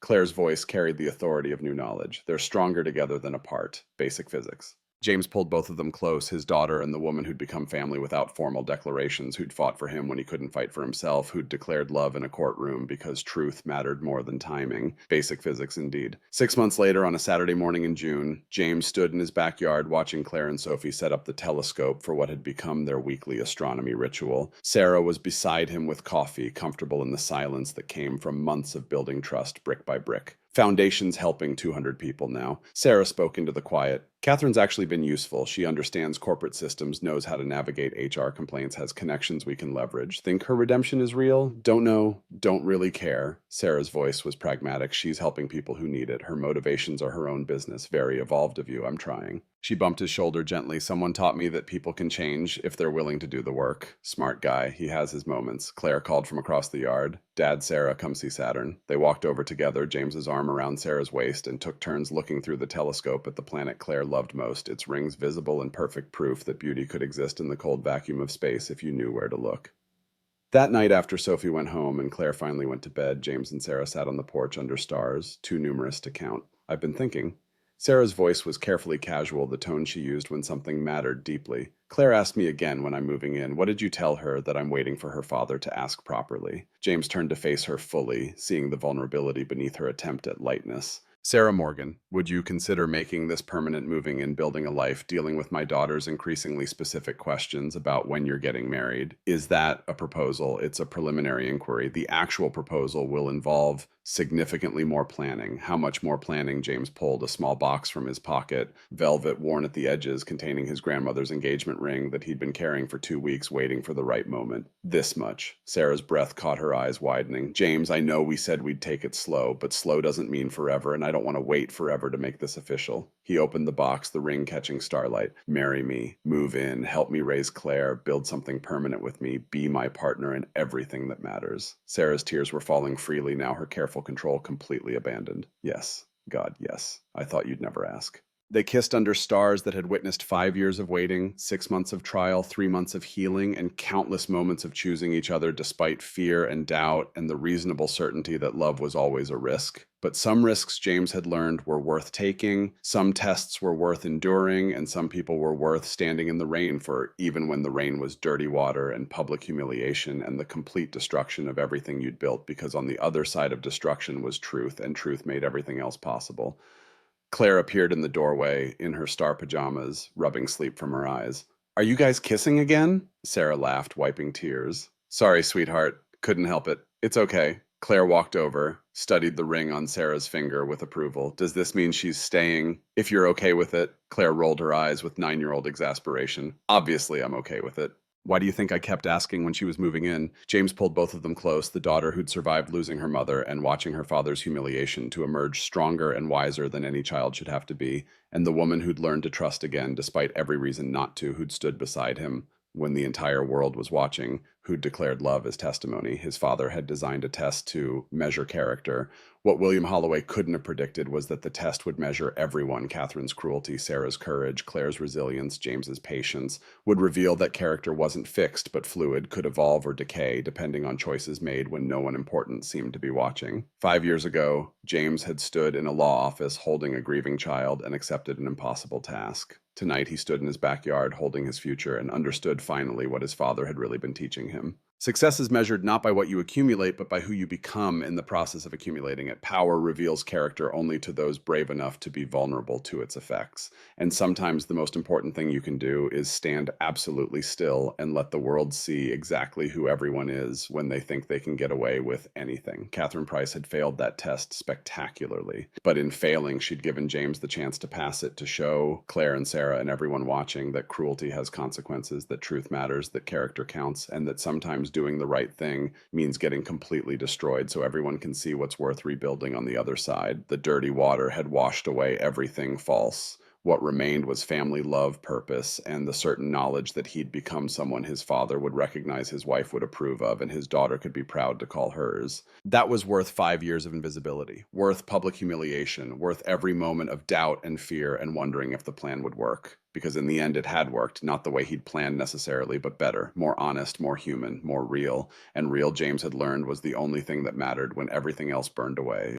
Claire's voice carried the authority of new knowledge. They're stronger together than apart. Basic physics. James pulled both of them close, his daughter and the woman who'd become family without formal declarations, who'd fought for him when he couldn't fight for himself, who'd declared love in a courtroom because truth mattered more than timing. Basic physics indeed. 6 months later, on a Saturday morning in June, James stood in his backyard watching Claire and Sophie set up the telescope for what had become their weekly astronomy ritual. Sarah was beside him with coffee, comfortable in the silence that came from months of building trust brick by brick. Foundation's helping 200 people now. Sarah spoke into the quiet. Catherine's actually been useful. She understands corporate systems, knows how to navigate HR complaints, has connections we can leverage. Think her redemption is real? Don't know. Don't really care. Sarah's voice was pragmatic. She's helping people who need it. Her motivations are her own business. Very evolved of you. I'm trying. She bumped his shoulder gently. Someone taught me that people can change if they're willing to do the work. Smart guy. He has his moments. Claire called from across the yard. Dad, Sarah, come see Saturn. They walked over together, James's arm around Sarah's waist, and took turns looking through the telescope at the planet Claire loved most, its rings visible and perfect proof that beauty could exist in the cold vacuum of space if you knew where to look. That night after Sophie went home and Claire finally went to bed, James and Sarah sat on the porch under stars, too numerous to count. I've been thinking. Sarah's voice was carefully casual, the tone she used when something mattered deeply. Claire asked me again when I'm moving in, what did you tell her that I'm waiting for her father to ask properly? James turned to face her fully, seeing the vulnerability beneath her attempt at lightness. Sarah Morgan, would you consider making this permanent moving and building a life, dealing with my daughter's increasingly specific questions about when you're getting married? Is that a proposal? It's a preliminary inquiry. The actual proposal will involve significantly more planning. How much more planning? James pulled a small box from his pocket, velvet worn at the edges, containing his grandmother's engagement ring that he'd been carrying for 2 weeks, waiting for the right moment. This much. Sarah's breath caught her eyes widening. James, I know we said we'd take it slow, but slow doesn't mean forever, and I don't want to wait forever to make this official. He opened the box, the ring catching starlight. Marry me, move in, help me raise Claire, build something permanent with me, be my partner in everything that matters. Sarah's tears were falling freely now, her careful control completely abandoned. Yes, God, yes. I thought you'd never ask. They kissed under stars that had witnessed 5 years of waiting, 6 months of trial, 3 months of healing, and countless moments of choosing each other despite fear and doubt and the reasonable certainty that love was always a risk. But some risks, James had learned, were worth taking, some tests were worth enduring, and some people were worth standing in the rain for, even when the rain was dirty water and public humiliation and the complete destruction of everything you'd built, because on the other side of destruction was truth, and truth made everything else possible. Claire appeared in the doorway in her star pajamas, rubbing sleep from her eyes. Are you guys kissing again? Sarah laughed, wiping tears. Sorry, sweetheart. Couldn't help it. It's okay. Claire walked over, studied the ring on Sarah's finger with approval. Does this mean she's staying? If you're okay with it. Claire rolled her eyes with 9-year-old exasperation. Obviously, I'm okay with it. Why do you think I kept asking when she was moving in? James pulled both of them close, the daughter who'd survived losing her mother and watching her father's humiliation to emerge stronger and wiser than any child should have to be, and the woman who'd learned to trust again despite every reason not to, who'd stood beside him when the entire world was watching, who'd declared love as testimony. His father had designed a test to measure character. What William Holloway couldn't have predicted was that the test would measure everyone: Catherine's cruelty, Sarah's courage, Claire's resilience, James's patience, would reveal that character wasn't fixed but fluid, could evolve or decay depending on choices made when no one important seemed to be watching. 5 years ago, James had stood in a law office holding a grieving child and accepted an impossible task. Tonight he stood in his backyard holding his future and understood finally what his father had really been teaching him. Success is measured not by what you accumulate, but by who you become in the process of accumulating it. Power reveals character only to those brave enough to be vulnerable to its effects. And sometimes the most important thing you can do is stand absolutely still and let the world see exactly who everyone is when they think they can get away with anything. Catherine Price had failed that test spectacularly, but in failing, she'd given James the chance to pass it, to show Claire and Sarah and everyone watching that cruelty has consequences, that truth matters, that character counts, and that sometimes doing the right thing means getting completely destroyed so everyone can see what's worth rebuilding on the other side. The dirty water had washed away everything false. What remained was family love, purpose, and the certain knowledge that he'd become someone his father would recognize his wife would approve of and his daughter could be proud to call hers. That was worth 5 years of invisibility, worth public humiliation, worth every moment of doubt and fear and wondering if the plan would work. Because in the end it had worked, not the way he'd planned necessarily, but better, more honest, more human, more real. And real, James had learned, was the only thing that mattered when everything else burned away.